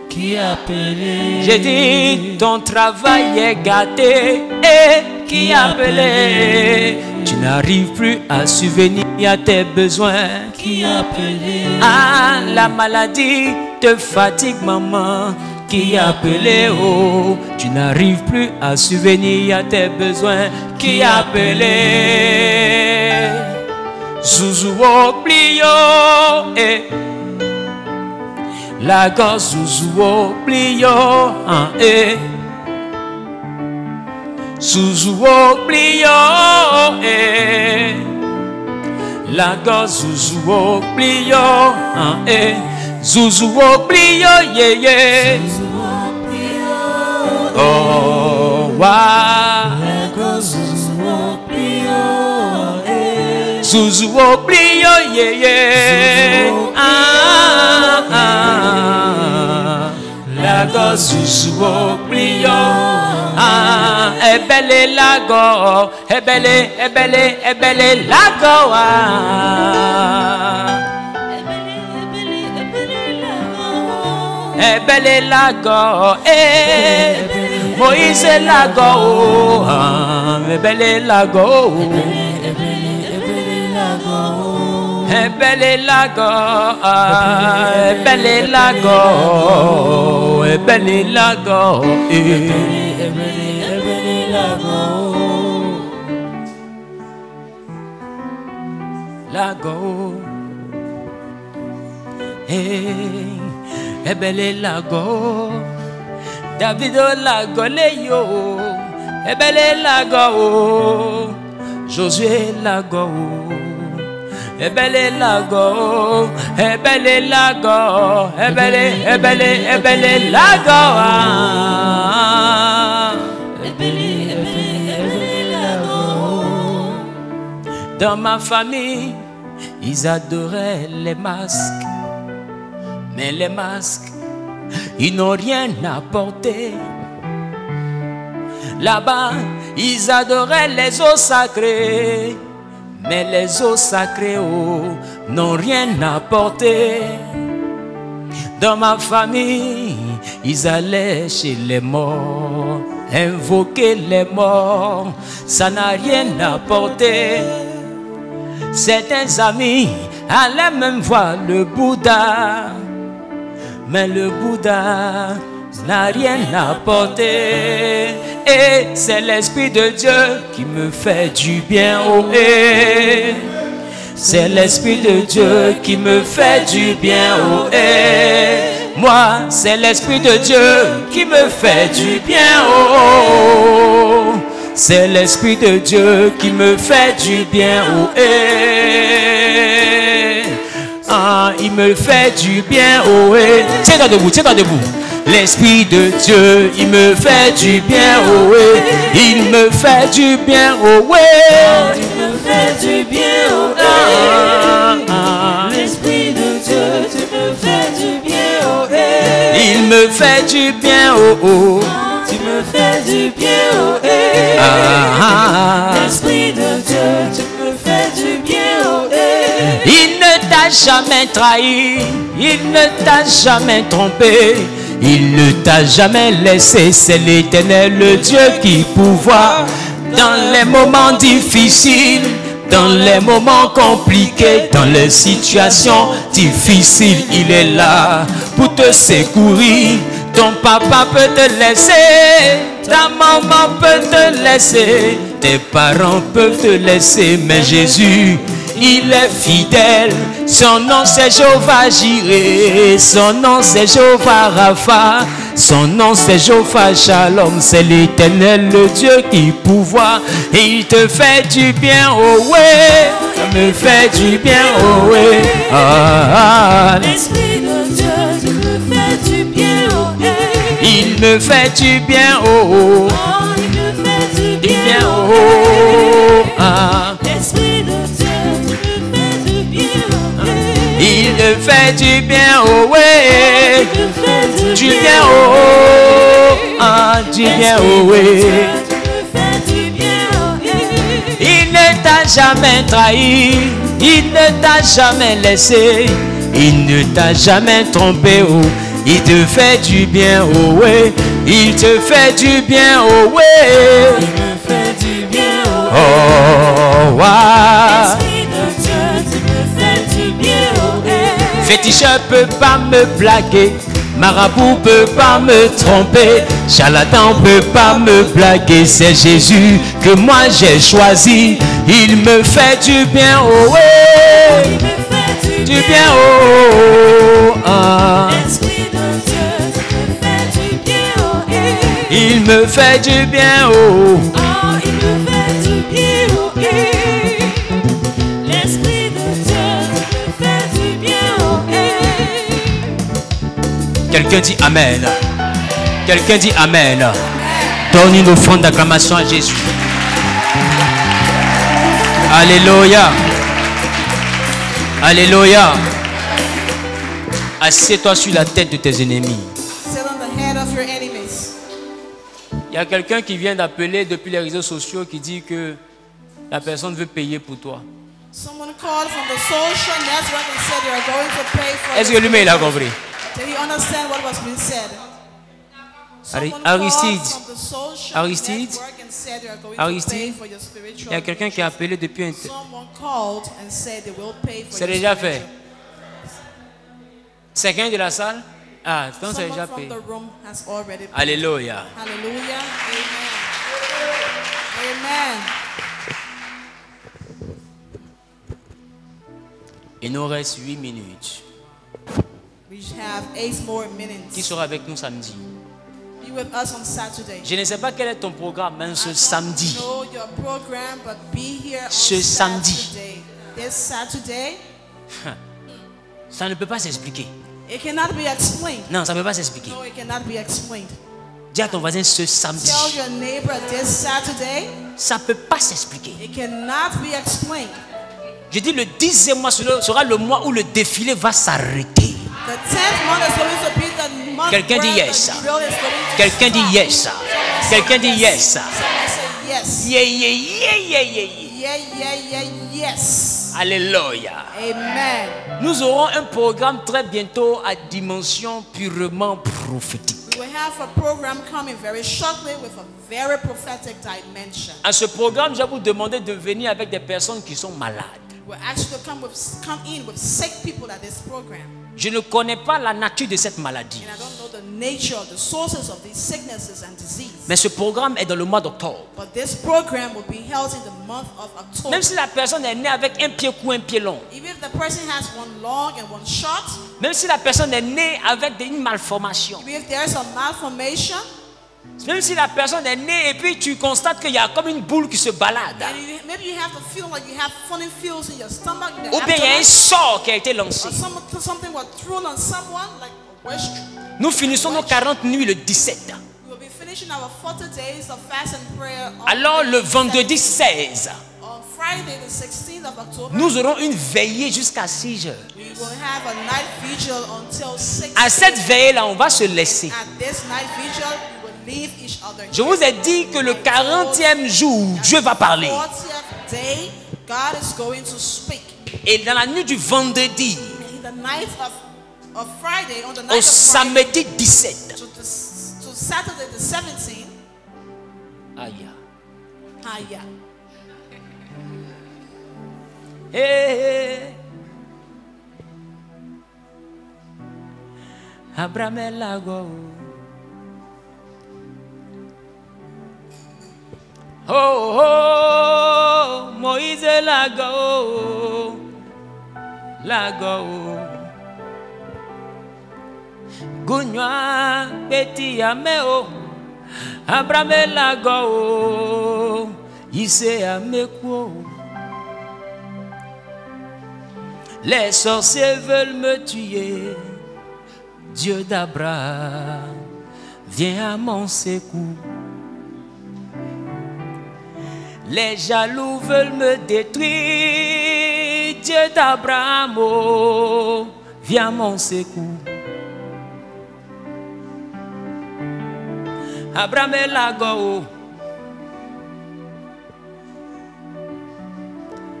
qui appeler? J'ai dit ton travail est gâté, et qui appeler? Tu n'arrives plus à subvenir à tes besoins, qui appeler? Ah, la maladie te fatigue, maman, qui appeler? Oh, tu n'arrives plus à subvenir à tes besoins, qui appeler? Zouzou oblio, eh. La gosse Zouzou oblio, hein, eh. Zouzou oblio, eh. La gosse Zouzou oblio, hein, eh. Zouzou oblio, yeah, yeah. Oh, wow. La gosse Zouzou oblio, eh. Zouzou oblio, yeah, yeah. Ah, ah. La gosse Zouzou oblio. Ah, ebele lago, ebele lago, ah. Ebele lago, eh. Moïse lago, ah. Ebele lago, ebele lago, ah. Ebele lago, ebele lago, eh. Lago, hey, ebele lago, Davido lago leyo, ebele lago, Josué lago, ebele lago, ebele lago, ebele lago, ah. Dans ma famille, ils adoraient les masques. Mais les masques, ils n'ont rien apporté. Là-bas, ils adoraient les eaux sacrées. Mais les eaux sacrées, oh, n'ont rien apporté. Dans ma famille, ils allaient chez les morts. Invoquer les morts, ça n'a rien apporté. Certains amis allaient même voir le Bouddha, mais le Bouddha n'a rien apporté. Et c'est l'Esprit de Dieu qui me fait du bien, oh eh. C'est l'Esprit de Dieu qui me fait du bien, oh eh. Moi, c'est l'Esprit de Dieu qui me fait du bien, oh, oh. C'est l'Esprit de Dieu qui me fait du bien, oh eh. Ah, il me fait du bien, oh eh. Tiens-toi debout, tiens-toi debout. L'Esprit de Dieu, il me fait du bien, oh eh. Il me fait du bien, oh eh. Il me fait du bien, oh eh. L'Esprit de Dieu, tu me fais du bien, oh eh. Il me fait du bien, oh oh. Tu me fais du bien, oh eh. L'Esprit de Dieu, tu me fais du bien, oh eh. Il ne t'a jamais trahi, il ne t'a jamais trompé, il ne t'a jamais laissé. C'est l'Éternel, le Dieu qui pourvoit dans les moments difficiles, dans les moments compliqués, dans les situations difficiles. Il est là pour te secourir. Ton papa peut te laisser, ta maman peut te laisser, tes parents peuvent te laisser, mais Jésus, il est fidèle. Son nom c'est Jéhovah Jireh, son nom c'est Jéhovah Rapha, son nom c'est Jéhovah Shalom. C'est l'Éternel, le Dieu qui pourvoit, et il te fait du bien, oh ouais, ça me fait du bien, oh ouais. L'Esprit de Dieu, tu me fais du bien, oh eh. Il me fait du bien, oh oh. Oh, il me fait du bien, Oh, oh eh. ah. L'Esprit de Dieu, tu me fais du bien, oh eh. Il me fait du bien, oh ouais. Tu me fais Du bien, oh oh. Ah, du bien, oh ouais. Tu me fais du bien, oh eh. Il ne t'a jamais trahi, il ne t'a jamais laissé, il ne t'a jamais trompé, oh. Il te fait du bien, oh ouais. Il te fait du bien, oh ouais. Il me fait du bien, oh Oh, wow. L'Esprit de Dieu, tu me fais du bien, oh eh. Féticheur peut pas me blaguer, marabout peut pas me tromper, charlatan peut pas me blaguer. C'est Jésus que moi j'ai choisi. Il me fait du bien, oh ouais. Il me fait Du bien, oh, ah. L'Esprit de Dieu, tu me fais du bien, oh eh. Il me fait du bien, oh. Oh, il me fait du bien, oh eh. L'Esprit de Dieu, tu me fais du bien, oh eh. Quelqu'un dit Amen. Quelqu'un dit Amen. Donne une offrande d'acclamation à Jésus. Alléluia. Alléluia. Assieds-toi sur la tête de tes ennemis. Sit on the head of your enemies. Il y a quelqu'un qui vient d'appeler depuis les réseaux sociaux qui dit que la personne veut payer pour toi. Someone called from the social network and said you are going to pay for. Est-ce que lui-même il a compris? Did he understand what was being said? Someone Aristide. called from the social Aristide. network and said you are going to Aristide. pay for your spiritual. Il y a quelqu'un qui a appelé depuis un... Someone called and said they will pay for C'est your déjà spiritual. fait. C'est quelqu'un de la salle? Ah, donc c'est déjà Someone fait. from the room has already paid. Alléluia. Hallelujah. Amen. Amen. Il nous reste 8 minutes. We have 8 more minutes. Qui sera avec nous samedi? Be with us on Saturday. Je ne sais pas quel est ton programme, mais ce samedi. I don't know your program, but be here Ce on samedi. Saturday. This Saturday, Ça ne peut pas s'expliquer. it cannot be explained. Non, ça ne peut pas s'expliquer. No, it cannot be explained. Dis à ton voisin ce samedi. Tell your neighbor this Saturday, Ça ne peut pas s'expliquer. it cannot be explained. Je dis le 10e mois sera le mois où le défilé va s'arrêter. The 10th month is going to be the month Quelqu'un dit where yes. the drill is going to Quelqu'un dit stop. yes. Quelqu'un dit yes. Someone say yes. Yeah, yeah, yeah, yeah, yeah, yeah. Yeah, yeah, yeah, yes. Alléluia. Amen. Nous aurons un programme très bientôt à dimension purement prophétique. We will have a program coming very shortly with a very prophetic dimension. À ce programme, je vais vous demander de venir avec des personnes qui sont malades. We'll ask you to come in with sick people at this program. Je ne connais pas la nature de cette maladie. And I don't know the nature, the sources of these sicknesses and disease. Mais ce programme est dans le mois d'octobre. But this program will be held in the month of October. Même si la personne est née avec un pied court, un pied long. Even if the person has one long and one short. Même si la personne est née avec une malformation. Even if there is a malformation. Même si la personne est née et puis tu constates qu'il y a comme une boule qui se balade. Maybe you have to feel like you have funny feels in your stomach. Ou bien il y a un sort qui a été lancé. Something was thrown on someone, like a wedge. Nous finissons nos 40 nuits le 17. We will be finishing our 40 days of fast and prayer. Alors le vendredi 16. On Friday, the 16th of October, nous aurons une veillée jusqu'à 6 heures. We will have a night vigil until 6. À cette veillée-là, on va se laisser. At this night vigil, we will leave each other. Je vous ai dit que le 40e jour, Dieu va parler. 40th day, God is going to speak. Et dans la nuit du vendredi, In the night of Friday, on the au night of samedi 17, to Saturday the 17th, aïe. Aya. Hey, Abraham Lago. Oh, oh, Moïse Lago. Lago. Gunywa Beti Ameo. Abraham Lago. Ise Ameko. Les sorciers veulent me tuer. Dieu d'Abraham, viens à mon secours. Les jaloux veulent me détruire. Dieu d'Abraham, oh, viens à mon secours. Abraham est lago.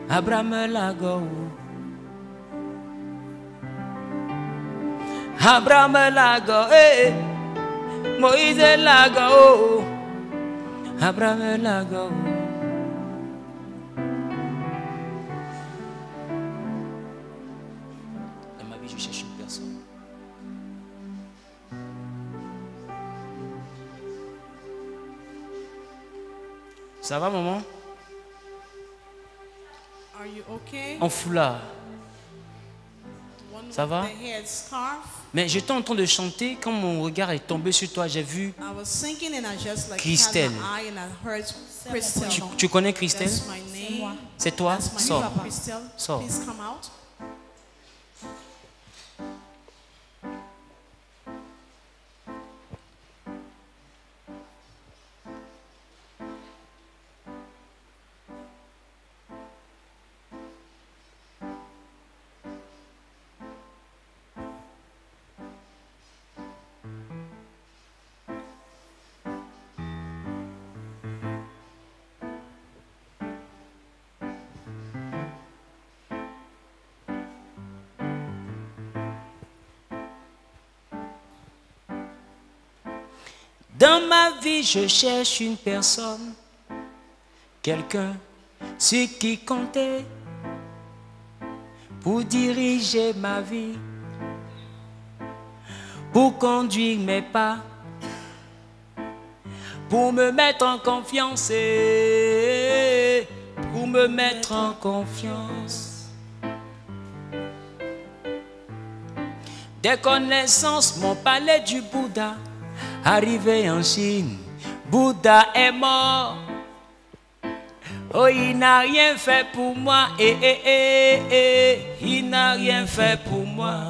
Abraham est lago. Abraham lago, eh, Moïse lago, Abraham lago. Dans ma vie, je cherche une personne. Ça va, maman? Are you okay? En foulard. Ça va? Mais j'étais en train de chanter, quand mon regard est tombé sur toi, j'ai vu Christelle. Tu connais Christelle? C'est toi? Sors. Sors. Dans ma vie, je cherche une personne, quelqu'un sur qui compter pour diriger ma vie, pour conduire mes pas, pour me mettre en confiance, pour me mettre en confiance. Des connaissances m'ont parlé du Bouddha. Arrivé en Chine, Bouddha est mort. Oh, il n'a rien fait pour moi. Il n'a rien fait pour moi.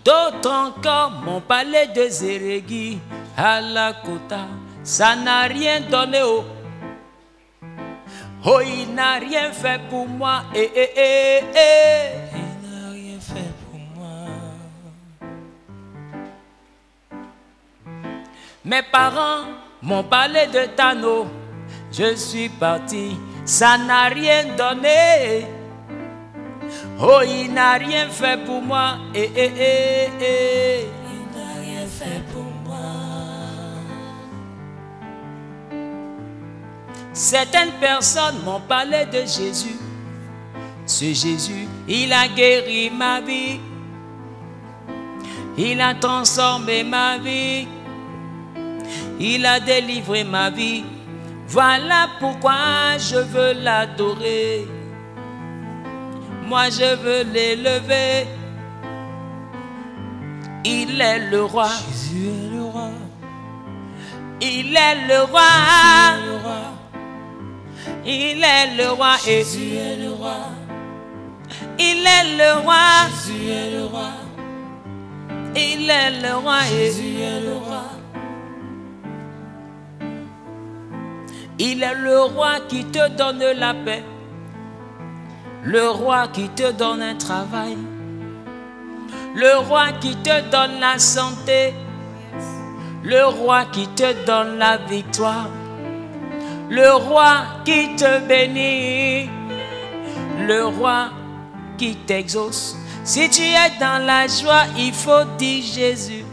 D'autres encore m'ont parlé de Zérégui à la Kota. Ça n'a rien donné. Oh, il n'a rien fait pour moi. Il n'a rien fait pour moi. Mes parents m'ont parlé de Tano. Je suis parti, ça n'a rien donné. Oh, il n'a rien fait pour moi. Il n'a rien fait pour moi. Certaines personnes m'ont parlé de Jésus. Ce Jésus, il a guéri ma vie. Il a transformé ma vie. Il a délivré ma vie. Voilà pourquoi je veux l'adorer. Moi je veux l'élever. Il est le roi. Jésus est le roi. Il est le roi. Il est le roi. Jésus est le roi. Il est le roi. Jésus est le roi. Il est le roi. Jésus est le roi. Il est le roi qui te donne la paix. Le roi qui te donne un travail. Le roi qui te donne la santé. Le roi qui te donne la victoire. Le roi qui te bénit. Le roi qui t'exauce. Si tu es dans la joie, il faut dire Jésus.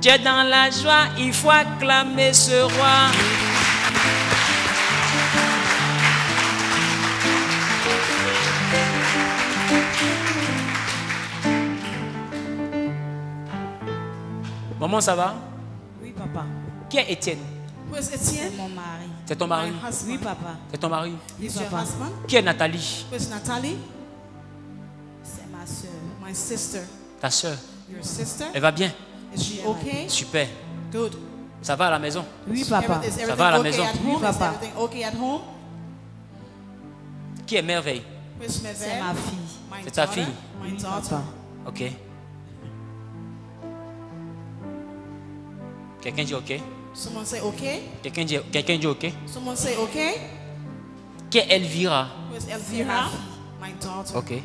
Tu es dans la joie, il faut acclamer ce roi. Maman, ça va? Oui, papa. Qui est Étienne? Who is C'est Etienne? mon mari. C'est ton mari? My husband. Oui, papa. C'est ton mari? Is your husband? Qui est Nathalie? Who is Natalie? C'est ma soeur. My sister. Ta soeur. Your sister? Elle va bien? Is she okay? Super. Good. Ça va à la maison? Oui, papa. Is everything va à la okay maison? at Oui, home? Is papa. everything okay at home? Qui est Merveille? Who is C'est Merveille? ma fille. My C'est ta daughter. fille? My Oui, daughter. papa. Ok. Quelqu'un dit ok? Someone say okay. Quelqu'un dit ok? Someone say okay. Qui est Elvira? Who is Elvira? My daughter. Ok. Okay.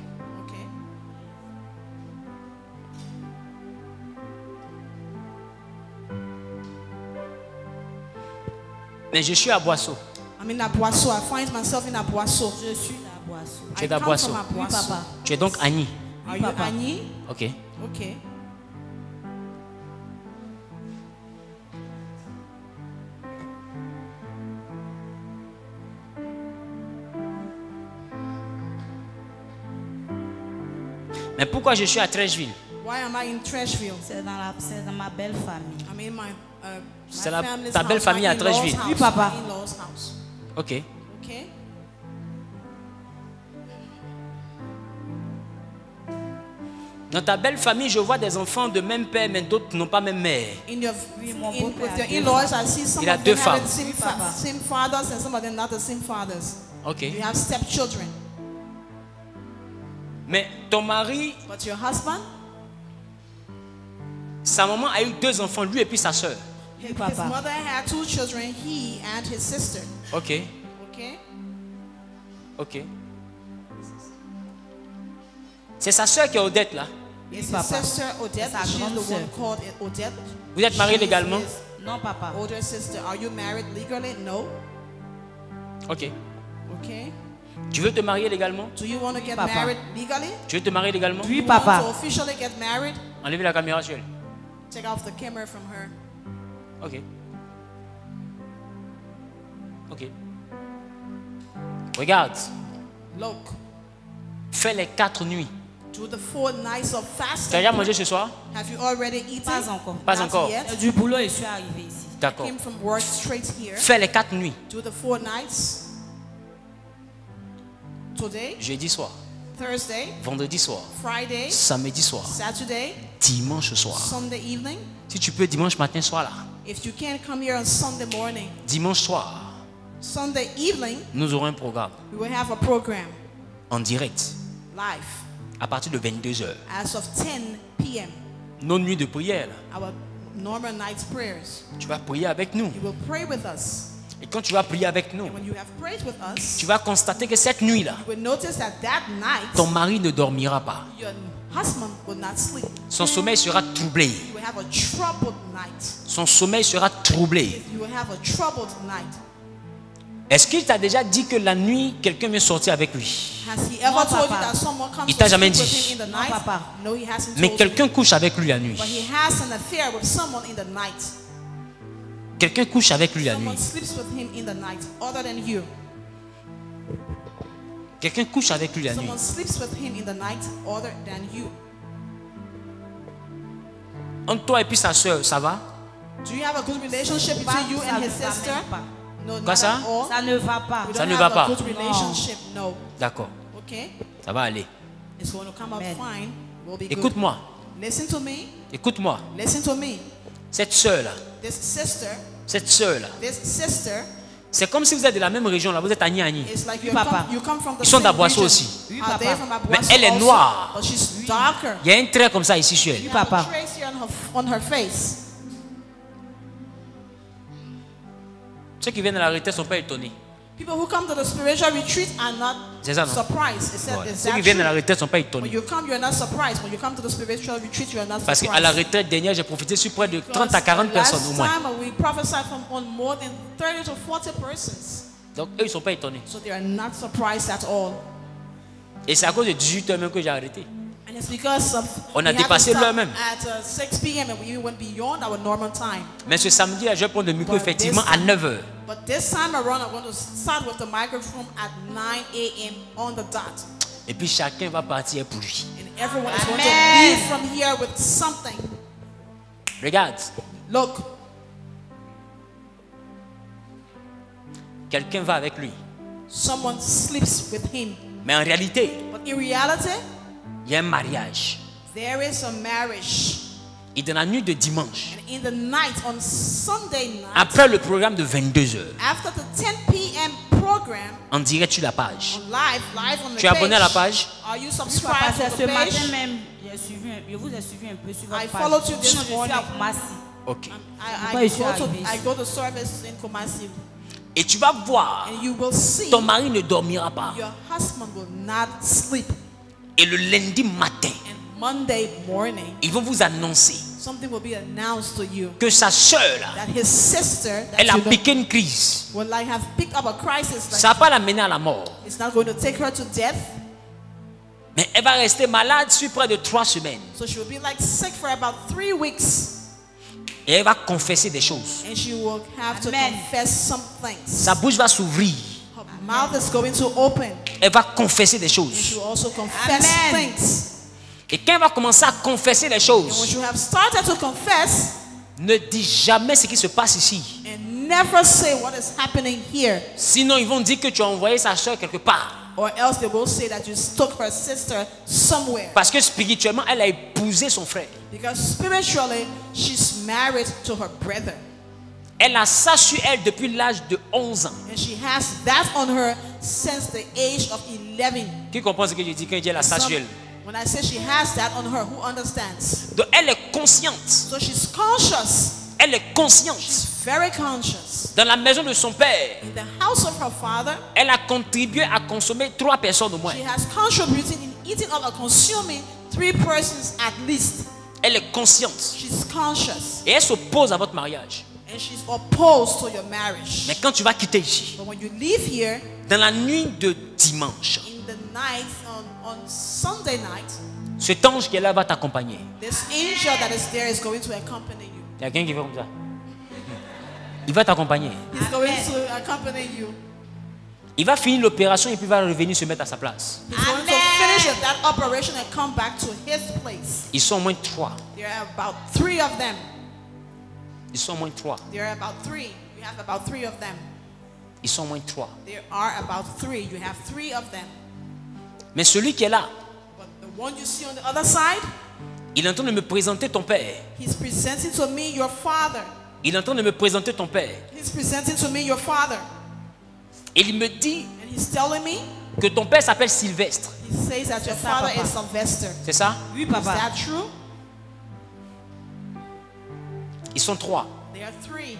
Mais je suis à Boisseau. I'm in Aboisseau. I find myself in Aboisseau. Je suis la boisson. Tu es I come d'Aboisseau. from Oui, Aboisseau. papa. Tu es donc Annie. Are you Papa. Annie? Ok. Okay. Mais pourquoi je suis à Trècheville? Why am I in Trashville? C'est dans ma belle famille. I'm in my C'est family's ta belle house, famille my à in-laws' Trècheville. house, Oui, papa. my in-laws' house. Ok. Okay. Dans ta belle famille, je vois des enfants de même père, mais d'autres n'ont pas même mère. In your Oui, mon with beau-père your a deux in-laws, I see some Il a of deux them having femmes. same fathers and some of them not the same fathers. Ok. You have stepchildren, Mais ton mari, but your husband, sa maman a eu 2 enfants, lui et puis sa soeur. his papa. mother had 2 children, he and his sister. Ok. Okay. Ok. C'est sa soeur qui est Odette là. It's his papa. sister Odette. Sa She's grande the one sœur. called Odette. Vous êtes mariés She's légalement? his Non, papa. older sister. Are you married legally? No. Ok. Okay. Tu veux te marier légalement? Do you want to get Papa. married legally? Tu veux te marier légalement? Oui, You want to papa. officially get married? Enlevez la caméra sur elle. Take off the camera from her. Ok. Ok. Regarde. Look. Fais les 4 nuits. Do the 4 nights of Tu as fasting. déjà mangé ce soir? Have you already eaten? Pas encore. Pas Not encore. yet. J'ai du boulot et je suis arrivée ici. D'accord. Came from work straight here. Fais les 4 nuits. Do the 4 nights. Today, Jeudi soir, Thursday, vendredi soir, Friday, samedi soir, Saturday, dimanche soir. Sunday evening. Si tu peux, dimanche matin, sois là. If you can't come here on Sunday morning, Dimanche soir, Sunday evening, nous aurons un programme we will have a program en direct live à partir de 22h. as of 10 p.m. Nos nuits de prière, là, Our normal night's prayers. tu vas prier avec nous. You will pray with us. Et quand tu vas prier avec nous, And when you have prayed with us, tu vas constater que cette nuit-là, you will notice that that night, ton mari ne dormira pas. your husband will not sleep. Son sommeil sera troublé. You will have a troubled night. Son sommeil sera troublé. You will have a troubled night. Est-ce qu'il t'a déjà dit que la nuit, quelqu'un vient sortir avec lui? Has he ever told you that someone comes Il to t'a jamais sleep dit. with him in the night? papa. No, he hasn't Mais told you. quelqu'un couche avec lui la nuit. But he has an affair with someone in the night. Quelqu'un couche avec lui la nuit. Someone sleeps with him in the night, other than you. Quelqu'un couche avec lui la nuit. Someone sleeps with him in the night, other than you. Entre toi et puis sa soeur, ça va? Do you have a good relationship Pas, between you ça and ne his va sister? même pas. No, Quoi not ça? at all. Ça ne va pas. We Ça don't ne va have pas. a good relationship, no. D'accord, Okay? ça va aller. It's going to come out Amen. fine. We'll be good. Écoute-moi, Listen to me. écoute-moi. Listen to me. Cette soeur-là, This sister, c'est comme si vous êtes de la même région là, vous êtes à Niani. it's like Oui, papa. you come from the Ils sont same d'Aboisseau region. aussi. Oui, Are they papa. from Mais Aboisseau elle est also? noire. But she's darker. Il y a un trait comme ça ici sur elle. You have a papa. trace here on her face. Ceux qui viennent à la retraite ne sont pas étonnés. People who come to the spiritual retreat are not C'est ça, non? surprised. It said, Voilà. is Ceux that qui viennent à la true? retraite ne sont pas When étonnés. you come, you're not surprised. When you come to the spiritual retreat, you're not Parce surprised. qu'à la retraite dernière, j'ai profité sur près de 30 à Because 40 the personnes au last moins. time we prophesied on more than 30 to 40 persons. Donc eux, ils ne sont pas étonnés. So they are not surprised at all. Et c'est à cause de 18 heures même que j'ai arrêté. And it's because of On a we had to dépassé stop l'heure même. at 6 p.m. and we even went beyond our normal time. Mais ce samedi-là, je vais prendre le micro But effectivement this à time- 9 heures. But this time around, I'm going to start with the microphone at 9 a.m. on the dot. Et puis chacun va partir pour lui. And everyone is going to Amen. leave from here with something. Regarde, Look, quelqu'un va avec lui. someone sleeps with him. Mais en réalité, But in reality, il y a un mariage. there is a marriage. Et dans la nuit de dimanche, And in the night, on Sunday night, après le programme de 22 heures, after the 10 p.m. program, en direct sur la page. on live on the Tu es abonné à la page? Are you Oui, papa, subscribed c'est to ce the page? matin même, je vous ai suivi un peu sur votre I page. followed you this Sinon, je suis morning. à Kumasi. Ok. Pourquoi je suis arrivé I ici? go to service in Kumasi, Et tu vas voir, and you will see ton mari ne dormira pas. your husband will not sleep. Et le lundi matin, And Monday morning, ils vont vous annoncer something will be announced to you que sa soeur, là, that his sister that elle a you know, piqué une crise. will like have picked up a crisis. Like Ça ne va pas l'amener à la mort. it's not going to take her to death, Mais elle va rester malade sur près de 3 semaines. so she will be like sick for about 3 weeks, Et elle va confesser des choses. and she will have to Amen. confess some things. Sa bouche va s'ouvrir. Her mouth is going to open, Elle va confesser des and she choses. will also confess Amen. things. Et quand elle va commencer à confesser les And when choses, you have started to confess, ne dis jamais ce qui se passe ici. and never say what is happening here, Sinon, ils vont dire que tu as envoyé sa soeur quelque part. or else they will say that you took her sister somewhere. Parce que spirituellement, elle a épousé son frère. Because spiritually, she's married to her brother. Elle a ça sur elle depuis l'âge de 11 ans. And she has that on her since the age of 11. Qui comprend ce que je dis quand je dis elle a ça sur elle? When I say she has that on her, who understands? Donc, elle est consciente. So she's conscious. Elle est consciente. She's very conscious. Dans la maison de son père, In the house of her father, elle a contribué à consommer 3 personnes au moins. she has contributed in eating up or consuming 3 persons at least. Elle est consciente. She's conscious. Et elle s'oppose à votre mariage. And she's opposed to your marriage. Mais quand tu vas quitter ici, But when you leave here, dans la nuit de dimanche, in the night, on Sunday night, cet ange qui est là va t'accompagner. this angel that is there is going to accompany you. Il y a quelqu'un qui fait comme ça. Il va t'accompagner. He's going to accompany you. Il va finir l'opération et puis il va revenir se mettre à sa place. He's going to finish that operation and come back to his place. Ils sont au moins 3. There are about 3 of them. Ils sont au moins 3. There are about 3. You have about 3 of them. Ils sont au moins 3. There are about 3. You have 3 of them. Mais celui qui est là, But the one you see on the other side, il est en train de me présenter ton père. he's presenting to me your father. Il est en train de me présenter ton père. He's presenting to me your father. Et il me dit And he's telling me, que ton père s'appelle Sylvestre. he says that your ça, father papa. is Sylvester. C'est ça? Oui, Is papa. that true? Ils sont 3. There are 3.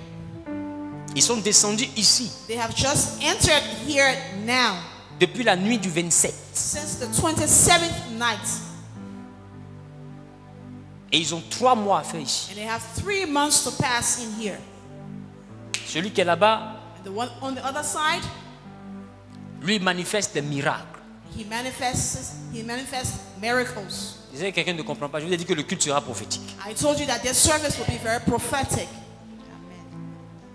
Ils sont descendus ici They have just entered here now depuis la nuit du 27. since the 27th night. Et ils ont 3 mois à faire ici. And they have 3 months to pass in here. Celui qui est là-bas, And the one on the other side, lui manifeste des miracles. He manifests miracles. Disais quelqu'un ne comprend pas. Je vous ai dit que le culte sera prophétique. I told you that this service will be very prophetic.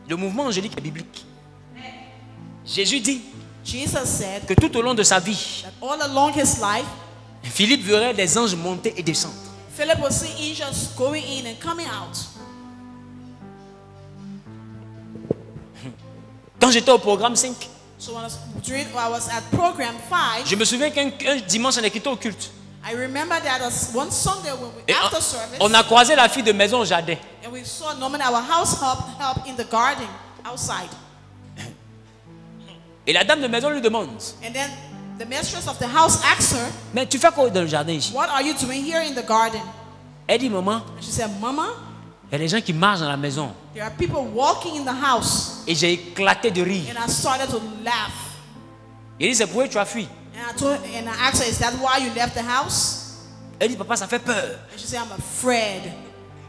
Le mouvement angélique est biblique. Jésus dit Jesus said que tout au long de sa vie, that all along his life, Philippe verrait des anges monter et descendre. Philip will see angels going in and coming out. Quand j'étais au programme 5, So when I was at program 5, je me souviens qu'un dimanche on est quitté au culte. I remember that one Sunday when Et after service, on a croisé la fille de maison au jardin. and we saw Norman, our house help in the garden outside. Et la dame de maison lui demande, And then the mistress of the house asks her, mais tu fais quoi dans le jardin ici? "What are you doing here in the garden?" Elle dit, maman, And she said, "Mama, il y a des gens qui marchent dans la maison. there are people walking in the house." Et j'ai éclaté de rire. And I started to laugh. Il dit, c'est pourquoi tu as fui? And I asked her, "Is that why you left the house?" Elle dit, papa, ça fait peur. And she said, "I'm afraid."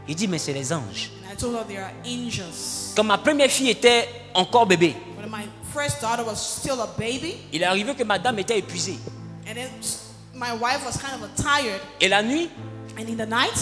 Il dit, mais c'est les anges. And I told her there are angels. Quand ma première fille était encore bébé, When my first daughter was still a baby, il est arrivé que ma dame était épuisée. and then my wife was kind of tired, Et la nuit, and in the night,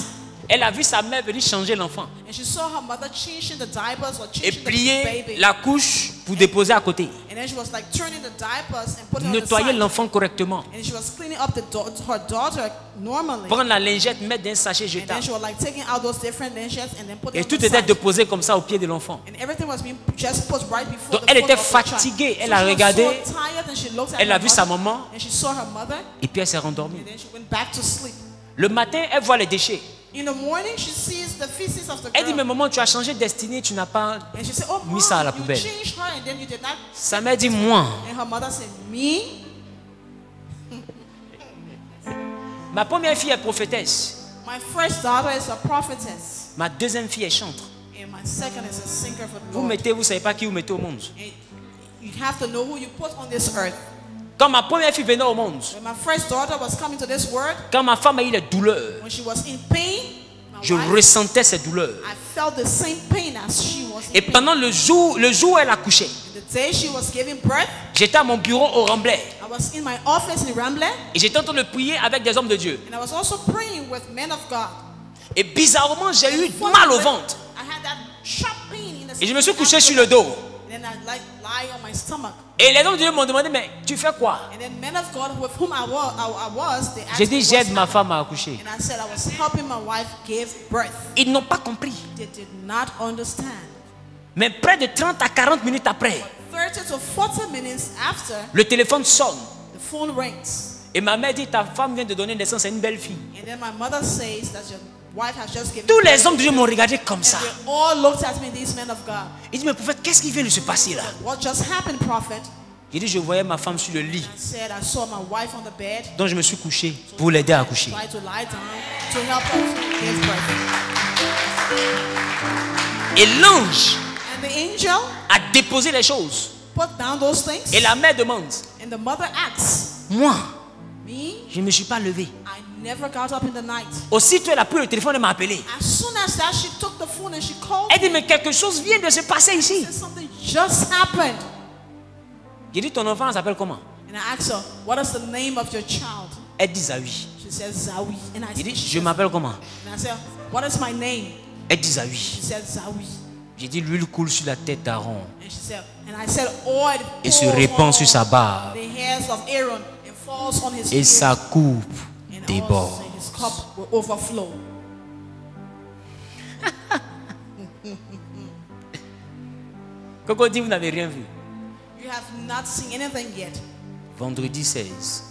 elle a vu sa mère venir changer l'enfant and she saw her mother changing the diapers or et changing the plier baby. la couche pour déposer à côté. And then she was like turning the diapers and putting on the Nettoyer side. l'enfant correctement. And she was cleaning up her daughter normally. Prendre la lingette, mettre dans un sachet And then jetable. she was like taking out those different dishes and then putting Et on tout the était side. déposé comme ça au pied de l'enfant. And everything was being just put right before Donc the elle foot était of the child. fatiguée, elle So a she was regardé, so tired and she looked at elle a her vu sa mother, maman and she saw her mother, et puis elle s'est rendormie. and then she went back to sleep. Le matin, elle voit les déchets. In the morning, she sees the feces of the Elle dit, mais girl. maman, tu as changé de destinée, tu n'as pas And she said, "Oh, mis ça à la Mom, you poubelle. changed her and then you did not." Sa mère dit, moi, And her mother said, "Me?" ma première fille est prophétesse. My first daughter is a prophetess, Ma deuxième fille est chantre. and my second is a singer for the Vous Lord. mettez, vous savez pas qui vous mettez au monde. And you have to know who you put on this earth. Quand ma première fille venait au monde, When my first daughter was coming to this world, quand ma femme a eu les douleurs, when she was in pain, my je wife, ressentais ces douleurs. I felt the same pain as she was in Et pain. pendant le jour où elle accouchait, The day she was giving birth, j'étais à mon bureau au Remblai I was in my office in Rambleh, et j'étais en train de prier avec des hommes de Dieu. and I was also praying with men of God. Et bizarrement, j'ai eu mal au ventre. I had that sharp pain in the Et je me suis couché sur le dos. And then I lie on my stomach. Et les hommes de Dieu m'ont demandé, mais tu fais quoi? And then men of God with whom I was, they asked J'ai me dit, what's j'aide ma happening. femme à accoucher. And I said I was helping my wife give birth. Ils n'ont pas compris. They did not understand. Mais près de 30 à 40 minutes après, 30 to 40 minutes after, le téléphone sonne. the phone rings. Et ma mère dit, ta femme vient de donner naissance à une belle fille. And then my mother says that your wife has just given Tous birth. les hommes de Dieu m'ont regardé comme ça. And they all looked at me, these men of God. Ils disent, mais prophète, qu'est-ce qui vient de se passer là? What just happened, prophet? J'ai dit, je voyais ma femme sur le lit. I said I saw my wife on the bed. Donc je me suis couché pour l'aider à accoucher. Tried to lie down to help her to give birth. Et l'ange And the angel a déposé les choses. put down those things. Et la mère demande, And the mother asks, moi, me, je ne me suis pas levé. I never got up in the night. Aussitôt elle a pris le téléphone et m'a appelé. As soon as that, she took the phone and she called Elle dit, me. mais quelque chose vient de se passer ici. Said something just happened. J'ai dit, ton enfant s'appelle comment? And I asked her, what is the name of your child? Elle dit Zawi. She said, Zawi. And J'ai dit, she je said- m'appelle comment? and I said, what is my name? Elle dit Zawi. She said, Zawi. J'ai dit, l'huile coule sur la tête d'Aaron And she said, and I said, oil et se pours répand on sur sa barbe the hairs of Aaron and falls on his et beard, sa coupe and déborde. also his cup will overflow. Coco dit, vous n'avez rien vu. You have not seen anything yet. Vendredi 16.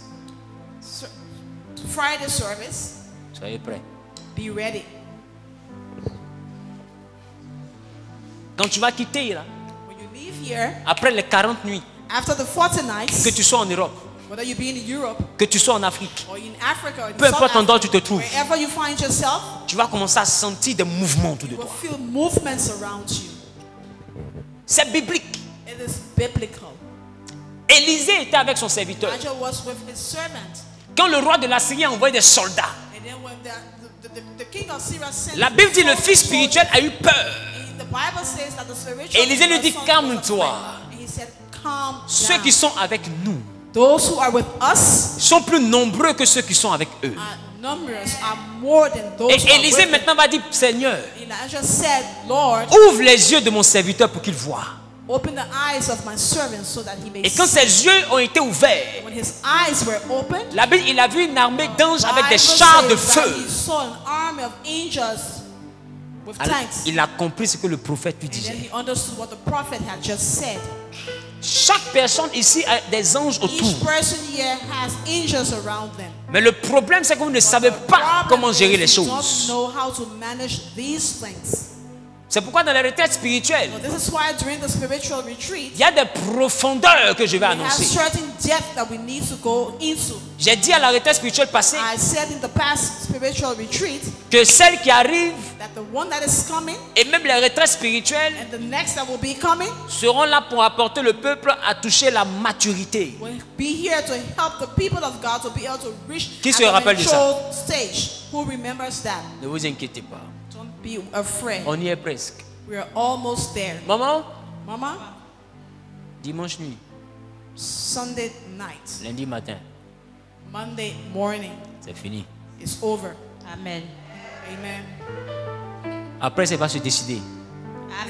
Friday service, Soyez prêts. be ready. Quand tu vas quitter là, When you leave here, après les 40 nuits, after the 40 nights, que tu sois en Europe, whether you be in Europe que tu sois en Afrique, or in Africa or in peu South importe l'endroit où tu te Africa, trouves, wherever you find yourself, tu vas commencer à sentir des mouvements autour de you will toi. feel movements around you. C'est biblique. It is biblical. Élisée était avec son serviteur. Elijah was with his servant. Quand le roi de la Syrie a envoyé des soldats, And then when the king of Syria sent la Bible dit le fils spirituel a eu peur. the Bible says that the spiritual Élisée lui dit, son was calme-toi. afraid. And he said, calm Ceux down. qui sont avec nous Those who are with us sont plus nombreux que ceux qui sont avec eux. numbers are more than those Et who are Élisée with them. maintenant va dire, Seigneur, Elijah said, Lord, ouvre les yeux de mon serviteur pour qu'il voie. open the eyes of my servant so that he may Et quand see. ses yeux ont été ouverts, When his eyes were opened, la Bible, il a vu une armée d'anges avec des Bible chars de says that feu. he saw an army of angels with Alors, tanks. il a compris ce que le prophète lui And then disait. he understood what the prophet had just said. Chaque personne ici a des anges Each autour. person here has angels around them. Mais le problème, c'est que vous ne savez pas comment gérer les You don't choses. know how to manage these things. C'est pourquoi dans les retraites spirituelles, So this is why during the spiritual retreat, il y a des profondeurs que je vais we have annoncer. certain depth that we need to go into. J'ai dit à la retraite spirituelle passée I said in the past spiritual retreat que celles qui arrivent that the one that is coming et même les retraites spirituelles and the next that will be coming seront là pour apporter le peuple à toucher la maturité. will be here to help the people of God to be able to reach Qui at se the rappelle de ça? mature stage. Who remembers that? Ne vous inquiétez pas, Don't be afraid. on y est presque. We're almost there. Maman, Mama, dimanche nuit, Sunday night, lundi matin, Monday morning, c'est fini. it's over. Amen. Amen. Après, c'est pas se décider.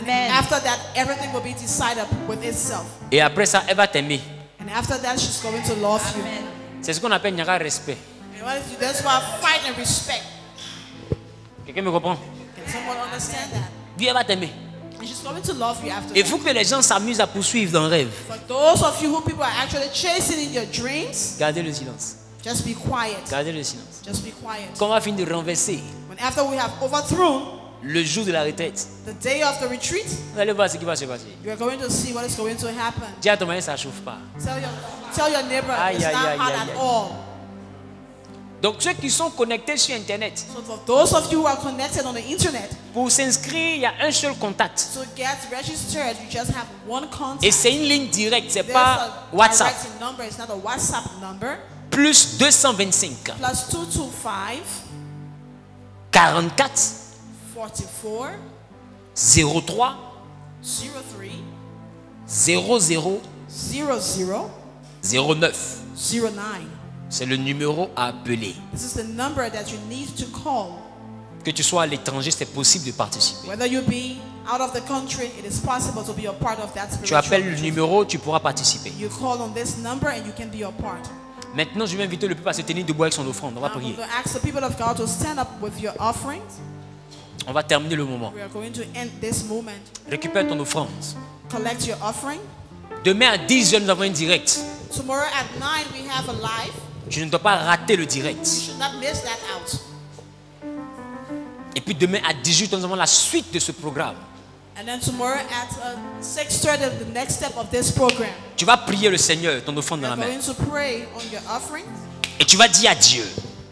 Amen. After that, everything will be decided with itself. Et après ça, elle va t'aimer. And after that, she's going to love you. Amen. C'est ce qu'on appelle Nyara respect. And what is it? That's why fight and respect. Quelqu'un me comprend? Can someone understand that? Dieu elle va t'aimer. And she's going to love you after Il that. faut que les gens s'amusent à poursuivre dans le rêve. For those of you who people are actually chasing in your dreams, Gardez le silence. just be quiet. Gardez le silence. Just be quiet. Quand on va finir de renverser When after we have overthrown le jour de la retraite, the day of the retreat, vous allez voir ce qui va se passer. you are going to see what is going to happen. Dis à ton mari, ça ne chauffe pas. Tell your neighbor Aïe, it's aïe, not aïe, hot aïe, at aïe. all. Donc ceux qui sont connectés sur Internet, So for those of you who are connected on the internet, pour s'inscrire, il y a un seul contact. to get registered, you just have one contact. Et c'est une ligne directe, c'est There's pas a WhatsApp. direct number. It's not a WhatsApp number. Plus 225 Plus 225 44 44 03 03 00 00 09. 09. C'est le numéro à appeler. This is the number that you need to call. Que tu sois à l'étranger, c'est possible de participer. Whether you be out of the country, it is possible to be a part of that Tu spiritual appelles le retreat. numéro, tu pourras participer. You call on this number and you can be a part. Maintenant, je vais inviter le peuple à se tenir debout avec son offrande. On va I'm going prier. to ask the people of God to stand up with your offerings. On va terminer le moment. We are going to end this moment. Récupère ton offrande. Collect your offering. Demain à 10h, nous avons un direct. Tomorrow at 9 we have a live. Tu ne dois pas rater le You direct. should not miss that out. Et puis demain à 18h, nous avons la suite de ce programme. And then tomorrow at 6:30, the next step of this program. Tu vas prier le Seigneur, ton offrande dans You're la main. going to pray on your offering. Et tu vas dire à Dieu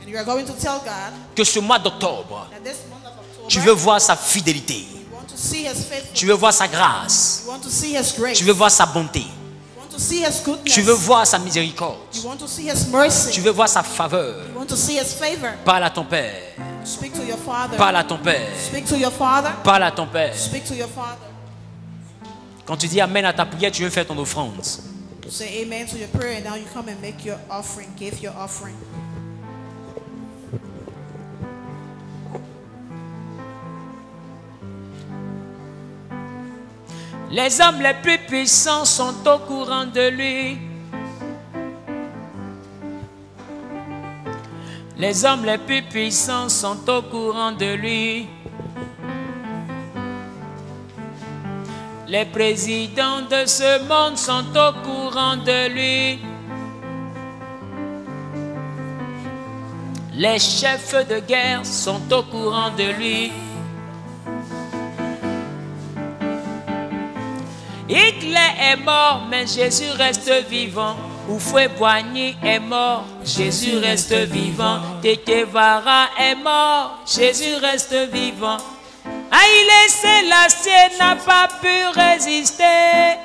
And you are going to tell God que ce mois d'octobre, that this month of October, tu veux voir sa fidélité. you want to see His faithfulness. Tu veux voir sa grâce. You want to see His grace. Tu veux voir sa bonté. You want to see His goodness. Tu veux voir sa miséricorde. You want to see His mercy. Tu veux voir sa faveur. You want to see His favor. Parle à ton Père. Speak to your Father. Parle à ton Père. Speak to your Father. Parle à ton Père. Speak to your Father. Quand tu dis Amen à ta prière, tu veux faire ton offrande. Say amen to your prayer, and now you come and make your offering. Give your offering. Les hommes les plus puissants sont au courant de lui. Les hommes les plus puissants sont au courant de lui. Les présidents de ce monde sont au courant de lui. Les chefs de guerre sont au courant de lui. Hitler est mort, mais Jésus reste vivant. Houphouët-Boigny est mort, Jésus reste vivant. Che Guevara est mort, Jésus reste vivant. Haïlé Sélassié n'a pas pu résister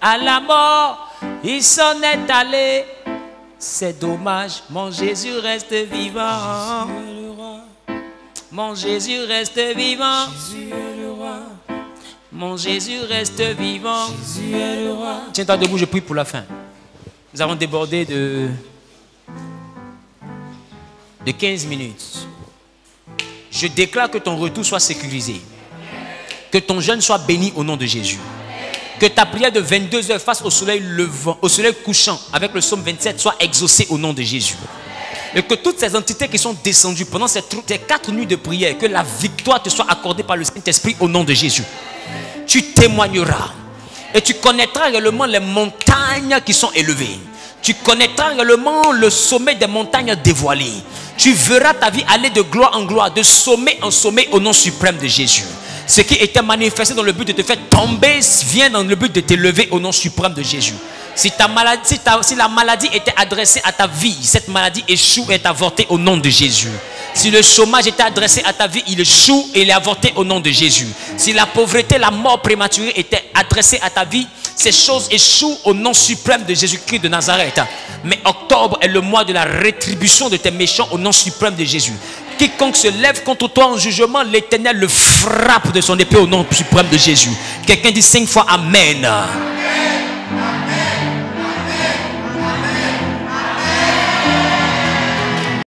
à la mort, il s'en est allé. C'est dommage, mon Jésus reste vivant. Mon Jésus reste vivant. Mon Jésus reste vivant. Tiens-toi debout, je prie pour la fin. Nous avons débordé de 15 minutes. Je déclare que ton retour soit sécurisé. Que ton jeûne soit béni au nom de Jésus. Que ta prière de 22 heures face au soleil levant, au soleil couchant, avec le psaume 27, soit exaucée au nom de Jésus. Et que toutes ces entités qui sont descendues pendant ces 4 nuits de prière, que la victoire te soit accordée par le Saint-Esprit au nom de Jésus. Tu témoigneras. Et tu connaîtras réellement les montagnes qui sont élevées. Tu connaîtras réellement le sommet des montagnes dévoilées. Tu verras ta vie aller de gloire en gloire, de sommet en sommet au nom suprême de Jésus. Ce qui était manifesté dans le but de te faire tomber vient dans le but de t'élever au nom suprême de Jésus. Si la maladie était adressée à ta vie, cette maladie échoue et est avortée au nom de Jésus. Si le chômage était adressé à ta vie, il échoue et il est avorté au nom de Jésus. Si la pauvreté, la mort prématurée était adressée à ta vie, ces choses échouent au nom suprême de Jésus-Christ de Nazareth. Mais octobre est le mois de la rétribution de tes méchants au nom suprême de Jésus. Quiconque se lève contre toi en jugement, l'Éternel le frappe de son épée au nom suprême de Jésus. Quelqu'un dit 5 fois Amen.